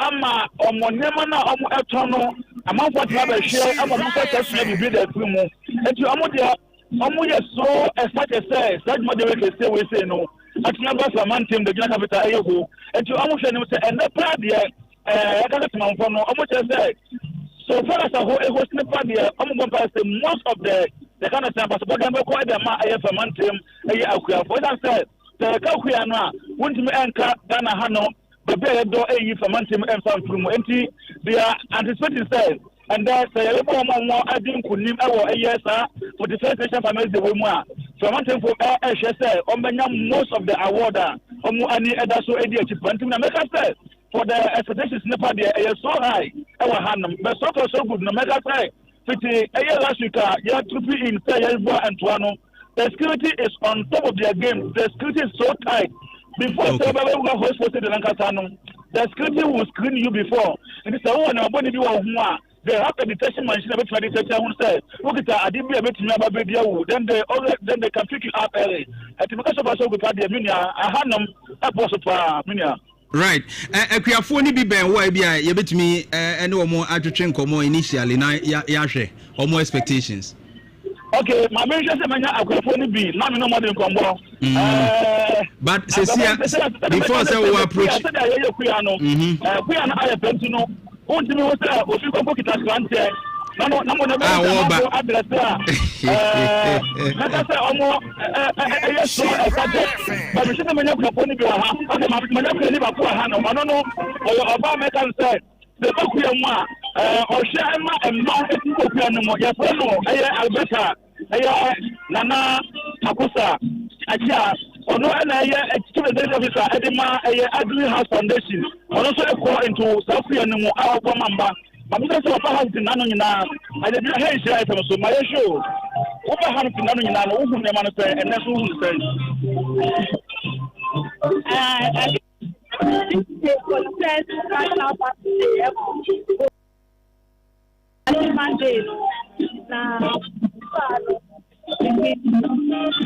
ama omonema na etono am for travel share am for test be the film and you am there so such a say such model we say we say no at number man team the capital ayo and you almost say and the plan there I can't man for no almost say so far as a whole snipper there most of the kind of time but them ko dem for man team akuya for that say the akuya no want me anka Ghana ha no the be do for man team and farm from enti they are anticipating say and that's a little more I didn't couldn't for the first nation family the woman. So I want to say most of the award any other so idea to for the expectations never there so high our hand but so good no matter say 50 last week yeah to be in and the security is on top of their game. The security is so tight. Before the security will screen you before and it's a they have the detection machine about to detect who say look at adibia betimi ababedia wo then they can pick you up early at because of us we had the minia ahanum apostle pa minia right akuafo ni bi ben wa bia ye betimi ene omo atwetwe nkomo initially na ya hwe omo expectations. Okay, my mention say manya akuafo ni bi na me no more than nkombo but before say we approach kuya no aye plenty no unti me say ofi ko kita grante no address na say omo so but me say manya akuafo ni bi ha manya akuafo ni ba ko ha no no oba me kan say the kuya mu o hwe ma emma ko kuya no mo ya no Alberta Nana Takusa Acha ono na chief officer edema Agri House Foundation ono so call into South Korea no mo awo mamba but because of how the nano nyina I dey hear say item so my show over how the nano nyina no hu ne ma no say and so hu say Monday. Now,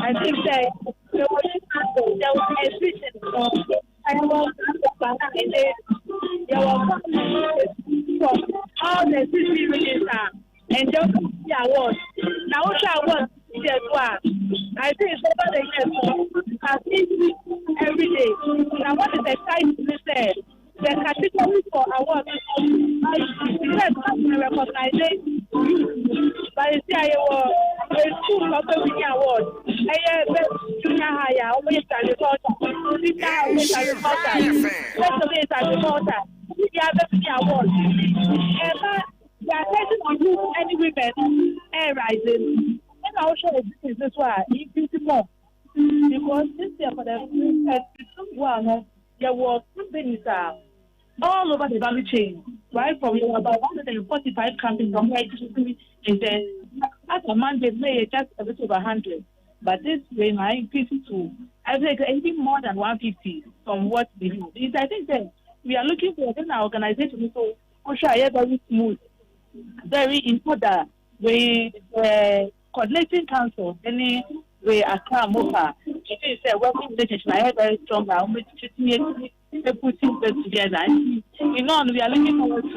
I think that there was a switch I was all the city regions and just the awards. Now, what awards is one? I think it's over the years every day. Now, what is exciting to say? The category for awards is recognizing by the CIO school of the award. Junior higher, always agriculture. We have the award. They are taking on you any women air rising. And I'll show you this one. It's more because this year for the one there was companies all over the value chain, right? From about 145 companies from where and then as a man they may just a bit over 100. But this way I increase to I think anything more than 150 from what we do. I think that we are looking for an organization so very smooth, very important. We coordinating council, any way I come over. It is a working relationship. I have very strong. I'm putting them together. You know, we are looking forward to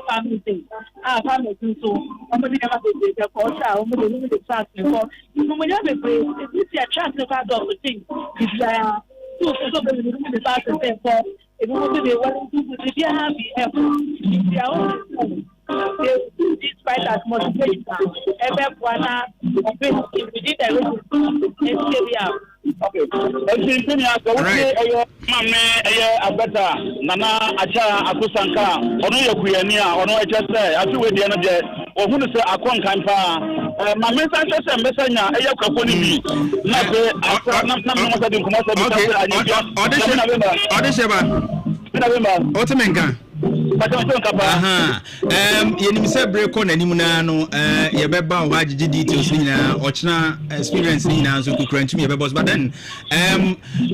family day. Our family so somebody never did the culture. Somebody never did the before. When you have a place, it's a chance to have the thing. If so many the past and for if you want to be willing to if you have the effort, if they are only despite that motivation, everyone we did everything. Okay. Abeta Nana Acha Akusanka, Ono Yakuyania, Ono HSA, as you were the other day, or who say Akon Kampa, my message and messenger, Ayakaponi, Otemenga. Yenim se break on animuna no yebeba o hagigi details ni na ochna experience ni na so kukura ntumi yebeba but then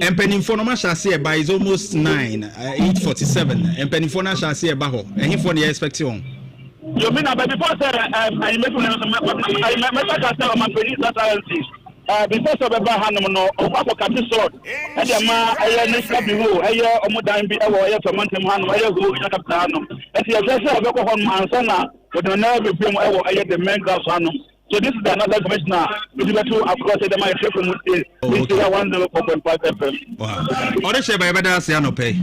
empenifo no ma shase by is almost 8:47 empenifo na shase eba ho ehifo na expect on you mean about before say I make because of a hanum no of captain sword and the ma I next below I omodan bi e for mountain hanum I go captain hanum and you just say go home ansana but no never be the main ground hanum. So this is another commissioner. We do to across the my from this is 104.5 FM. Wow. Order share by better say no pay.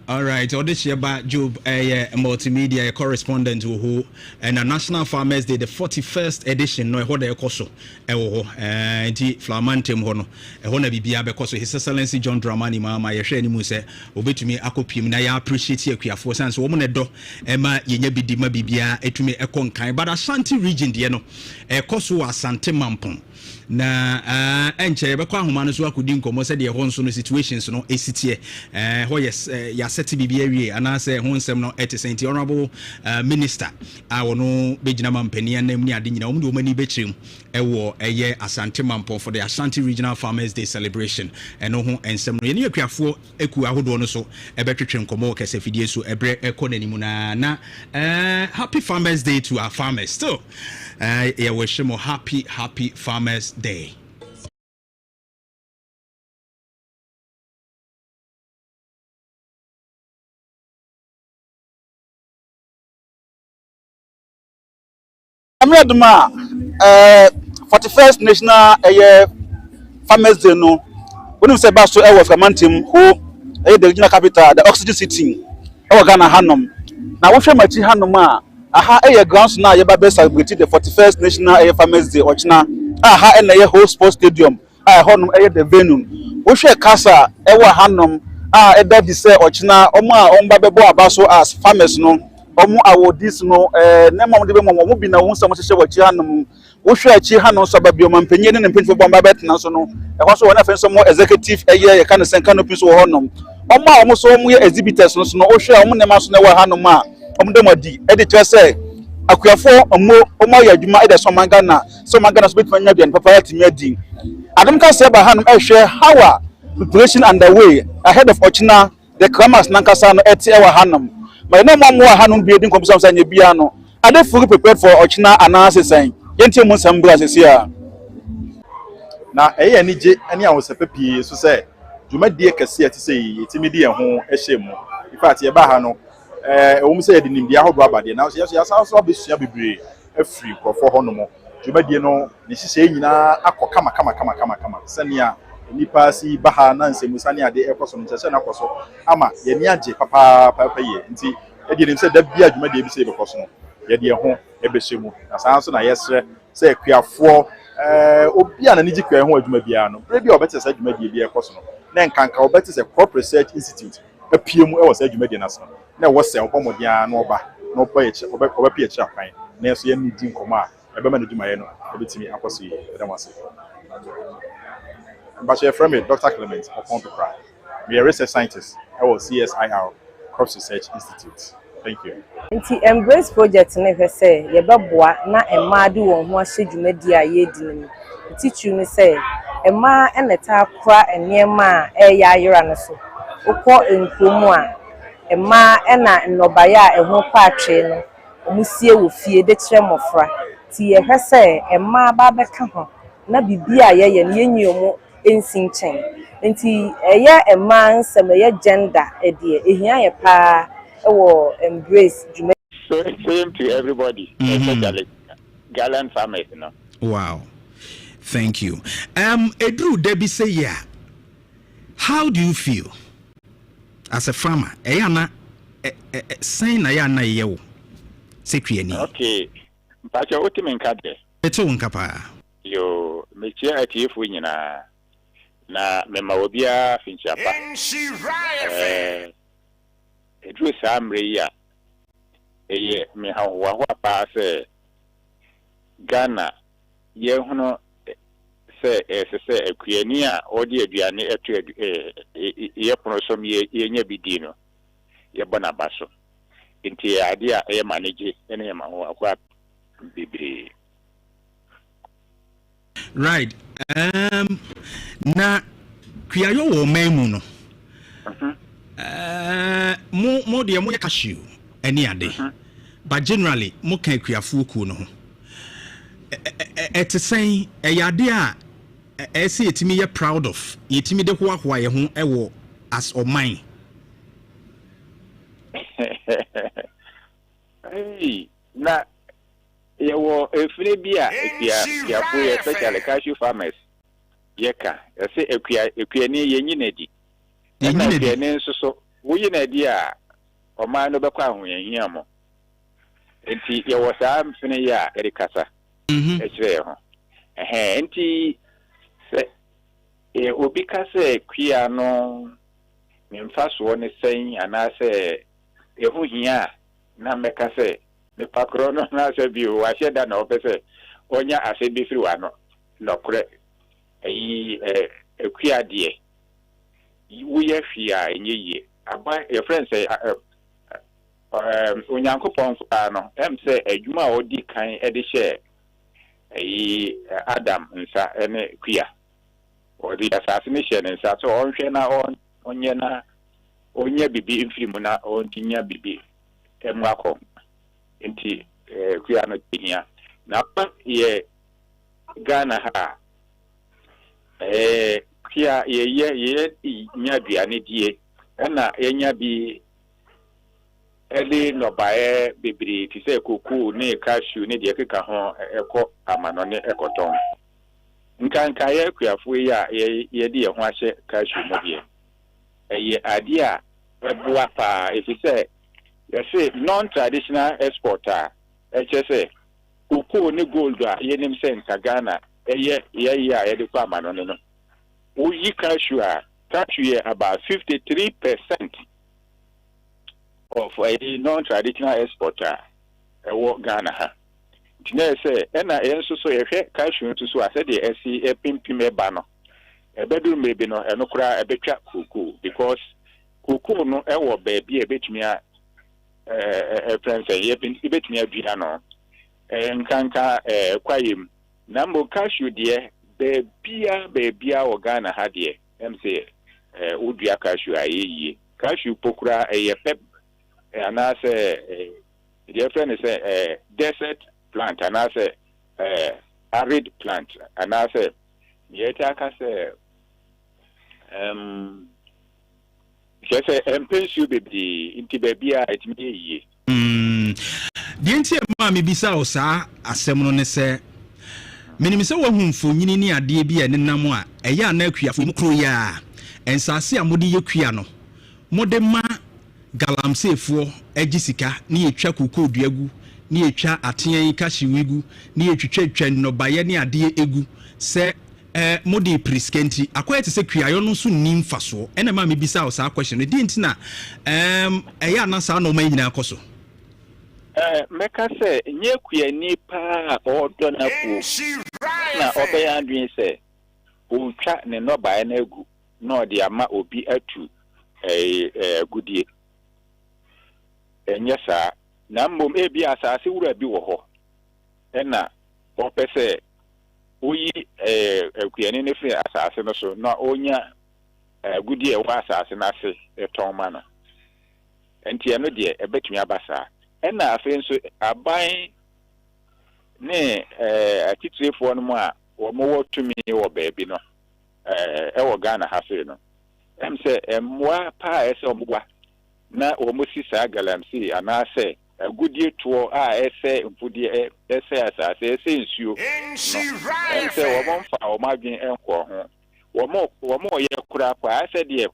All right, order share by Job a multimedia correspondent who and a National Farmers Day the 41st edition no hoda ekoso ewo enti Flamantem ho no ehona bibia bekoso His Excellency John Dramani Mama yehwe ni mu se obetumi akopiem na ya appreciate akuafo sense wo mo ne do ema yenya bidima bibia etumi ekonkan but Ashanti region de no ekoso Asante Mampon na enche be kwa ahoma no so akodi nkomo se de ho nso no situations no esitie ho yes ya seti bibia wie anase ho nsem no etesenti honorable minister a wono begina mampania na mni ade nyina wo de omani bechirim ewo eye Asante Mampon for the Ashanti Regional Farmers Day celebration eno ho ensem no ye ne akuafo eku ahodo no so ebetwetwe nkomo kese fidie so ebre ekonanimu na happy Farmers Day to our farmers still yeah, wish them a happy Farmers Day. I'm ready, 41st National Farmers Day. No, when we say about so, I was Flamantem who the regional capital, the Oxygen City, our Ghana Hanum. Now, what my Hanuma? Aha grounds now you be celebrate the 41st National Farmers Day ochna aha and the whole sports stadium honum the venue wo hwe kasa ewo hanom eda bi say ochna omo a omba bebo abaso as farmers no omo awodis no na mom de be mom bi na wo nsam hye wachi hanom wo hwe achi hanom so ba bi o mampanyi ne mpanyifo bomba betena so no e so wona fenso mo executive ye kan sen canopy so honum omo a omo so omo ye exhibitors no so no wo hwe omo ne ma so na wo hanom a omdomadi edi twese akuafo omo ya adwuma ede so mangana so betuma nya papa ya timi adi adam ka se ba hanum ehwe how preparation underway ahead of ochina the clamors nankasa no eti ewa hanum my no more hanum be din komso say nye bia no are they fully prepared for ochina anase say YENTIEMUNSEM bra sesia na ni je ani awosepa pie so say dwumadie kase ati say yetimidi ho ehyemu in fact ye ba ha no say de nimdia hodo abade na ya so abesua bebre afri krofo hono dwumadie no ne hihye nyina akọ kama sania nipa si ba ha na nsemu sania de ekoso no chese na koso ama ye ni age papa ye nti e de nim say da bia dwumadie bi say be koso no ye de ho ebeshemu na sanso na yesre say kuafo obi ana niji kwa ho adwuma bia no pre bia obete say adwumadie bia ekoso no na nkanka obete say Crop Research Institute apiemu e wo say adwumadie na so na wo say obomodia na oba no pa ye oba pie cha kwan na so ye ni di nkoma ebe ma na dwuma ye no ebetimi akoso ye da wase Bachelor from Dr. Clement Okonpekra. We are research scientists at CSIR, Crop Research Institute. Thank you. Nti Embrace project ne hwe say ye beboa na emma de won ho ahye dwumadi a ye di ni. Nti chu ni say emma eneta kra enema a eya ayera no so. Ukọ enkomu a emma ena nnobaya a eho kwa atwe no. Omusie wo fie de kire mofra. Ti ye hwe say emma ba beka ho na bibia ye ne yenyomo ensinchen. Nti eye emma nsem eye gender edie ehia ye pa Embrace. So same to everybody, especially gallant farmers, you know. Wow, thank you. Edru Debbie say yeah. How do you feel as a farmer? Ayana, saying ayana yew. Sekrieni. Okay, but your ultimate card. It's on kapa. Yo, me chia ati efu nyina na mema obia finchapa. Edru samre ya eye me hawa wa pa se Ghana ye hono se se akuani a odi aduane eto ye prosom ye nya bidi no ye bona baso nti ade a ye manage ene ye ma ho akwa bibi. Right. Na kuayo wo memu no more the more cashew any ade but generally more can kuafu ku no et say a yade a say etimi ye proud of yetimi de hoahoa ye ho ewo as o mine. Hey na ye wo efire bia kuafu ye especially cashew farmers yeka say ekuani ye nyinadi ekuani nso woyi na di a oma no bekwa ahoyehia mo enti ye wo saa mfene ya erikasa ekire ho enti se obi ka se kwia no memfaso ne sen anase ehu hia na meka se me pakro no na se bi o ahye da na opese onya ase bi firi wa no nokre ekwia die wuye fia enye aba your friend say onyankopon no em say adwuma odi kan e de share Adam nsa ene kwia odi assassination nsa so onhwe na onye na onye bibi mfirimu na ontinya bibi emwako enti kwia no tinya na pa ye Ghana ha kwia ye nya duane die na enya bi ele no bae bibiri ti se koku ne cashew ne de keka ho eko amano ne ekoton nkanka ye kuafo ya ye de ho ahye cashew mo die eye ade a ebua pa efi se ye se non traditional exporter se koku ne gold a ye nim se nka Ghana eye ya ye de kwa amano no uyi cashew about 53% of a non-traditional exporter Ghana ha. Tina say ena enso so ye hwe cashew to so ase de esi epimpime ba no. Ebedu maybe no eno kura ebetwa kuku because kuku no ewo baabi ebetumi a friends ye ebetumi adua no. Nkanka kwayem na mo cashew de bebia wo Ghana ha de em say udua cashew ayi cashew pokura pep and I say the friend is a desert plant, and I say arid plant, and I say yet I say just say be into baby it me. The entire mammy bisa or sa a seminole say. Minimisa wa humfo nyini ni ade bi ene nam a eya na akuafo mukro ya ensase amodi yekua no mode ma galamsefo agisika ni etwa kokodua gu ni etwa atean kashiwigu ni etwetwa nnobaye ni ade egu se mode priskenti akoye te se kuayo no so nim faso ene ma me bisa o sa question di ntina eya na sa no ma nyina akoso meka se nye kuani pa odo na ku na obeya adwin se utwa ne no ba na egu na odi ama obi atu gudie enye sa na mbom ebi asase wura bi wo ho na opese oyi kuani ne firi asase no so na onya gudie wa asase na se eton ma na enti eno de ebetumi abasa ena afenso aban ne atitrefoɔ no mu a wɔmɔ tumi wɔ baabi no ɛwɔ Ghana ha se no em sɛ mmoa pa ɛsɛ ɔmboa na wɔmɔ si saa galamsey anaasɛ agudie toɔ a ɛsɛ mfudie ɛsɛ asase ɛsɛ nsuo em sɛ wɔmɔ mfa wɔmɔ adwen ɛnkɔ ho wɔmɔ yɛ kura pa ɛsɛ deɛ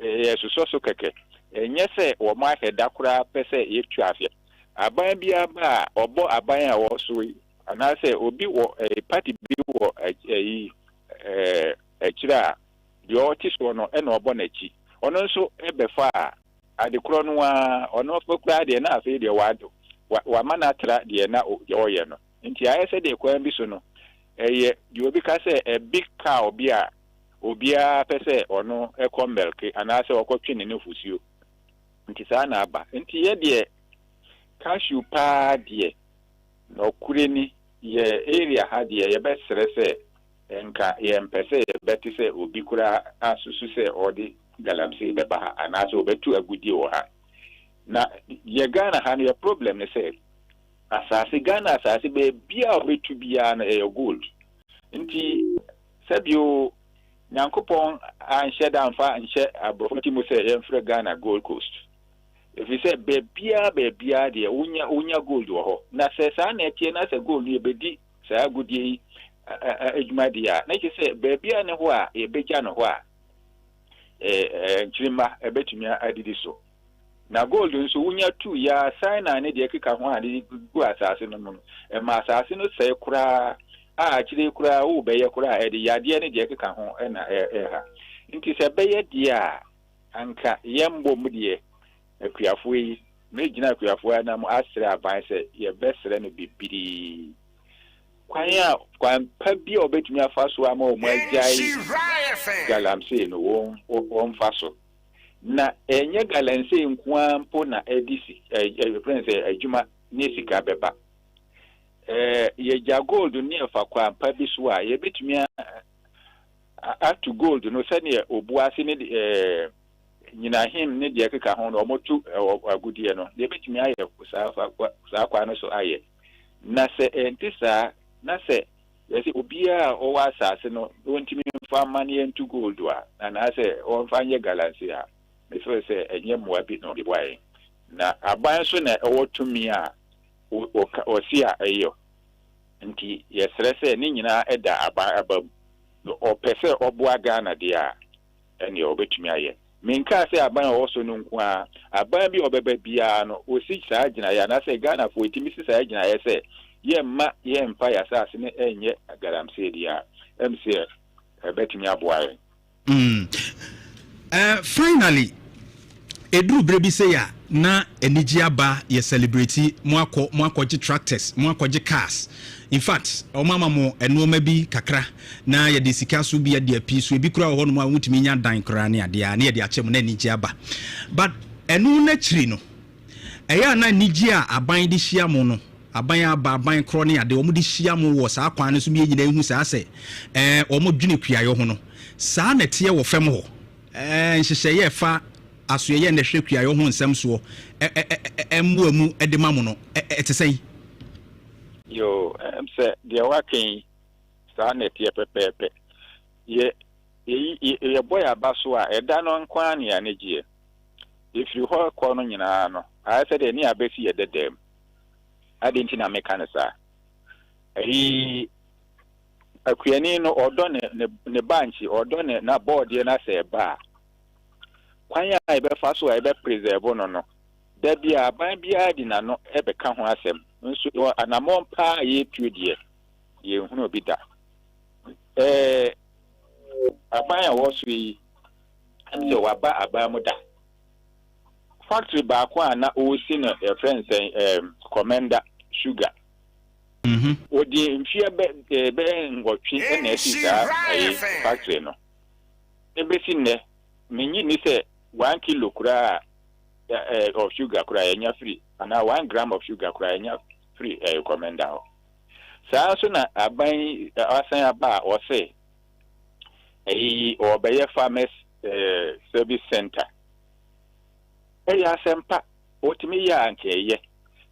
yɛsosɔ so kɛkɛ ɛnyɛ sɛ wɔmɔ ahɛda kura pɛ sɛ yɛtu afɛ aban bi aba obo aban a wo so ana say obi wo party bi wo ekira de o ti so no e na obo na chi ono nso ebefa adekro no a ono fokura de na afi de wa mana tra de na o ye no nti aye se de kwan bi so no eye de obi ka say a big cow bi a obi a pese ono milk ana say okotwe ne fusuo nti sa na aba nti ye de cashew pa die no kureni ye area ha die ye besere se enka ye mpese ye beti se obi kura asusu se odi galamsey beba ha anaso obetu agudie wo ha na ye Ghana ha no ye problem ne se asase Ghana asase be bia obetu bia na e gold nti sabio nyankopon anhye damfa anhye abrofoti mu se ye mfre Ghana Gold Coast. If you say bebia de unya gold wo ho na se sa na etie na se gold ye bedi sa agudie ejuma dia na ke se bebia ne ho a ye beja no ho a nchirima ebetumi adidi so na gold nso unya tu ya sign na ne de keka ho a de gu asase no no ma asase no se kura a chire kura wo be ye kura e de yade ne de keka ho na ha nti se be ye dia anka yembo mu de akuafo yi mejina akuafo na mo asre aban se ye besre no bibiri kwan pa bi obetumi afaso ama o mo ajai galamsey no won faso na enye galamsey nkwampo na edisi prince ajuma ne sika beba ye ja gold ni afa kwan pa bi so a ye betumi atu gold no sane obuase ne nyina him ne de keka ho no motu agudie no de betumi aye saa kwa no so aye na se entisa na se yesi obia o wa asase no wontimi mfa mane entu gold a na se o mfa nye galamsey a me so se enye moa bi no de boy na aban so na ewotumi a o si a ayo nti yesre se ni nyina eda abam o pese oboa Ghana de a ene obetumi aye minka se aban also no nko a aban bi obeba bia no osi saa gina ya na se Ghana fo etimi si saa gina ya se ye ma ye mpa ya saase ne enye galamsey dia mc betimi aboa finally edru brebi se ya na eniji aba ye celebrate mo akɔgye tractors mo akɔgye cars. In fact omama mo enoma bi kakra na ye de sika so bi de api so ebi kura ho no ma wutimi nya dan kra ne ade a na ye de ache mo na eniji aba but enu na chiri no eya na eniji a aban de hia mo no aban aba aban kro ne ade omo de hia mo wo saa kwan so bi nyina ehu saa se omo dwene kuayo ho no saa na tie wo fem ho nhyehyɛ ye fa asoye na hwe KuroYi ho nsɛm so emmu de mamu no ete sɛn yo say the working sa na tie pepepe ye boy abaso a eda no nkwa ne anegye if you hold kono nyina no I said any abesi ye dedem adenti na meka ne sa akuyani no odo ne banchi odo ne na board ye na se ba kwanya ebe fa so ebe preserve no da bia ban bia di na no ebe ka ho asem nso anamon pa ye tudie ye hunu obi da aban a wo so yi nse wa ba aban mu da factory ba kwa na o si no friends commander sugar odi mfie be ngotwi na esisa factory no ebe si ne menyi ni se 1 kilo kura of sugar kura enya free ana 1 gram of sugar kura enya free commander sa so na aban asan aba o se obeye farmers service center ya sempa otimi ya ankeye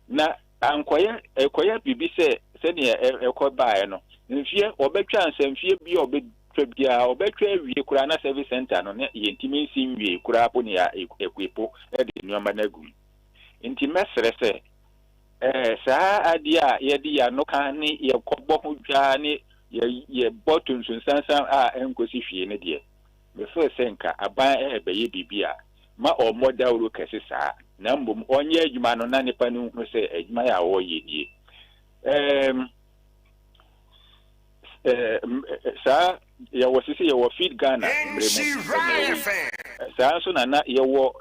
na ankoye bibi se ne ekobae no mfie obetwa nsɛmfie bi obetwa bia obetwa awie kura na service center no ne yentimi nsinwie kura po ne ya ekwepo de nneɛma na gum nti mesere se saa adia ye di ya no kan ne ye kɔbɔ ho dwa ne ye botun sunsansan a enkosi hwie ne de me fe se nka aban ebeye bibia ma o moda uru kese saa na mbom onye adwuma no na nipa no hu se adwuma ya wo ye die saa ya wasisi ya wo feed Ghana saa so na ye wo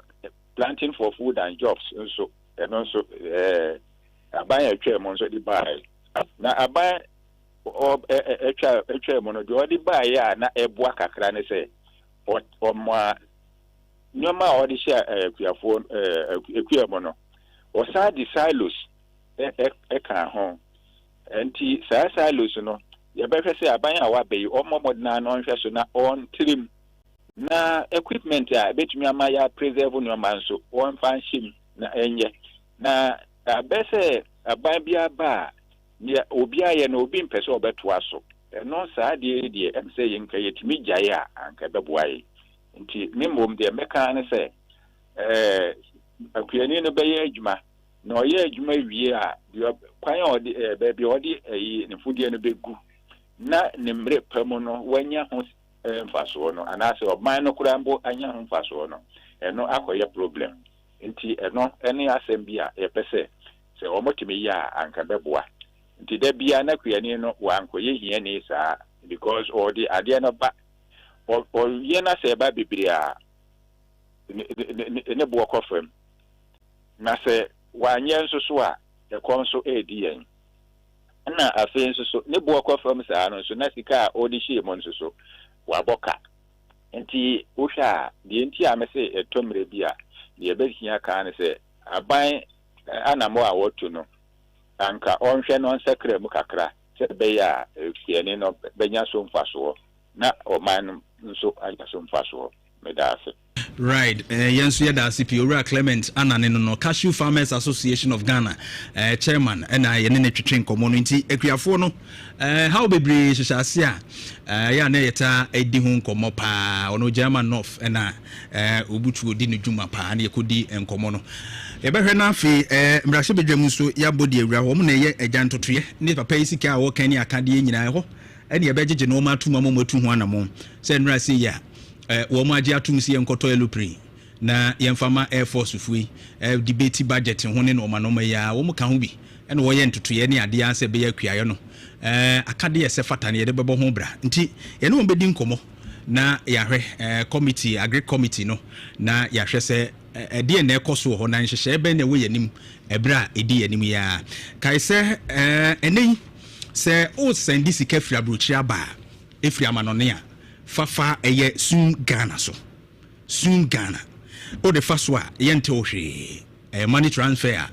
planting for food and jobs nso eno nso aban atwa mo nso di bae na aban atwa mo no de odi bae ya na eboa kakra ne se o nyoma odi sha kuafo ekuamo no o sa di silos ka ho enti sa silos no ye behwe se aban a wa bei o momod na no nhwe so na on trim na equipment a betumi ama ya preserve nyoma nso on fanshim na enye na abese aban bia ba ne obi aye na obi mpese obeto aso no sa die em se yin kai timi gyae a anka beboaye nti memom de meka ne se akuyani no beye adwuma na oye adwuma wie a kwan odi baabi odi ne fudie no begu na ne mre pamo no wanya ho mfaso no anase oban no kurambo anya ho mfaso no eno akoye problem nti eno ene asem bia yepese se omotimi ya anka beboa nti da bia na kuyani no wankoye hia ni saa because odi ade no ba o yena se ba bibria ne bo kofem na se wanye nso so a ekonso edi yen na afi nso so ne bo kofem saa no so na sika odi hie mo nso so waboka nti ohwa de nti amese etomre bia de ebehia ka ne se aban anamo a wotu no anka onhwe no nsakra mu kakra se be ya fiene no benya so mfaso na oman nso anya so mfaso medase right yenso yeda CPO Clement anane no Cashew Farmers Association of Ghana chairman na ye ne twetwe nkomo no nti akuafo no how bebre hyehyase a ya na yeta edi hu nkomo pa ono German North na obutu odi ne dwuma pa na yekodi nkomo no yebehwe na afi mrahye bedwam so ya bodi awura ho mo na ye agyantotoye ne papa isika a wo kan ni akade nyina ho ene yebegege no ma tuma mo matu ho anamo se nra se ya wo ma agi atum se enkoto elopre na yemfama Air Force fui debate budget ho ne no ma no ma ya wo mo ka ho bi ene wo ye ntotoye ne ade anse be ya kuaye no akade ye se fata ne ye de bebo ho bra nti ye no mbedi nkomo na yahwe committee agri committee no na yahwe se ede na ekoso ho na nhyehyɛ ebe na wo yanim ebra edi yanim ya kai se enen se o sendi sika firi abrochi aba efiri amanone a fafa eye sun Ghana so sun Ghana o de faswa yente o hwe money transfer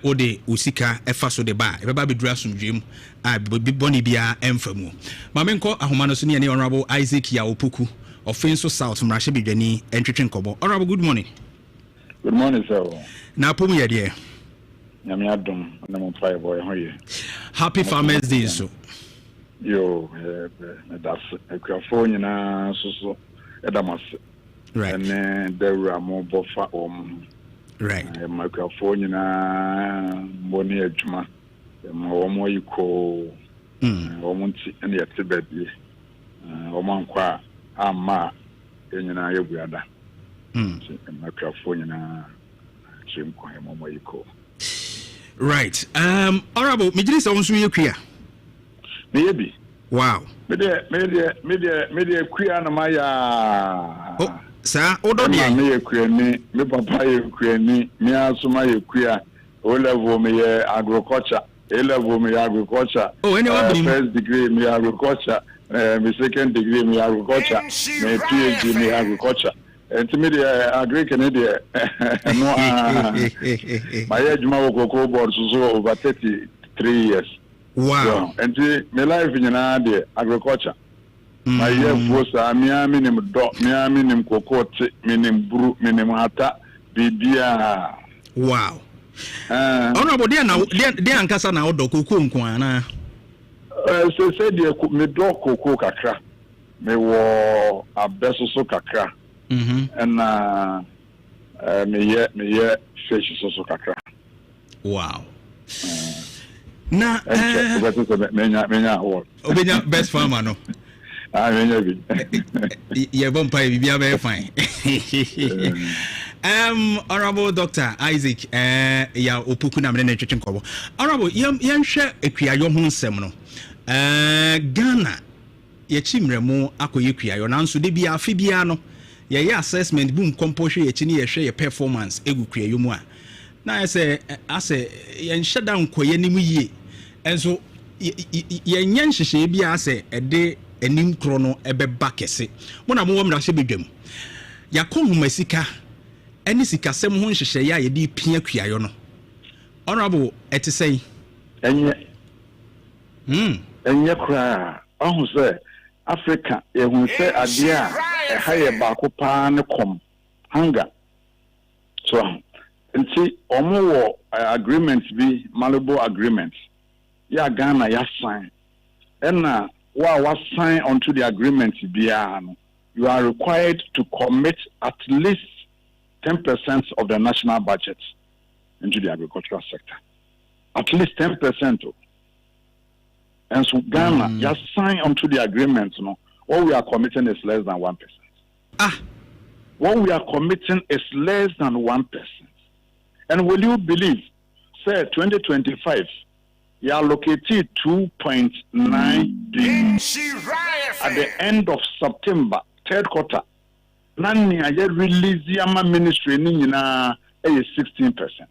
o de usika efaso de ba ebeba bedura sumdwem a biboni bia emfamu mamenko ahoma no so ne honorable Isaac ya opoku Offenso South Mrashe Bidwani Entwetwe Kobo. Honorable, good morning. Good morning, sir. Na pomu ye de. Nyame adom na mo fire boy ho ye. Happy Farmers Day so. Yo, that's ekrafo nyina so edamas. Right. And there are more buffer right. Microphone nyina boni adwuma. Mo yiko omunti ene yete baby. Omankwa ama nyina yebuada. Microphone nyina chimko mo yiko. Right. Honorable, me jini sa wonso yekua. Maybe. Wow. Me de kua na maya. Oh, sir, odo de. Me yekua ni, me papa yekua ni, me asuma yekua. O level me agriculture, A level me agriculture. Oh, anyone first degree me agriculture, me second degree me agriculture, me PhD me agriculture. And to me the agri Canada no my age my cocoa board so over 33 years. Wow. So, and my life in the agriculture. My year was a minim dot, minim cocoa, minim brew, minim hata, bibia. Wow. Honorable, dear Ankasa now, Doku Nkwana. So said the me dog cocoa kakra, me war a besso so kakra. And me fish so kakra. Wow. Na Obenya best farmer no. Yeah, vampire bibia very fine. Honorable Dr. Isaac ya opoku na mene twetwe nkobo. Honorable yɛnhwɛ akuayo ho nsɛm no. Ghana ye chimremu akoye akuayo nanso de bia afi bia no. Ye assessment boom composure ye chini ye hwɛ ye performance egu akuayo mu a. Na say ase yɛnhyɛ da nkoye nimu yie. Enso yɛnyɛ nhyehyɛ bia ase ɛde anim kro no ɛbɛba kɛse. Mo na mo wɔ mrahye bedwam. Yakɔ humasika any sikasem ho nhyehyɛ ya ye di pia kuayo no. Honorable etisei enye kra ahu sɛ Africa ehun sɛ ade a ɛha yɛ baako paa ne kom hanga so nti omo wɔ agreement bi Malabo agreement ya Ghana ya sign ɛna wa sign onto the agreement biara no you are required to commit at least 10% of the national budget into the agricultural sector. At least 10%. And so Ghana, you sign onto the agreement, you know, what we are committing is less than 1%. What we are committing is less than 1%. And will you believe, say 2025, you allocated 2.9 billion at the end of September, third quarter. Nani aye release yama ministry ni nyina 16%.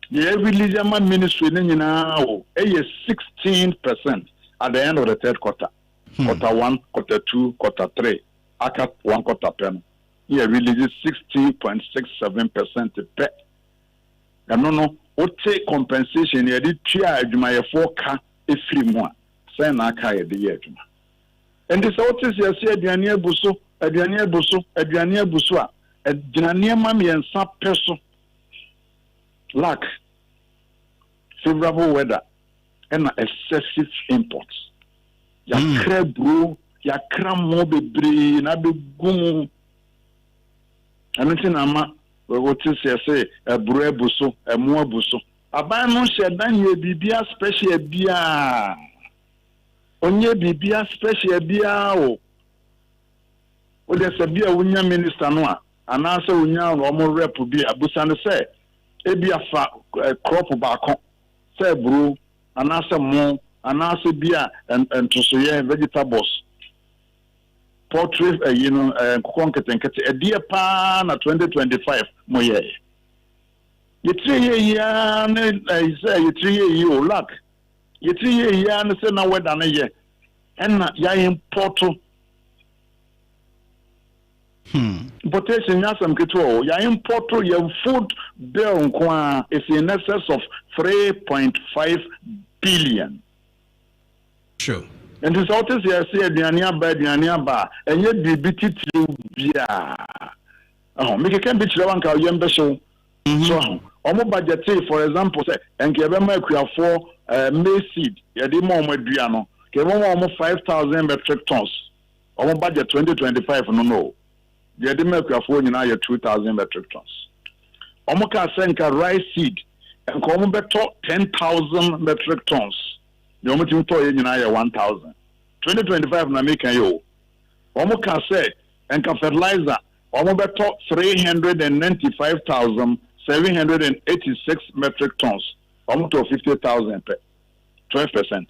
Ye release yama ministry ni nyina 16% at the end of the third quarter. Quarter 1, quarter 2, quarter 3. Aka 1 quarter pen. Ye release 60.67% pe. No ote compensation ye di tia adwuma ye foka efiri mu a. Say na aka ye di ye adwuma. And this is yes, Adriania Busso, a Adriania Mammy and some person lack favorable weather and excessive imports. Ya crab brew, ya cram mobe bree, na be goon. And nothing ama, what is say, a brew busso, a more busso. A buy no shed than ye be a special beer. Onye bibia special bia o de se bia wonya minister no a anase wonya omo rep bia abusa ne se e bia fa crop baako se bro anase mo anase bia entosoye vegetables portrait kokonketenkete e dia pa na 2025 mo ye ya ne say ye o lack yeti ya ne se na weda na ye enna ya importo importation ya sam keto ya importo ya food bill nko is in excess of 3.5 billion. Sure. And this authors here say aduane aba enye bibi titiri bia make can be chira wanka yembe so omo budget for example say enke be ma akuafo maize seed ye dey mo adua no ke mo 5,000 metric tons omo budget 2025 no ye dey ma akuafo nyina ye 2,000 metric tons omo ka senka rice seed enke omo beto 10,000 metric tons the omo tin to ye nyina ye 1,000 2025 na make yo omo ka say enka fertilizer omo beto 395,786 metric tons omo to 50,000 per 12%.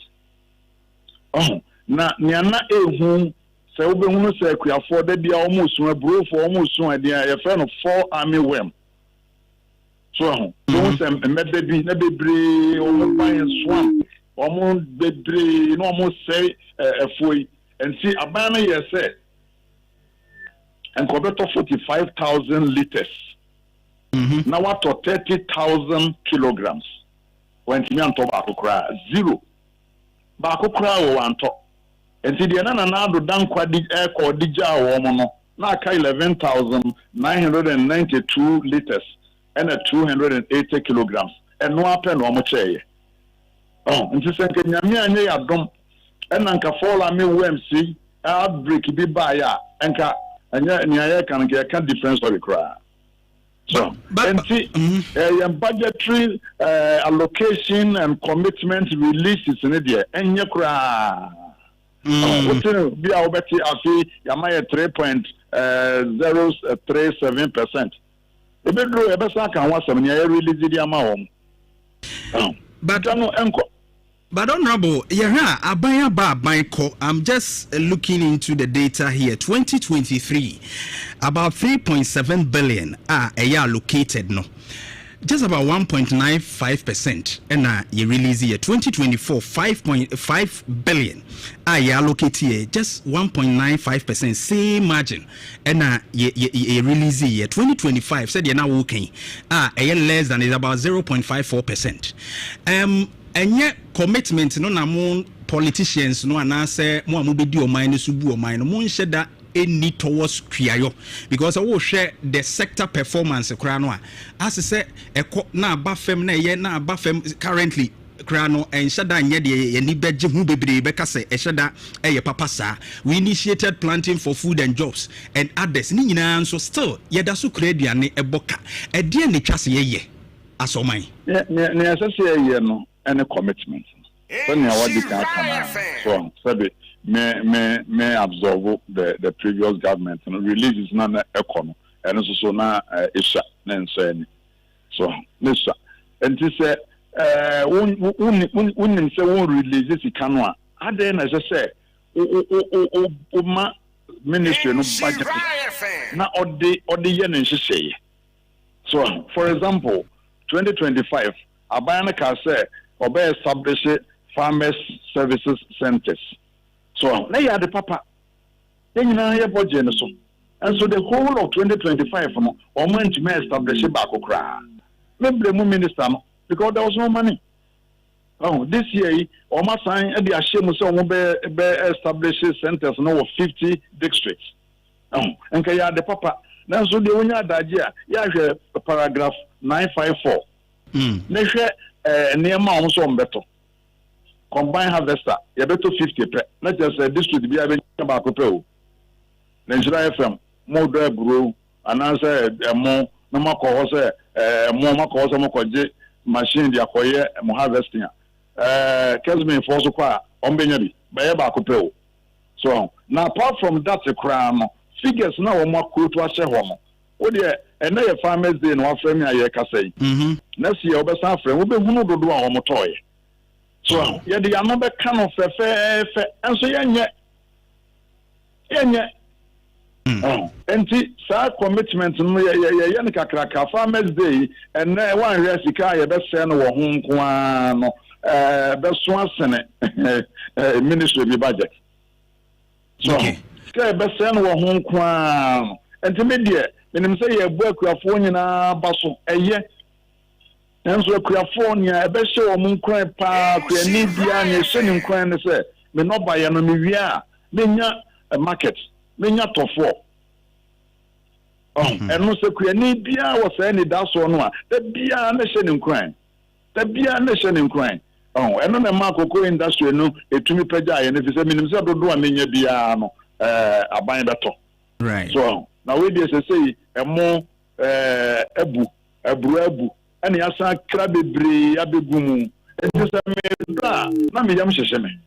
Na niana ehu se obe hunu se akuafo da bia omo sun aburo for omo sun ade ya fe no 4 army worm. So no se mebe bi na bebre omo ban swamp omo bebre no omo say efoi enti abana ye say and cover 45,000 liters. Now what to 30,000 kilograms. When you want to back zero. Back one to. And see the another done quad air core dija woman. Now 11,992 liters and 280 kilograms. And no pen or much. And just saying, Yamia Yadom and Anka fall on me WMC outbreak be by ya and can get a difference of the crowd. So, budgetary allocation and commitment releases in India, and your crowd. Be our betty, I see Yamaya 3.037%. The bedroom, a best I can want some near release the amount. But I know, but honorable, I'm just looking into the data here. 2023, about 3.7 billion are allocated no. Just about 1.95%. And you release here 2024 5.5 billion are allocated here, just 1.95%, same margin. And you release here 2025 said you're now working less than is about 0.54%. And yet commitment no na mo politicians no anase mo amobedi o man no subu o man no mo nhyɛ da any towards kriayo because I will share the sector performance kra no as say ekɔ na aba fam na ye na aba fam currently kra no enhyɛ da nyɛ de ye ni beje hu bebre beka sɛ ɛhyɛ da ɛyɛ papa saa. We initiated planting for food and jobs and others ni nyina nso still ye da so kra aduane ɛbɔka ɛde ne twase ye asoman ne asase ye no any commitment. So now what you can so may absorb the previous government and release is not economy and also so now isha and so this and this when say won't release this canoa and then as I say ministry no budget now or the yen and say so for example 2025 Abayana can say or establish farmers services centers. So they are the papa. Then you know budget so. And so the whole of 2025 or meant to establish a background. Maybe the minister because there was no money. Oh, this year or my sign at the Ashim so establish centers no 50 districts. And they are the papa. Now so the only idea, paragraph 954. Next near Mount better. Combined harvester, you better 50 per. Not just a district be able to back up. Nigeria FM, more grow, and answer more, no more cause, more machine, the acquire, more harvesting. Kesme for so far, on Benyabi, by a back up. So now, apart from that, a crown, figures now more cool to a shareholder. Oh, dear, and they farmers day no frame ya say. Next year, Obasa frame will be one to do our motoy. So, yeah, the another kind of fair, and so yeah. And see, sir, commitment, Yanika Kraka, Farmers Day, and one Resika, best send or home, best one Senate ministry budget. So, best send or home, and to media. And him say a book of one in a bustle a year. And so California, a best show among crime park, a need the sending crime, say, me no buy no me wia menya a market menya tofo eno se kuani bia wo say ni da so no a da bia na hye ne nkran da bia na hye ne nkran eno na ma cocoa industry no etumi pagya ye ne fi se minim se dodo a menya bia no aban beto right so na we dey say emo abu ani asa kra bebre abegumu enti se me bra na me yam hyehye me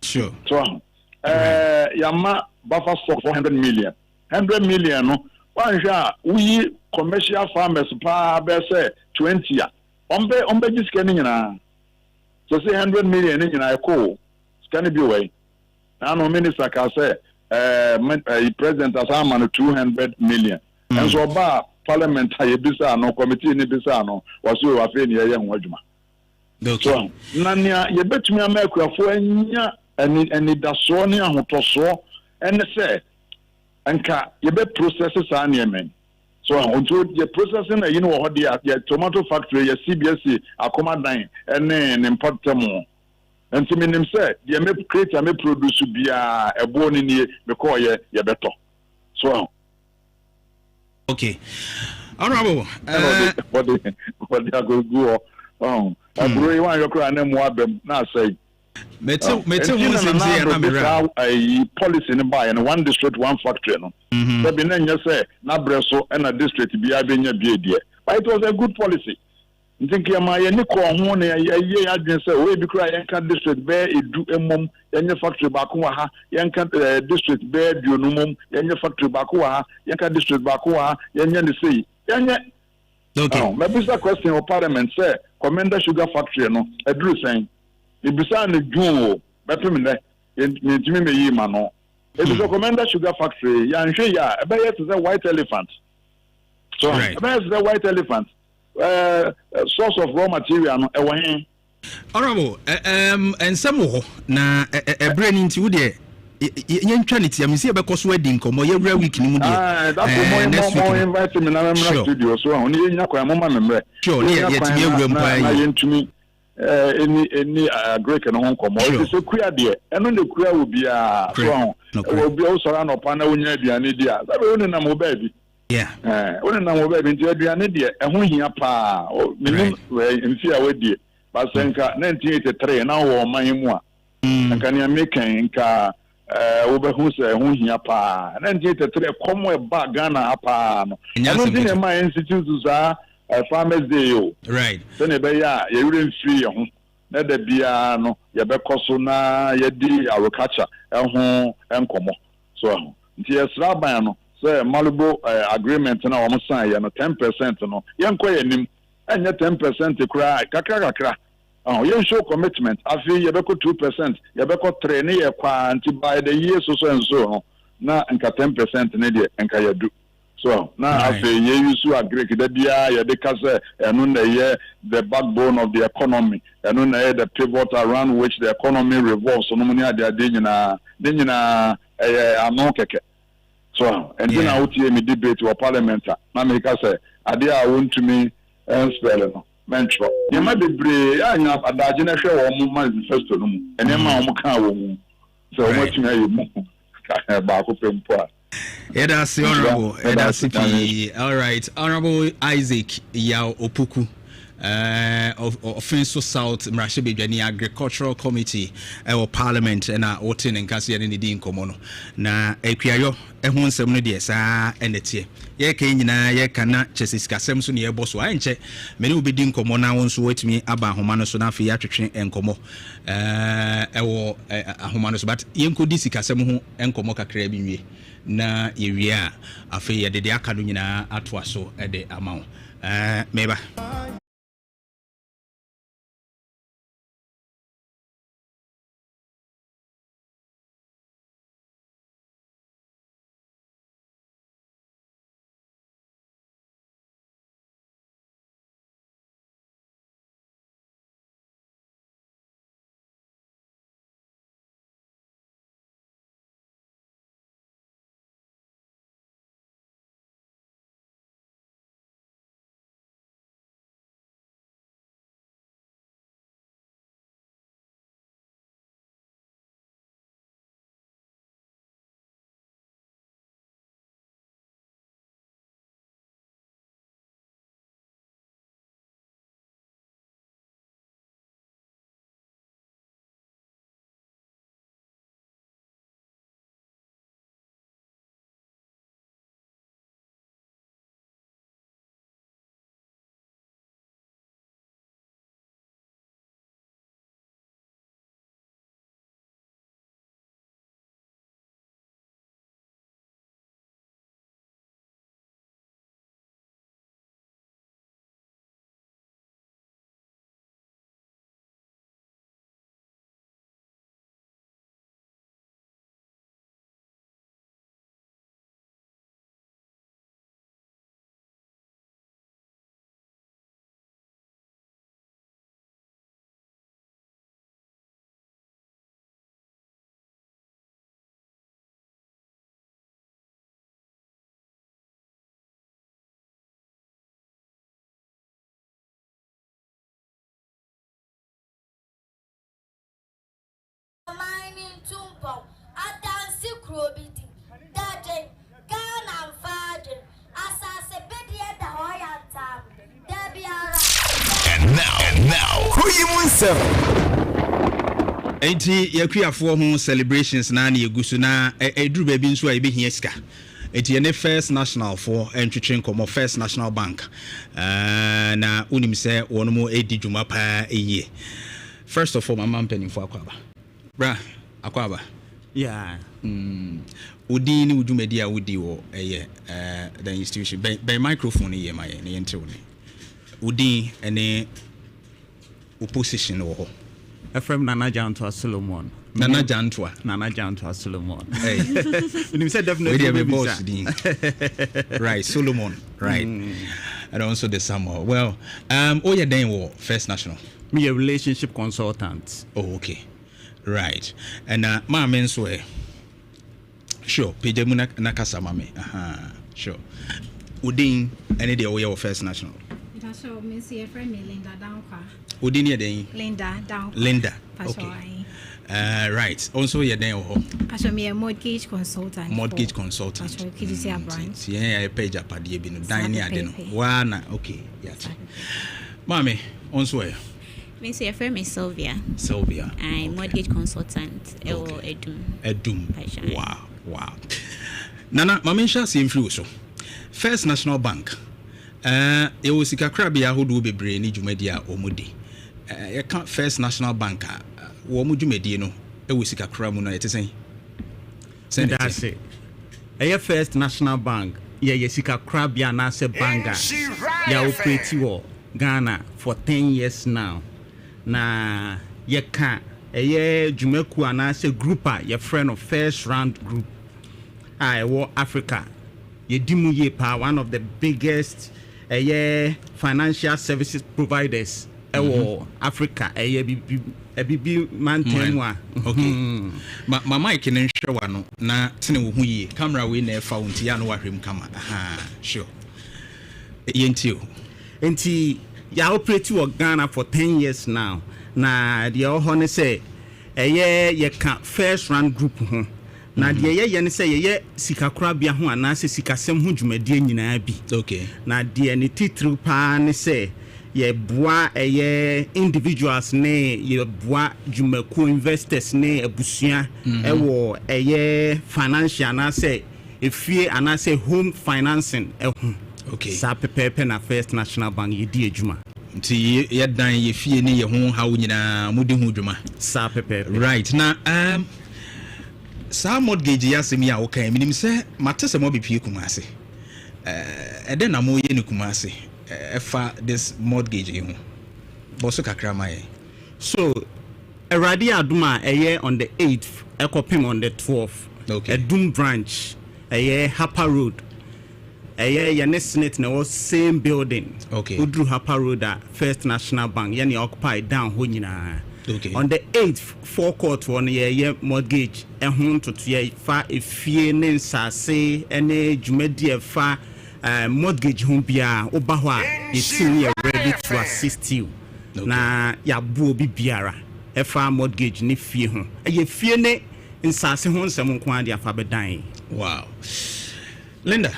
sure so yama buffer stock 400 million 100 million no one sha we commercial farmers pa be say 20 ya ombe jiske ni nyina so say 100 million ni nyina ko scan bi way na no minister ka say president asama no 200 million and so ba parliament aye bisa no committee ni bisa no waso wa fe ni ye ho adwuma so na nia ye betumi amakuafo anya ani daso ni ahotoso ene se anka ye be process sa na yemen so onto ye processing na yin wo hode ya tomato factory ya CBS akoma dan ene ne importamo enti minim se ye me create me produce bia ebo ni nie me call ye beto so okay honorable what they go abro you want your cry na mo abem na say metu mo sem say na me ra ai policy ni buy and one district one factory no so be na nya say na breso na district bia benya bia die but it was a good policy ntinki ma ye ni ko ho na ye adwen say we bi kra yenka district be edu emom yenye factory ba ko ha yenka district be duonumom yenye factory ba ko ha yenka district ba ko ha yenye ni say yenye okay maybe a question of parliament say Commander Sugar Factory no edru sen ibisa ne dwon beto me ne yentimi me yi ma no ebisa Commander Sugar Factory ya nhwe ya ebe ye to say white elephant so ebe ye to say white elephant source of raw material no ewo hen honorable ensem ho na ebre ni nti wo de yentwa ne tia me se be koso adi nkomo ye wura week ni mu de next week invite me na memra studio so oni yenya kwa mama memre sure ne yetimi awura mpa na yentumi any Greek no nkomo o se kua de eno ne kua obi a so obi o sora no pa na wonya aduane di a sabe woni na mo ba bi woni na mo ba bi nti aduane de ehun hia pa minim nfi a wadi basenka 1983 na wo man mu a nka ne mekan nka obehu se ehun hia pa 1983 komo e ba Ghana pa no eno din e ma institute za farmers day yo right so ne be ya ye wure mfiri ye ho na da bia no ye be koso na ye di agriculture ehun enkomo so nti ye sra ban no say Malibu agreement na wo sign ye no 10% no ye nko ye nim enye 10% kura kakra ye show commitment afi ye be ko 2% ye be ko 3 ne ye kwa nti by the year so no na nka 10% ne de nka ye do so na afi ye use agree da bia ye de kase eno na ye the backbone of the economy eno na ye the pivot around which the economy revolves so no money ade nyina ano keke so and then I would see me debate or parliament na me kase ade a want to me spell no mentro ye ma bebre anya adaje na hwe wo mo manifesto no mu ene ma wo ka wo mu so wo matumi ayi mu ba ko pempo a that's honorable that's all right honorable Isaac Yao Opoku Offensive South Mrashe Bedwani Agricultural Committee or Parliament na wotin nkase ne di nkomo no na akuayo ehu nsem no de saa enetie ye ka nyina ye kana chesiskasem so ne ye boso anche meni obedi nkomo na won so watimi aba ahoma no so na afi atwetwe enkomo ewo ahoma no so but ye nkodi sikasem ho enkomo kakra bi nwie na ye wie a afi ye de aka no nyina atoa so de ama meba tumpo adansi krobidi daje Ghana fadin asase bedie da hoyantam debiara. And now KuroYiMuNsem. Enti yakuafo ho celebrations na yegusu na eduru ba bi nso a ebehia sika. Enti ne First National for entwetwe nkomo First National Bank. Na unim se wono mo edi dwuma pa eye. First of all, mama mpanimfo akwaba. Bra, akwaba. Yeah. Udi ni udwumadi a wudi wo the institution. By microphone ye ma ye ne yente wo ne. Udi ene opposition wo ho. From Nana Jantuah Solomon. Nana Jantuah Solomon. Hey. When you said definitely boss right, Solomon. Right. And also the Samuel. Well, oh yeah, then wo First National. Me a relationship consultant. Oh, okay. Right. And ma men so sure, page mu nakasa mame. Sure. Udin any day we First National. So me see a friend Linda down kwa. Udin ye den? Linda down. Linda. Okay. Right. Also ye den ho. Pastor me a mortgage consultant. Mortgage consultant. Pastor KDC branch. Yeah, page apade bi no dan ne ade no. Wana okay. Yes. Mame, also me see a friend me Sylvia. I'm mortgage consultant. Edum. Wow. Nana, mama sha se mfiri so. First National Bank. It was sika krabia ahodo bebre ni dwumadi a omudi. You can't First National Bank wo mu dwumadi no e wo sika kra mu no yetesen. Send that say. First National Bank, ye sika krabia na se banga. Ya operate wo Ghana for 10 years now. Na ye can dwumaku ana se group a ye friend of First Round Group. Wo Africa. Ye dimu ye pa one of the biggest financial services providers Africa bibi mantemwa. Okay. Ma mic ne hwe no na tene wo hu ye camera we na efa wonti ya no wahwem kama. Sure. Enti ya operate wo Ghana for 10 years now. Na the ohone say ye can First Round Group ho. Na de ye ne say ye sikakura bia ho anase sikasem ho dwumadie nyina bi. Okay. Na de ne titru pa ne say ye boa individuals ne ye boa dwumaku investors ne abusua wo financial anase efie anase home financing okay. Sa pepepe na First National Bank ye di adwuma. Nti ye dan ye fie ne ye ho hawo nyina mudi ho dwuma. Sa pepepe. Right. Na sa mortgage ya semi a wokan minim se matese mo bepie kumase eden na mo ye ne kumase efa this mortgage ho boso kakra maye so eradi aduma on the 8th ekopim on the 12th. Okay. Edum branch Hapa Road ye ne senate na was same building. Okay. Udru Hapa Road at First National Bank ye ne occupy down ho nyina. Okay. On the 8th forecourt one ye mortgage to fa efie ne nsase ene dwumadi fa mortgage ho bia oba ho a ye ready to assist you. Okay. Na ya buo bibiara fa mortgage ne fie ho ye fie ne nsase ho nsem nko ade afa bedan. Wow. Linda,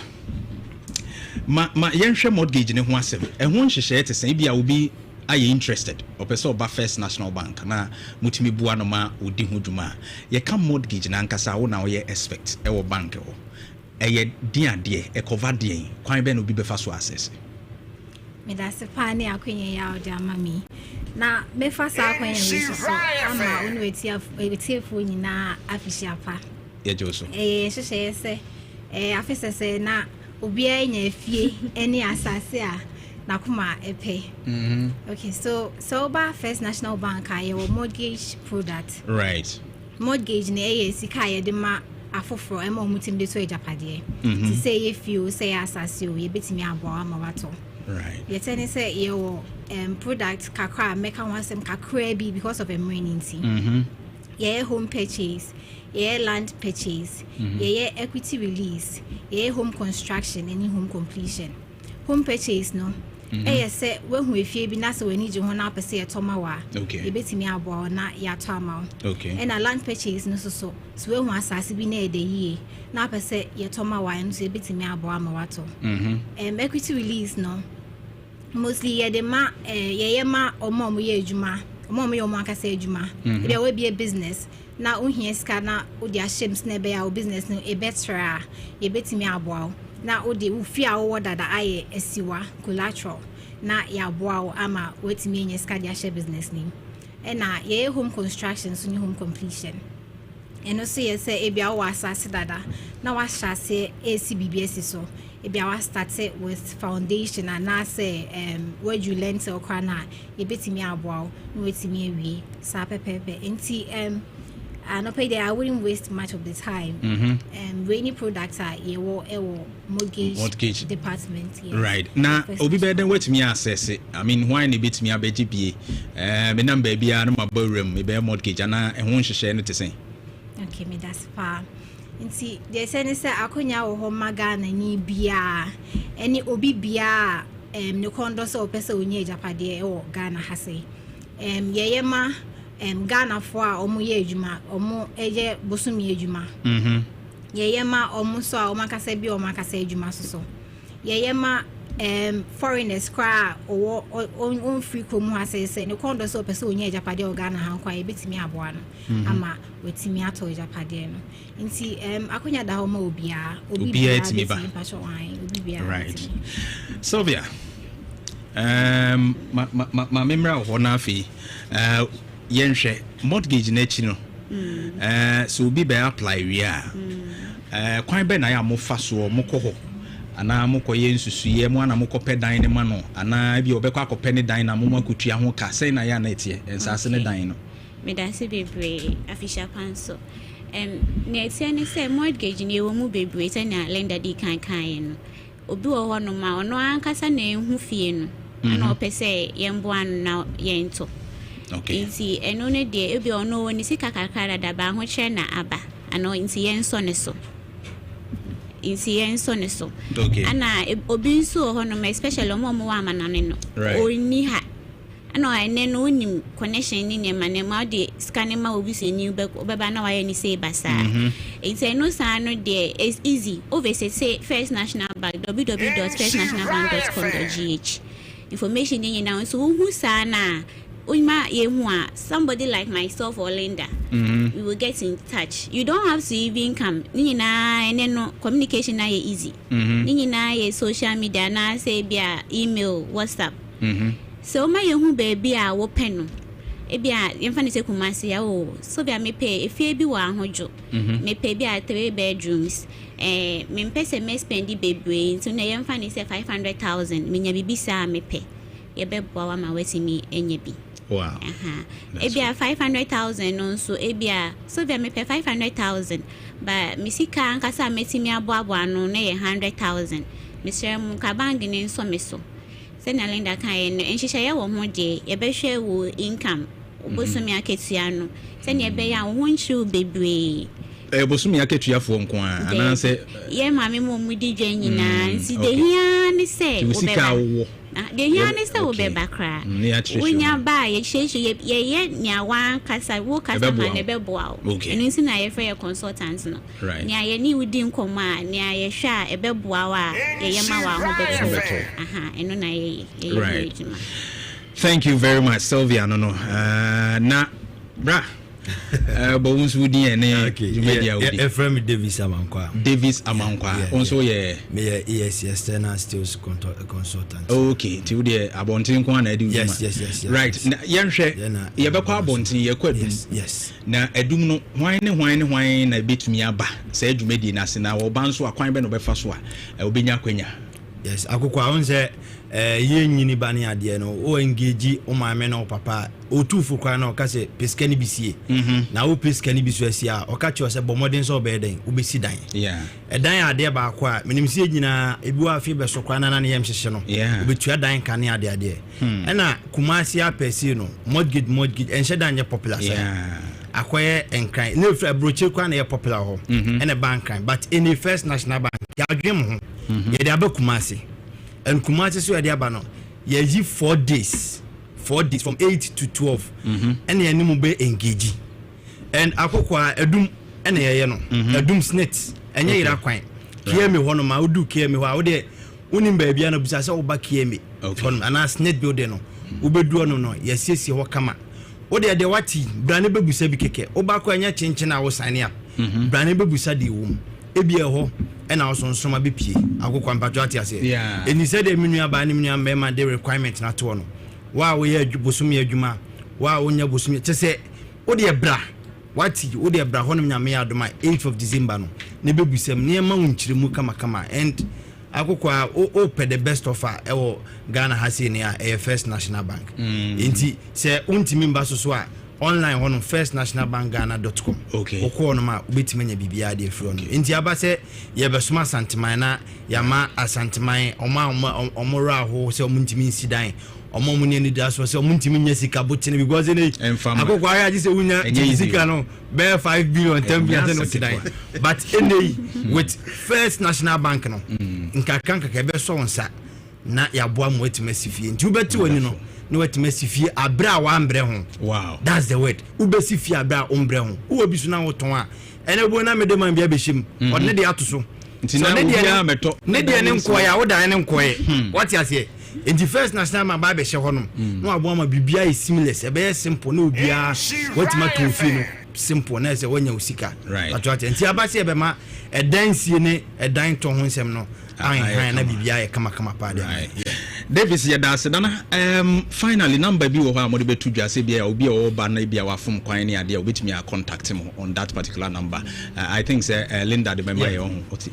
ma yenhwe mortgage ne ho asem ho nhyehyɛ te sɛ bia obi are you interested or person ba First National Bank na mutimi bua no ma odi ho dwuma ye ka mortgage na nkasa wo na wo ye expect e wo bank wo ye diade e cover den kwan be no bi be fa so access me da se pa ne akwenye ya odi amami na me fa sa akwenye we so ama onu etiefo nyina afisia pa ye joso hyehyɛ se afisese na obi anya fie ene asase a na kuma epe. Okay, so ba First National Bank your mortgage product. Right. Mortgage ne sika ye de ma afoforo e ma omutim de so ejapade. To say if you say asase o ye betimi aboa ma wato. Right. Ye tell say your product kakra make am wasem kakra bi because of emergency. Ye home purchase, ye land purchase, ye equity release, ye home construction, any home completion. Home purchase no say when we feel be na so we need you ho na pese e toma wa okay e betimi abo na ya to ama okay and a land purchase no so we hu asase bi na e de yie na pese ye toma wa no so e betimi abo ama wato equity release no mostly ye de ma ye ma omo ye adwuma omo ye omo akasa adwuma e we be a business na ohia ska na odi ahyems na be ya business no e betra ye betimi abo na odi ufi a wo dada aye esiwa collateral na ya boa ama wetimi enye ska dia share business nim e na ye home construction so ni home completion eno so ye say e bia wo asase dada na wa hyase ACBBS so e bia wa start with foundation and na say where you learn to okwana ye betimi aboa no wetimi awie sa pepepe enti no pay there I wouldn't waste much of the time rainy products are mortgage department yes. Right now obi be den wetimi access I mean why na betimi abeji bie me number bia no maborum me be mortgage ana ehun hyehyɛ no te sen okay me that's far nti they say ne say akonya wo ho maga na ni bia any obi bia ne kondo so pesa onye japade e wo Ghana ha say yeyema Ghana for omo ye adwuma omo eye bosumi adwuma yeyema omo so a omo akasa bi omo akasa adwuma so yeyema foreigners kwa on free komu asese ne kondo so pese onye japade o Ghana han kwa ye betimi aboa no ama wetimi ato japade no nti akonya da ho ma obia etimi ba right Sylvia ma memra ho na afi yenhwe mortgage na chi no so bi be apply wi a kwan be na ya mo fa so mo ko ho ana mo ko ye nsusuye mo ana mo ko pe dan ne ma no ana bi obekọ akọpe ne dan na mo makutua ho ka sei na ya na etie ensase ne dan no me da se bebre afisha panso ne etie ne say mortgage ne wo mu bebre se na lender di kan no obi wo ho no ma ono ankasa na ehu fie no ana opese yembo an na yento okay nti eno ne de ebi ono woni sika kakara da ba ho kye na aba ano nti yenso ne so okay ana obi nso ho no especially omo wa manane no oni ha ana ene no onim connection ni ne mane ma de scan ma obi se ni be ba na wa ye ni say basa nti eno sa no de is easy over say First National Bank www.firstnationalbank.com.gh information ni na so who sa na Uma yemwa somebody like myself or Linda, we will get in touch. You don't have to even come. Nina and no communication na easy. Nina ye social media na say bia email, WhatsApp. So my young baby a open. Ebia yemfa ne se kumase ya o. So bia me pay efie bi wa hojo. Me pay bia 3 bedrooms. Me pese me spendi bebre. So na yemfa ne se 500,000. Me nya bibisa me pay. Ye be boa ma wetimi enye bi. Wow. Ebia 500,000 on so ebia so via me pay 500,000 but misika ankasa metimi aboabo anu na ye 100,000 Mr. Mukabangi ne nso meso se na Linda kan enhihye ye wo ho de ye be hwe wo income obosumi aketua no se na ye be ya wo nchiu bebre bosumi aketua fo nko a ana se ye mame mo mudi dwa nyina nsi de hia ne se obeba wo de hia ne se obeba kra wonya ba ye hyehyɛ ye nya wan kasa wo kasa ma ne beboa eno nsi na ye fa ye consultant no nya ye ni wudi nkoma nya ye hwa e beboa wa ye ma wa ho beto eno na ye thank you very much Sylvia no na bra but once we dey na media we Ephraim Davis Amankwa also ye me external sales consultant okay ti we dey abontin ko na edi yes right na yenhwe ye bekwa abontin ye kwadum yes na edum no hwan ne na betumi aba sa adwumadi na se na wo banso akwan be no befa so a obenya kwanya yes akokwa onse ye nyini bani ade no o engage o maame na o papa o tufu kwa na o ka se peskani bisie na o peskani bisu asia o ka che o se bomoden so be den o be si dan dan ade ba kwa menim sie nyina ebi wa afi be so kwa na na yem hyehye no o be tua dan kan ade na kumasi apesi no mortgage enhye dan ye popular akoye enkran na fra broche kwa na ye popular ho ene bank kan but in the First National Bank ya dwem ho ye de abakumasi en kumasi so ya de aba no yeji 4 days from 8 to 12 and ye ni mo be engage and akokwa edum ene ye no edum snit enye ira kwan kiemi hono ma udu kiemi ho a wo de unim ba bia na busa se wo ba kiemi hono ana snit building no wo bedu no no yesiesie ho kama wo de wati brane bebusa bi keke wo ba ko anya chenchen a wo sane a brane bebusa de wo ebi ho ena wo sonsoma be pie akokwa mpato ati ase eni se de menua ba ni menua mbema de requirement na to no wa wo ye adwubosum ye adwuma wa wo nya bosum te se wo de bra wati wo de bra ho no nyame ya adoma 8th of December no ne bebusam ne ma wonkyiremu kama and akokwa o pay the best offer ewo Ghana hase ne a First National Bank enti se untimi mba so a online hono firstnationalbankghana.com okwo no ma ubetime nya bibia de free no enti aba se ye besoma santeman na yama asanteman omora ho se omuntimi nsidan omomu ne nida so se omuntimi nya sika botene because ne akokwa ya ji se unya sika no be 5 billion 10 billion no sidan but enei with First National Bank no nkakanka ka be so nsa na yaboa mo etime sifie nti ubeti woni no no wetima sifie abra wa ambre ho wow that's the word ubesi fie abra ombre ho wo bisu na woton a ene bo na mede man bia behim odne de atoso nti na ne dia meto ne dia ne nkoya ya wodan ne nkoye what you say in the First National man ba be hye honom no abo ma bibia is seamless e be simple na obia wetima to fie no simple na se wonya usika atwate nti abase e be ma edansie ne edan to ho nsem no ai na bibia e kama pa de Davis yada sedana finally number bi wo ha mo de betu dwase bia obi o ba na bia wafom kwan ne ade obetimi a contact him on that particular number. I think say Linda the member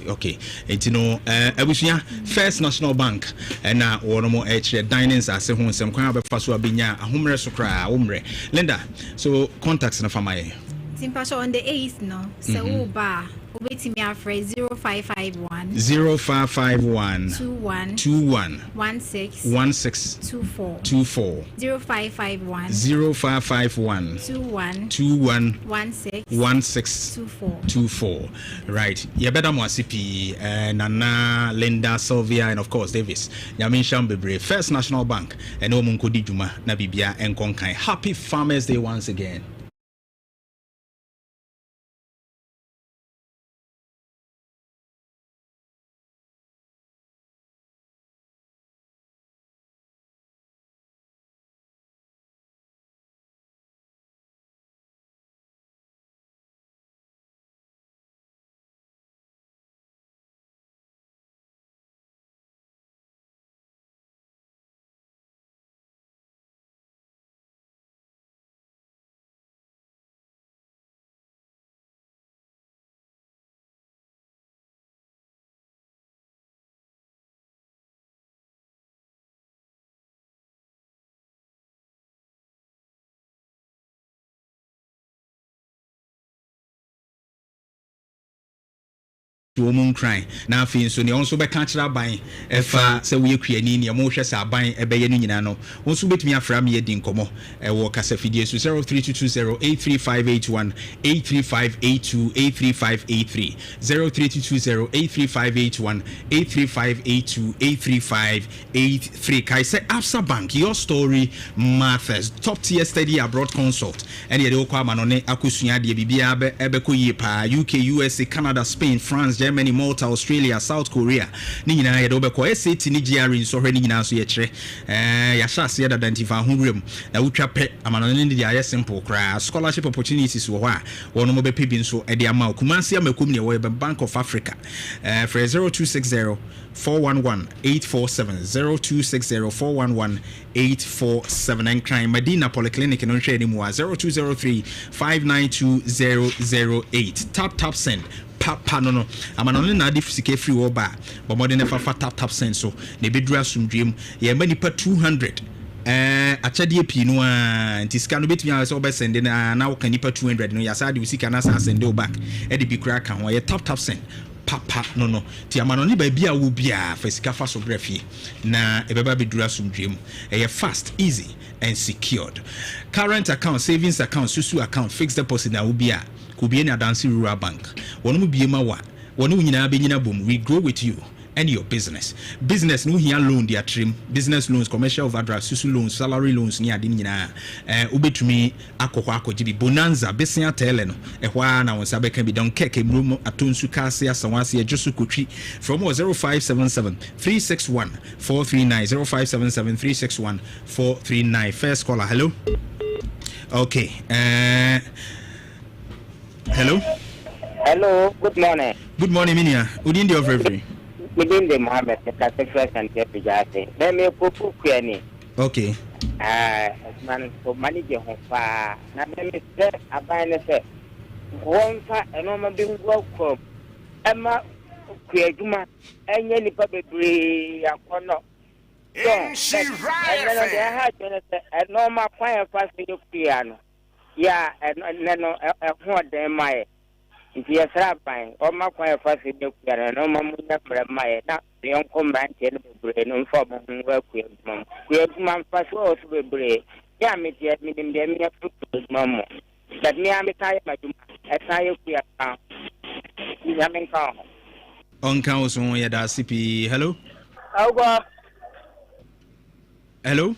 okay etino abusua First National Bank na wono mo dinings ase ho nsem kwan abefa so abenya ahomre so kra ahomre Linda so contacts na famaye Simpasho on the 8th no so ba obetimi afre 0551 21 16 24 0551 21 16 24 right you better mo asipi Nana Linda Sylvia and of course Davis Nyamensham bebre First National Bank and o munkodi djuma na bibia enkonkan happy Farmers Day once again. Woman crying na afin so ne onso be ka kira ban efa se we akuani ne mo hwe sa ban ebe ye no nyina no onso betumi afra me yedi nkomo wo kasa fidie so 0322083581 83582 83583 0322083581 83582 83583 kai say Absa Bank your story matters top tier study abroad consult and ye de kwa ma no ne akosua de bibia ebe ko yi pa UK USA Canada Spain France Germany, Malta, Australia, South Korea. Ni nyina ye do be ko SAT ni GRE so hwe ni nyina so ye kire. Ya sha se da identify ho rem. Na wutwa pe amanone ni dia ye simple kra. Scholarship opportunities wo ha. Wono mo be pe bi nso e de ama Kumasi amakum ne wo Bank of Africa. For 0260 411 847 0260 411 847 and crime Medina Polyclinic no hwe ni mu 0203 592008 tap send papa no amano na ade fisike free wo ba but more than fa tap send so ne bedura sumdwem ye ma nipa 200 achade pi no a ntiska no betumi a so be send na wo kan nipa 200 no ya sa de usika na sa send o back e de bi kura kan ho ye tap send papa no ti amano ni ba bia wo bia fa sika fa so grafie na e beba bedura sumdwem e fast easy and secured current account savings account susu account fixed deposit na wo bia Kubieni Adansi Rural Bank. Wonu biema wa. Wonu nyina be nyina bom. We grow with you and your business. Business no here loan dia trim, business loans, commercial overdraft, susu loans, salary loans ni ade nyina. Ubetumi akokwa akojibi bonanza besia tele no. Ehwa na wonsa be kan bi don keke mrum atonsu kase asanwase ejosu kotwi from 0577 361 439 0577 361 439. First caller, hello. Okay. Hello. Hello, good morning. Good morning, Minia. Udin the Overy. Within the Mohammed, the Catholic and Jeffrey. Let me put Kwenny. Okay. Man, so manage your home. Now, let me say, I find it. One fat and I'm being welcome. Emma Kuyajuma, and any public free. I cannot. And then on the heart, and no more fire fast in your piano. Yeah, and then what they might. If you are trapping, or my quiet fast in your piano, no more for my the uncle man can be brain and form work with mom. We have man fast also be brave. Yeah, me, yet me, them, me, put mamma. That me, I'm tired, my as I hope we are. You haven't come. On council, yeah, that's CP. Hello. Hello.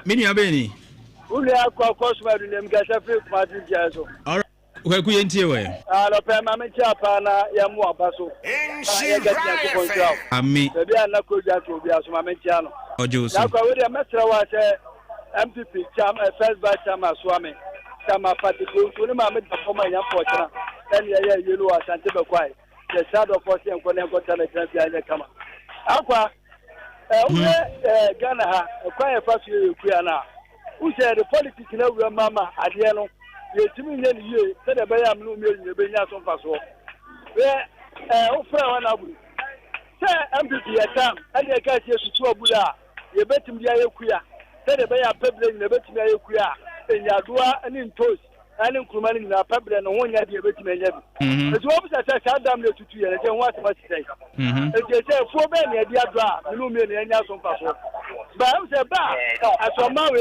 Mini Abeni. Uli akwa koswa dunem gasa free party jazo. All right. Where ku yentie we? Lo pe ma me chapa na ya mu abaso. Ya gati ya ko kontra. Ami. Be bia na ko ja to bia so ma me chia no. Ojo so. Na kwa we dey mesra wa se MPP cham first vice chairman Swami. Chama party ko so ni ma me da former yan fortuna. Then ya yelu asante be kwai. The shadow of force en ko ne ko tele bia ya kama. Akwa Ghana ha kwai fa so yekuya na. Who said the politics in our mama at the end? You to me, you said a bayam no million, you bring us on pass. Where, one abu. Say, MPP at time, and you catch you to a Buddha. You bet him the Ayakuya. Said a bayam pebbling, the bet me Ayakuya, and Yadua and in toast, and in Kuman in our pebble and one year, you bet me. As well as I said, damn you to 2 years, and what much say. If they say 4 men, the Yadra, no million, and Yason pass. But I said, as a man,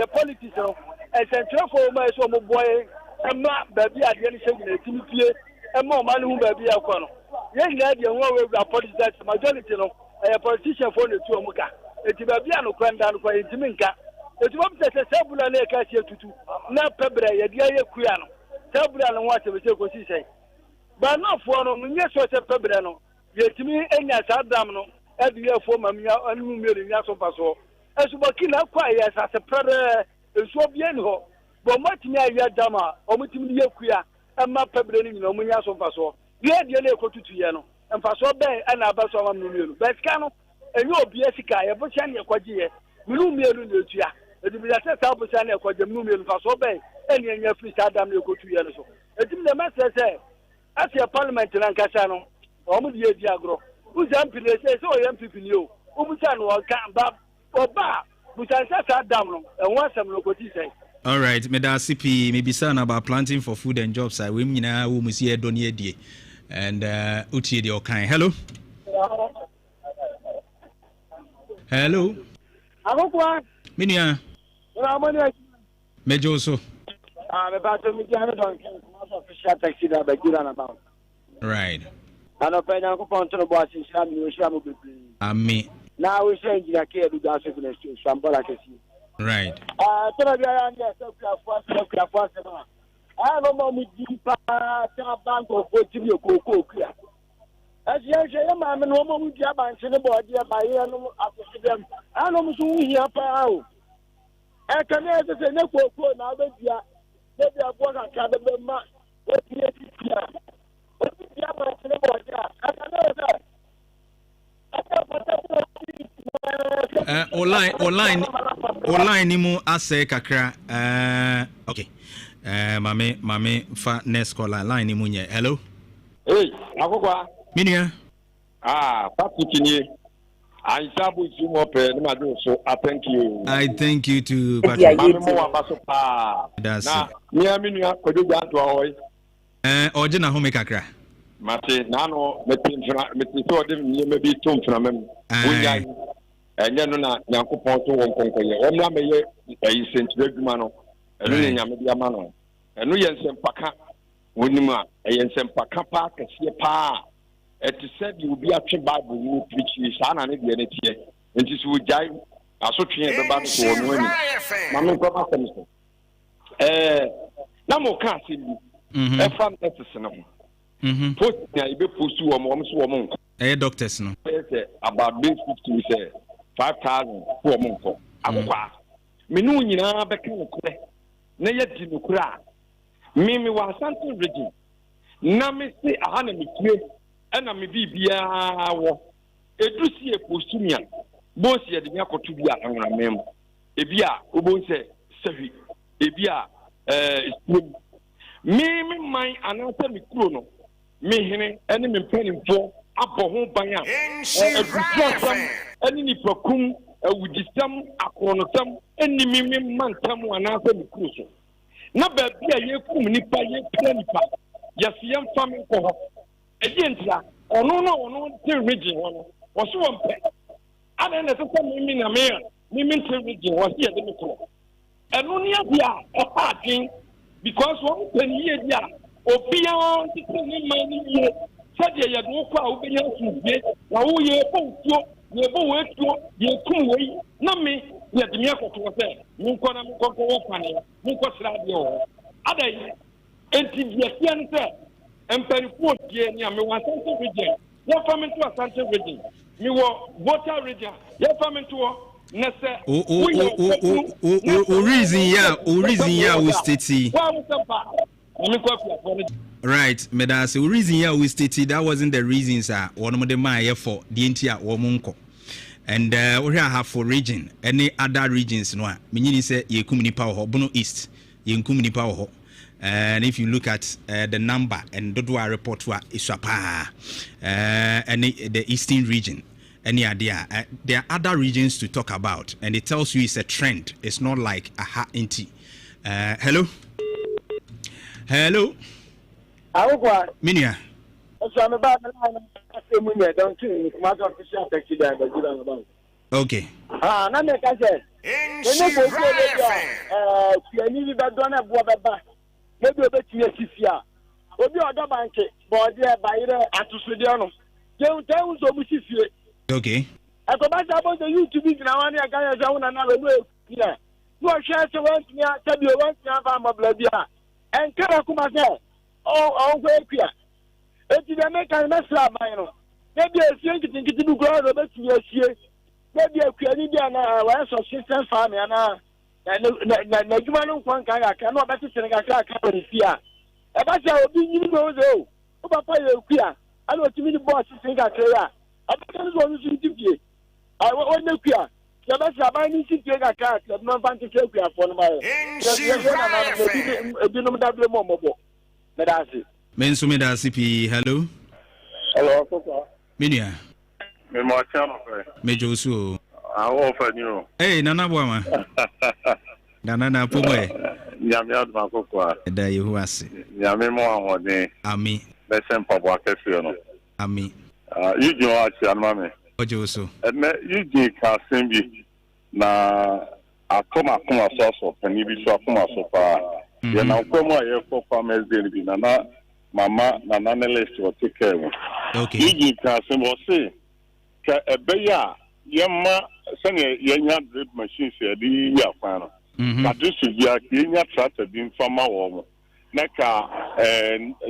a politician, and central for my son boy, and not baby at the end of Timothy, and more money who may be a corner. Young lady, and one way we are politicians, majority, a politician for the two Muka. It's a Babiano Quandan for Timinka. It's one that a Sabula Lake here to do. Not Pebre, a dear Kuyano. Sabula and what we say. But not for no, yes, was a Pebrano. Yet to me, and yes, Adamno. Every year for Mamma and Mummy Yaso Paso. As Bakina quiet as a brother, so bien ho. But what me I dama, or Mutim Yakuya, and my pebbling no Munyaso Paso. We had the Leko to Tiano, and Paso Bay and Abaso Munu. But Cano, and your Biesica, a Bosania Quadia, Mumia Lucia. It will be a set up Bosania Quadia Mumia Paso Bay, and your free Adam Yoko to Yanoso. It is the master say, as your parliament in Ancasano, or Mudia Diagro. Who's MPP says, oh, MPP you. Umusan will come back or back. Musan sat down and want some local say. All right, Meda CP, maybe son about planting for food and jobs. I women now who must hear Donny D and Uti the Okai. Hello. Hello. Minia. Major so. I'm about to meet you on official taxi that by Giran about. Right. And open a coupon to the boss in Shamu. Ami. Now we say you care to gas in the Shambola. Right. I don't know me deep bank of what you cocoa. As you say, a man, no more with your bank in the body by after them. I don't know who here for. I can answer the network now that you are. Maybe I want to cut the mark. What do you online nimu ase kakra okay mame fa next call line nimu nye. Hello. Hey, akokwa minia pakutinye Aisabu Sumope, so I thank you. I thank you too, Patrick. That's now, near me, Jantuah. Ojina home kakra. Mate, Nano, Metin, maybe two from him. And then, Yankupon to one conquer. Omla may a sent Regumano, and then Yamano. And we send Paka, Winima, a Yensem Paka Park, and see a pa. ɛte sɛ de obi atwe bible mu preach saa na ne deɛ ne teɛ nti so wogyae asotwe bɛba no so ɔno ani ma me nkɔma sɛm so na mo ka asɛm bi ɛfa no ɛtese no ho post na yɛbɛpost wɔ mo ɔmo so wɔ mo nkɔ ɛyɛ doctors no say about base 50 say 5,000 for monko akwa me no nyina beka no kore na yedi no kore a me wa Asante region na me se aha na me tue na me bibia wo edusi epostumia bosi yedi nyakoto bi a anamem ebi a obo se sahi ebi a me man anasa me kuro no me hene ene me mpanimfo abɔ ho ban a ɛbutuasɛm ɛne nipakum awudisɛm akɔnɔsɛm ɛne mimi mantam anaasɛ ne kuro so na baabi a yɛkum nipa yɛpira nipa yɛse yɛmfa me nkɔ hɔ ɛgye ntia ɔno te region hɔ no wɔso wɔ mpɛ ada na ɛsɛ sɛ mimi na me a mimi te region wɔ se yɛde me korɔ ɛno ne ade a ɛpa adwen because wɔn pɛ ne yie bi a obiara tete ne man ne yie sɛdeɛ yɛde wo kɔ a wobɛnya asomdwe na woyɛ ɛbɔ nsuo yɛbɔ wo atuo yɛkum wei na me yɛde me akɔtoɔ sɛ menkɔ na menkɔkɔ wɔ kwane menkɔ sra adeɛ wɔ hɔ ada yi enti deɛteɛ no sɛ mpanifoɔ tie ni a mewɔ Asante region yɛfa me nto Asante region mewɔ Volta region yɛfa me nto hɔ na sɛ o reason ya wo state right, Medase. The reason here we stated that wasn't the reasons one of them are for the entire womanko. And we have for region, any other regions no. Meaning say ye kumini power Bono East, ye kumini power. And if you look at the number and Dodua report wa iswapa any the eastern region, any idea? There are other regions to talk about, and it tells you it's a trend. It's not like a hot inti. Hello. Hello. Minia. Okay. Na me ka say. Ene go maybe obetumi asifia. Obi odo banke, board there bayire atosode no. Je unta so mu sifie. Okay. Akobasa about the YouTube na wan ya kan ya na na we no. No share se wan tia tabi wan tia ba mabla bia. Enkara kuma se o go ekua. Eti de make kan mesra ban no. Maybe asie nkitikiti bu go do betumi asie. Maybe ekua ni dia na wa so system farm ya na na juma no kwan kan aka na obeti sene ka aka rifia. E ba se obi nyini go zo. O papa ye ekua. Ana otimi ni boss sene ka ya. Abeka no zo nsu ntipie. O ne ekua. Ya ba se aban ni ntipie ka ka no fan tike ekua fo no ma ye. Ebi no double mo mo. Medasi. Mensu medasi pi. Hello. Hello, Papa. Minia. Me mo chama fe. Me Josu. Awo fa ni o. Hey, nana boama. Nana pomwe. Nyame aduma kokwa. Da yehu ase. Nyame mo ahode. Ami. Be sempa bo akese no. Ami. Yuji o achi anma me. Ojoso. Me yuji ka sembi na akoma so pani bi so akoma so pa. Ye na ukwomo aye for farmers day bi na mama na list o take care. Okay. Yuji ka sembi o say ka ebeya yemma sene yenya drip machines e di ya kwan no. But this is ya kenya tractor bi mfama wo mo. Na ka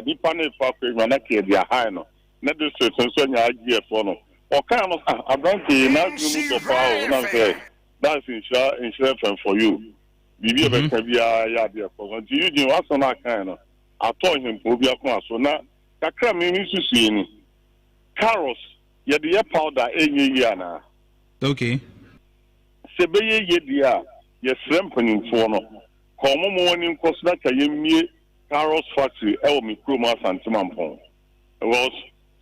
di panel fa kwe na ka dia high no. Na this so nya agf no. O kan no abranti na dum go pa o na say that's insurance for you. Bibi be ka bia ya dia for so you do what so na kan no. Ato him po bia ko aso na kakra me susu ni. Carrots ye the powder enye ya na. Okay. Sebeye ye dia ye sremponin fo no. Ko mo woni nkoso na ka ye mie Carrots factory e o mi kroma Santimampon. Was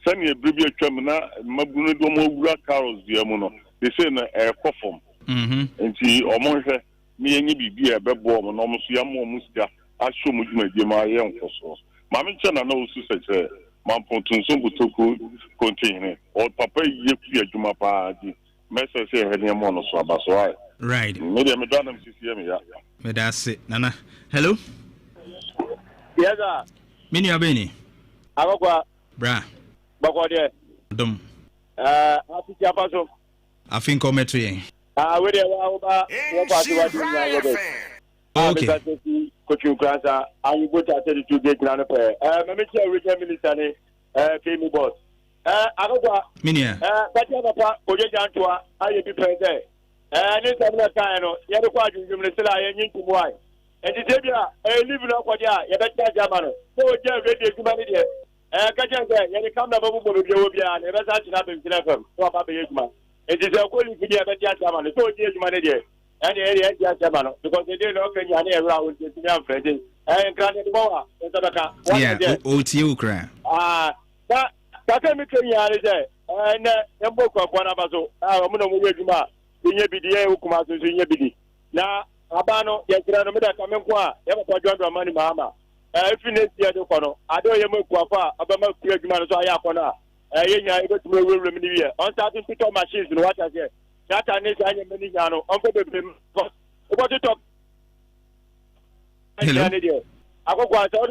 send ye bribi atwam na mabunu do mo wura Carrots dia mu no. They say na e kofom. Enti omo hwe me yenyi bibi e bebo mo no mo so ya mo musika ahwo mo dwumadie ma ye nkoso. Ma me nche na na osu seche Mampon tunso butoku contain or papa ye ku adwuma pa di. Message say he mo no so abaso ai. Right. Me dey me do am sisi me ya. Me da se nana. Hello. Yes sir. Mini abeni. Agogwa. Bra. Bagode. Dom. Afiti apaso. Afin kometo yen. We dey wa ba party wa di na okay. Coach Ukrasa, I go to attend to get na pe. Me chair regional minister ni Kemi boss. Agogwa. Minia. Pati papa oje Jantuah aye bi president. Ni sabna kan no, ye ko adwum ne sela ye nyin tumwai. Enti tebia live no kwadia ye be cha jama no. So oje radio kuma ni de. Ka jange ye kam na babu bo bi wo bia ne be sa china be mtina fam. So papa be yuma. Enti se ko li fidi ye be cha jama no. So oje juma ne de. And the area is Jabano because they didn't know any around the Freddy and Granted Boa. Yeah, OTU cry. That's a make is there. And the book of Guanabazo, I'm going to Yuma, in your BDA, Ukumas in your BD. Now, Abano, Yagrano, Kamekwa, ever for John Money Mama. If you need the other corner, I don't know Quafa, Abama Kuyaman, so I have I go to my room here. On starting to talk machines and what I get. That I need to many yano. Uncle what to talk. Hello. I go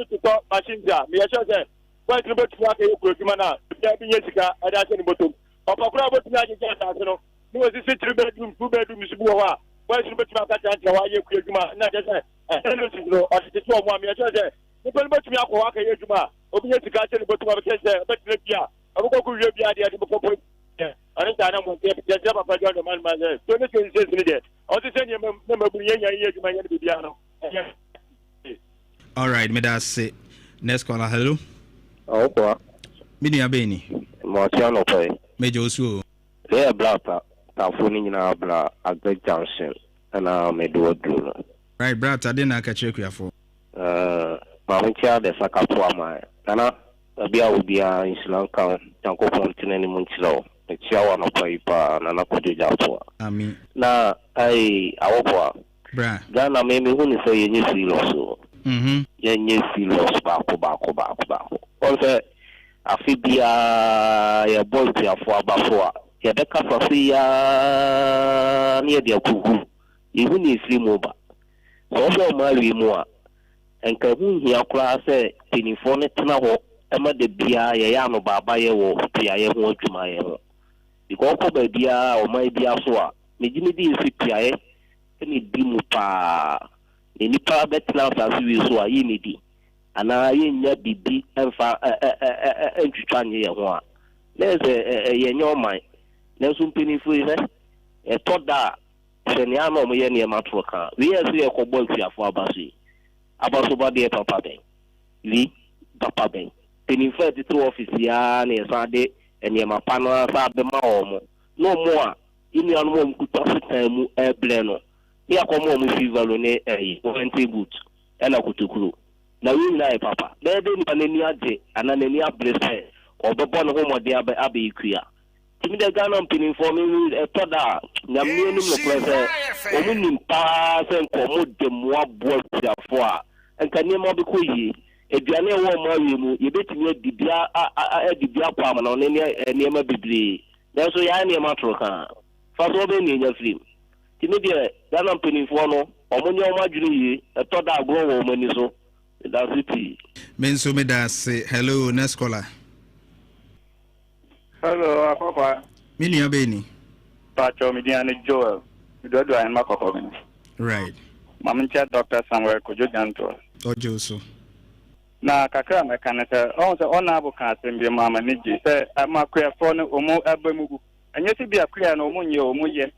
to talk machines. Me I say, why to work a Kurumana? Yesica, I don't any bottom. Papa Bravo to Najan. No, this is 3-bedroom, 2-bedroom, Subuha. Why should you make that? Why you Kuruma? Not just I don't know. I just want one. Me I say, you can bet me up walk a Yuma. Open to catch any bottom of a case, but yeah. I will go to your idea to go. I don't know what the job of the man mother. So this is needed. Also, send your member to my piano. All right, me that's it. Next caller, hello. Oh, Mini Abeni. Marciano Pay. Major Su. They are black, Tafuni in our black, a great junction, and I may do a do. Right, Brat, I didn't catch you for. Mamancha, the Sakapua, Nana, a beer will be in Sri Lanka, Janko Continent Munchilo. Chiawa no paipa na nakudi japo. Ami. Na ai awopwa. Bra. Gana mimi huni so yenye filoso. Yenye filos bako. Onse afibia ya boy ya fo abafo. Ya deka fafi ya ni de kugu. Ihuni filmu ba. So so mali mu a. Enka hu hia kura se tinifo ne tena ho ema de bia ya no baba ye wo pia ye ho adwuma ye ho. Because Bobia or my dear soa, Mijimi Sipiae, any dimupa, any private class as we saw imidi, and I in your BB and far and Chanya. There's a young mind. There's some penny for it. A thought that Seniano Mayani Matroka. We are here for Bolsia for Abasi. Abasoba de Papa Bay. We, Papa Bay. Penny for the 2 office, and Sunday. And yama panwa sabe maomo no more ini anu mo kutosi temu bleno ya komo mo fivalo ne warranty boot ena kutukuru na wi na papa bebe ni paneni ade ananeni ablese obebo no ho mode abe ikua timi de Ghana mpini for me toda na mi enu mo prese omunim pa se nkomo de mo abo tiafo a enka ni mo be koyi eduane wo ma wiemu yebetimi adibia kwa ma na ne niema bibli so ya niema troka fa so be ni nya film timi de Ghana penifo no omonye o madwene yi etoda agro wo mani so that's it menso me da say hello next caller. Hello papa mini abeni Pacho Midiani Joel do an makoko. Right. Mamancha Dr. Samuel Kojo Jantuah. Ojo so. Na kakra mekane se on se honorable kan asembie mama niji se amakwa fo no omo abamugu anye se bia kura na omo nye omo ye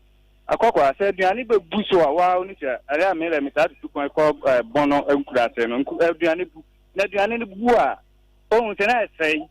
akokwa se aduane be buso a wa oni se are amele mitatu tukon ko bono enkura se no aduane bu na aduane ne bu a on se na sei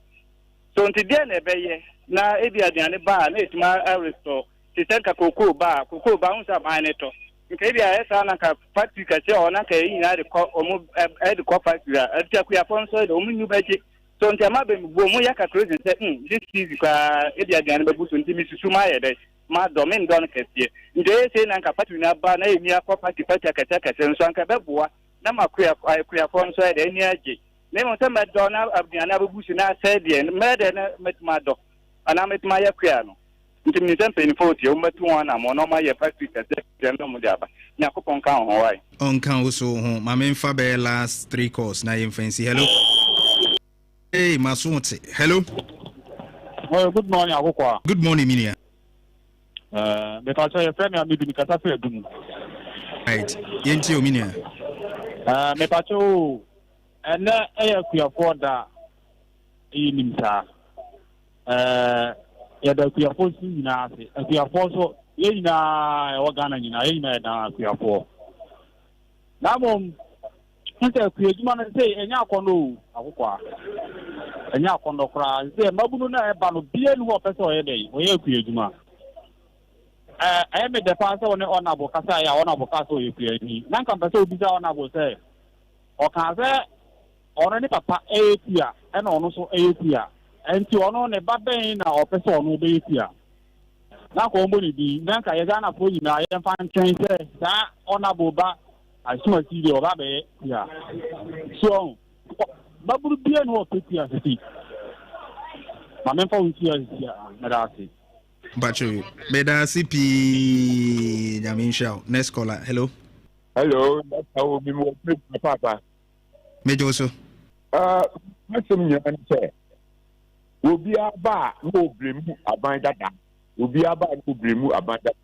so ntide na ebeye na ebi aduane ba na etima restore ti se kakoko ba on sa ba ne to nke bia esa na ka factory ka che ona ka yi na de ko omo de ko factory a ti akuya fon so de omo nyu baje so nti ama be mbo mo ya ka crazy say this is ka e bia gan be buso nti mi susu ma ye de ma do men don ka tie nti e se na ka factory na ba na emi akọ factory ka che nso anka be boa na akuya fon so de ni aje ne mo se me do na abiana be buso na say de me de na metma do ana metma ya kuya no nti mi sempe ni foti o metu wana mo no ma ye factory ka se no mo diaba nyakopon kan ho wai on kan wo so ho ma me mfa be last 3 calls na ye fancy hello hey masonte hello Good morning, Akukwa. Good morning, Minia. Because your friend and me be Katafe Dum. Right. Yenti Minia. Me pacho and we afford that in Nimsa. Yeah, the we afford na we afford so na organa na na we afford. Now nse kuyejuma na say enya kono Akukwa. Enya kono kra say mabunu na eba no bie nu opese oyede oye kuyejuma. I am the pastor on honorable Kasa, honorable Caso, you create me. Nanka Paso Biza honorable say, or Kaza, or any papa Atia, and also Atia, and to honor a babane or person who be here. Now, Comboni be Nanka Yazana for you, I am fine train, say, that honorable ba, I saw a TV of Abe, yeah. So, Babu Bien or Pity as a seat. My member is here, Madasi. Bachu, Beda CP Yamin Shao. Next caller. Hello. Hello, that's how we will meet my papa. Major also. What's the answer? Will be a bar, no blame, about that. Will be a bar, no blame, about that.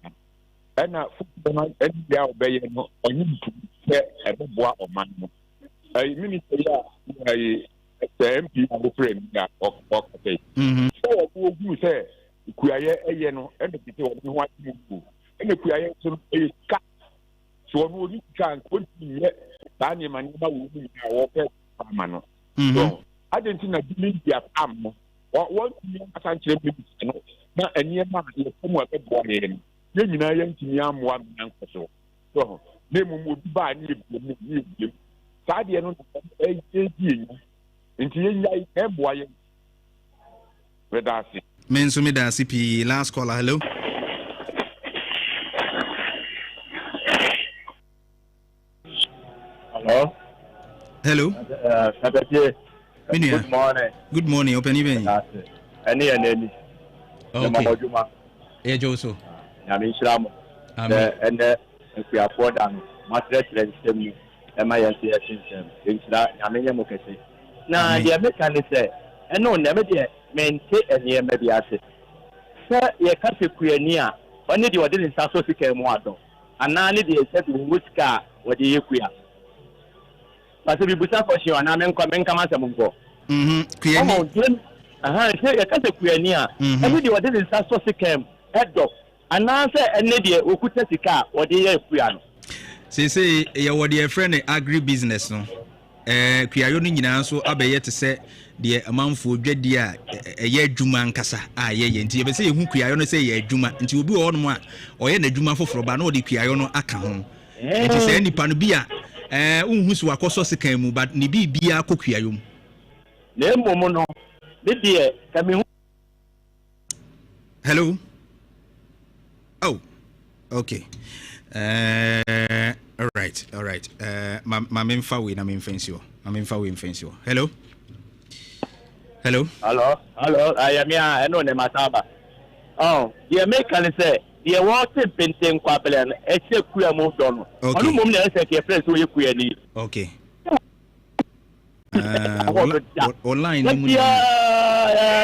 And I football and they are obeying on you to say a boy or man. I mean, I MP and the friend of okay. So, who you say? Kuyaye eyeno ene kiti woni ho atimu ene kuyaye so e ka so no ni kan kontinye ba ni mani ba wo ni na wo pe ama no so Argentina dili dia am won ni asanchire bi no na enie ma ye komo e bo ye ni nyina ye ntimi amwa nan koso so na mu obi ba ni ebi sa de no e di nti ye nyai e bo ye wedasi Mensumida CP, last caller, hello. Hello. Hello. Good morning. Good morning. Open evening. Any. Okay. Yeah, Joso. I'm Islam. And we afford and mattress system. MINCS system. I'm in Yamukasi. Now, the American say, and no, never there. Maintain and near maybe I said, Sir, ye can't be queer near. Only the ordinary Sasso came water. And now need the set which car or the queer. But if you put up for you and I'm coming come as a mungo. Say ye can't be queer near. Only the ordinary Sasso came head dog. And now say a lady who could take the car or the queer. Say, your dear friend, agri business. No, Kuyayo nyina so abeye te se de amanfo dwade a eye adwuma nkasa a ye nti be se ehu Kuyayo no se ye adwuma nti obi wo no a oye na adwuma foforo ba na odi Kuyayo no aka ho nti se nipa no bi a unhu so akoso sekan mu ba ne bibia kokuyayo mu na emom no de de kame. Hello. Oh, okay. All right. My main we na main fence you. Hello. I am here. I know the mataba. Oh, the American say the water painting quabble and a queer moved on. Okay. Mum say your friends who you queer need. Okay. Online.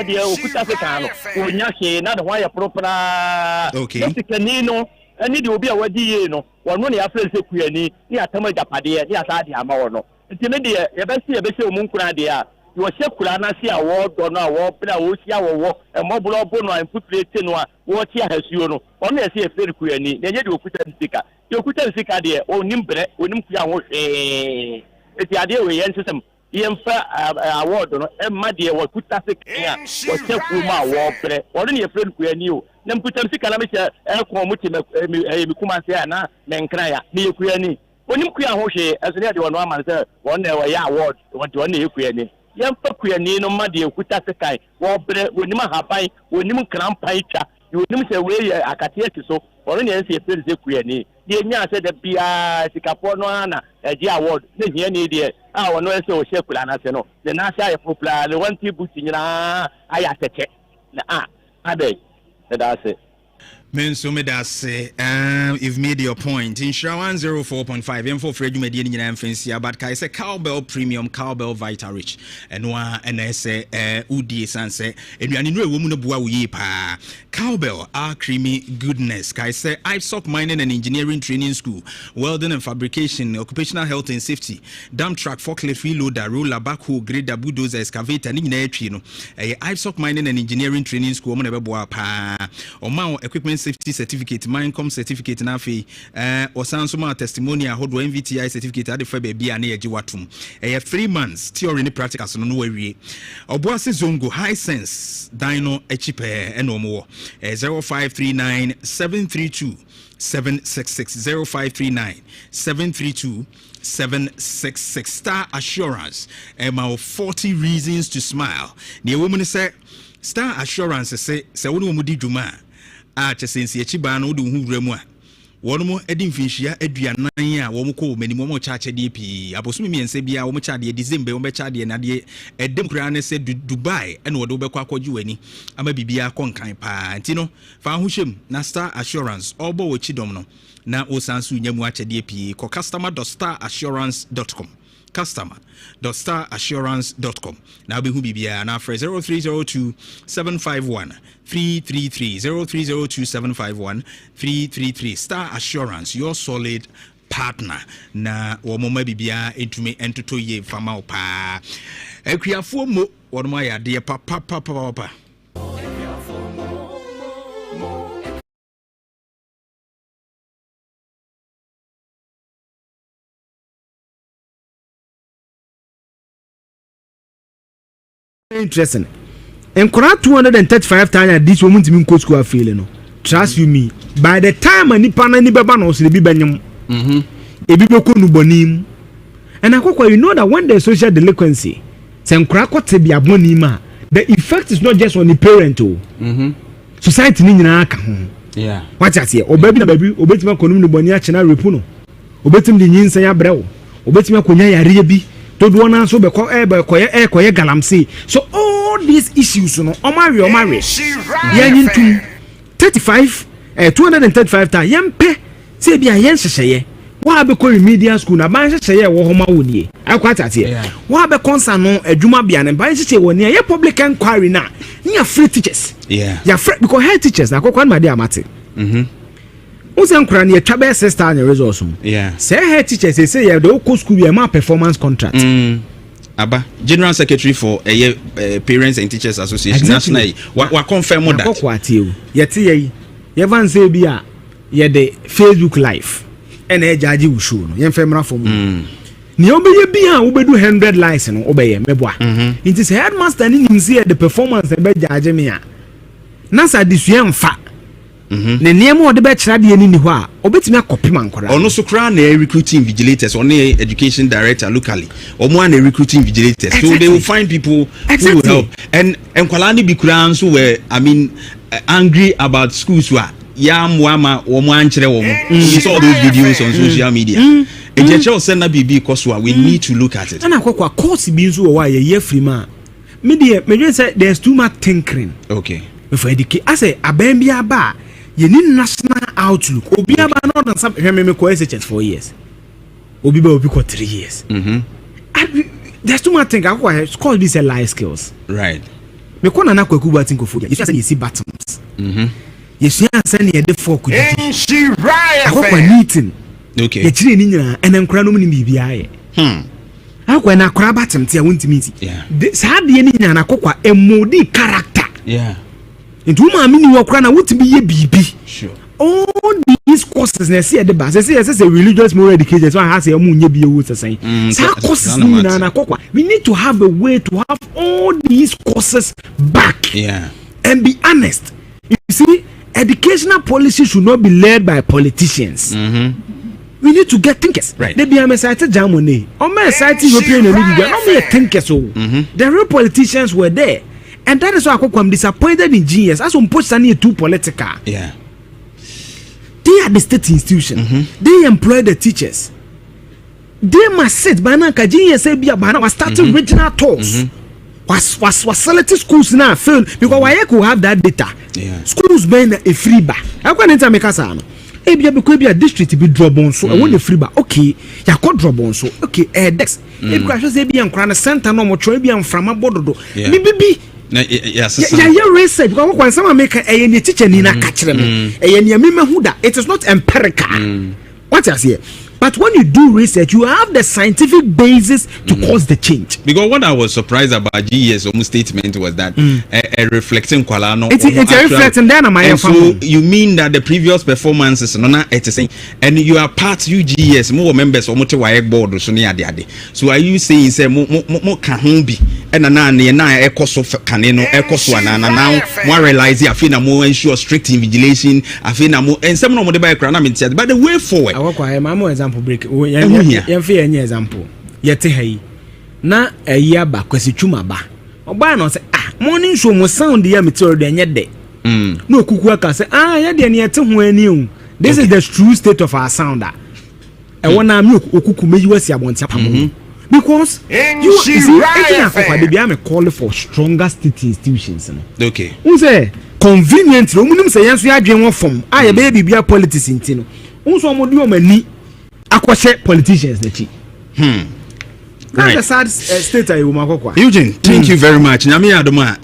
The Okutafekano, Unyaki, not why a proper. Okay. Canino. I need to be a wadi no. One money after the queer need, near Tamaja Padia, near Sadi Amano. Intimidate, a best Munkuna dia. You are Shekulana see a ward or no war, but I will see our walk, a mobile bono and put the tenua, what here has you know. Only I see a fair queer need, then you put a sticker. You put a sticker there, or Nimbre, or Nimkia. It's the idea we answer them. Award no my dear what put us here or check Kuma war or any friend we knew. Then put them sick and I say, na Mencraya, near Queenie. When you queer Hoshe, as the other one said, one day award, what one you queenie. Young Queenie, no my dear, put us a kind, war when you have pie, when you cramp pie, you wouldn't say, where I can take so, or any say, Queenie. The Nya said the Pia Sicaponoana, a G award, the Yenny. I want to say, Shekulana, the Nasa Poplar, the one people, I have to check. I beg. That's it. Men so me that say you've made your point. Insure 104.5 M for Fred Median in fancy but I say cowbell premium cowbell vita rich and one and I say udi sanse and you know woman bua we pa cowbell our creamy goodness I say ISOC mining and engineering training school welding and fabrication occupational health and safety dump truck forklift reloader roller backhoe grader bulldozer excavator ni na etwi no ISOC mining and engineering training school mo na be bua pa o ma equipment safety certificate Mindcom certificate na fe osanso ma testimony ahodo MVTI certificate ade fa ba bia na ye watum 3 months theory ni practicals no wawie oboase zongo high sense dino echipe enomo 0539 732 766 0539 732 766 Star Assurance about 40 reasons to smile. The woman say Star Assurance say wonu mu di dwuma a chesensi echiba na odu hu wuramu a wono mo edi mfinhia aduanan a wo mo ko mani mo cha de pi abosu miense bia wo mo cha de December wo be cha de na de edem kura ne se Dubai ene wo de be kwa akwaji wani ama bibia konkan pa ntino fa ho hwem na Star Assurance obo wo chidom no na osansu nyamu acha de pi ko customer.starassurance.com customer.starassurance.com now be who bibia na for 0302 751 333 0302 751 333 Star Assurance your solid partner na wo mama bibia entumi entoto ye fama opa akuafo mo wo mo ya de papa interesting. And 235 times this woman to me go school feel no. Trust you me. By the time ani pana ni baba no se bi banyam. Ebi be ko nu bonim. And akwa you know that when there's social delinquency, se nkura kwete bi aboni ma, the effect is not just on the parent o. Society ni nyina aka ho. Yeah. What you say? Obabi na baby, obetima konum nu boni a chena repu no. Obetim di nyinsa ya brewo. Obetima konya yare bi. To do one so be koye galamsey. So all these issues no omari yen into 35 235 times yempe say bia yen hyehyeye wa be ko remedial school na ban hyehyeye wo homa woni akwata tie wa be concern no adwuma bia ne ban hyehyeye woni ye public inquiry na ya free teachers ya free because head teachers na kokwan ma dia mate Usan kura ni etwa be sister and results. Say head teachers say you dey go school be ma performance contract. Aba General Secretary for Parents and Teachers Association nationally wa confirm that. Akoko atie o. Yete ye van say bia ye the Facebook live. And e judge wo show no. Ye femra for me. Ni obeye bia wo bedu 100 likes no obeye meboa. It is headmaster ni nim say the performance e be judge me a. Na sa disua mfa. Ne niemo ode be kira de ni ho a obetimi akopi mankora ono so kra na recruiting vigilators on education director locally omo an recruiting vigilators so they will find people who will help and kwala ni bi kura so were angry about schools who are yamwama omo ankere omo we saw those videos on social media ejeche send na bibi because we need to look at it ana kwakwa course bi nso wo ye free ma me say there's too much tinkering okay for educate I say abembia ba you need national outlook. Obi aba no na some me ko SHS 4 years. Obi ba obi ko 3 years. There's too much thing akwa call this a life skills. Right. Me ko na kwaku ba think of you say you see bottoms. You see answer near the fork. And she right. Akwa meeting. Okay. You chire ni nyina ene nkra no mu ni bibia ye. Akwa na kra bottom tia won't meet. Yeah. Sa de ni nyina na kokwa emodi character. Yeah. Into ma mini wakra na wotimi ye bibi. Sure. All these courses na see the bas say religious moral education so has say mu nye bi ewu say. Sa courses ni na kokwa. We need to have a way to have all these courses back. Yeah. And be honest. You see, educational policy should not be led by politicians. We need to get thinkers. Right. They be a cited Germany. Or me cited European Union. Not me thinkers. The real politicians were there. And that is why I'm disappointed in GS. As on post any too political. Yeah. They are the state institution. They employ the teachers. They must sit by now. GS say be a banana was starting regional talks. was facility schools now fail because why could have that data. Schools been a free bar. I can't enter make us an. Ebia because be a district be drop on so I want the free bar. Okay, ya could drop on so okay. Dex. If I say be an crown center no more try be an from a border. Maybe. Yes, research because when someone make a teacher nina catch them. It is not empirical. What I say? But when you do research, you have the scientific basis to cause the change. Because what I was surprised about GES almost statement was that reflecting Kualano. It's reflecting then and so you mean that the previous performances no it is saying and you are part UGS more members or motor board so near the so are you saying say more can be and na ecoso caneno ecoso now more realize I feel more ensure strict invigilation I feel more and some of the background but the way forward example break any example yete hai na eya ba kwesi twuma ba oba no say morning show mo sound ya meteor de nye de no okuku aka say ya de ne yete ho ani o this is the true state of our sound e wona me okuku meyi wasi abontia pamo because you see I'm calling for stronger state institutions no okay who say convenient no munim say yanso ya dwen won fom ya be bibia politics intino unso mo do mani akwashe politicians nachi that's the sad state I will Eugene, thank you very much. Nyame adoma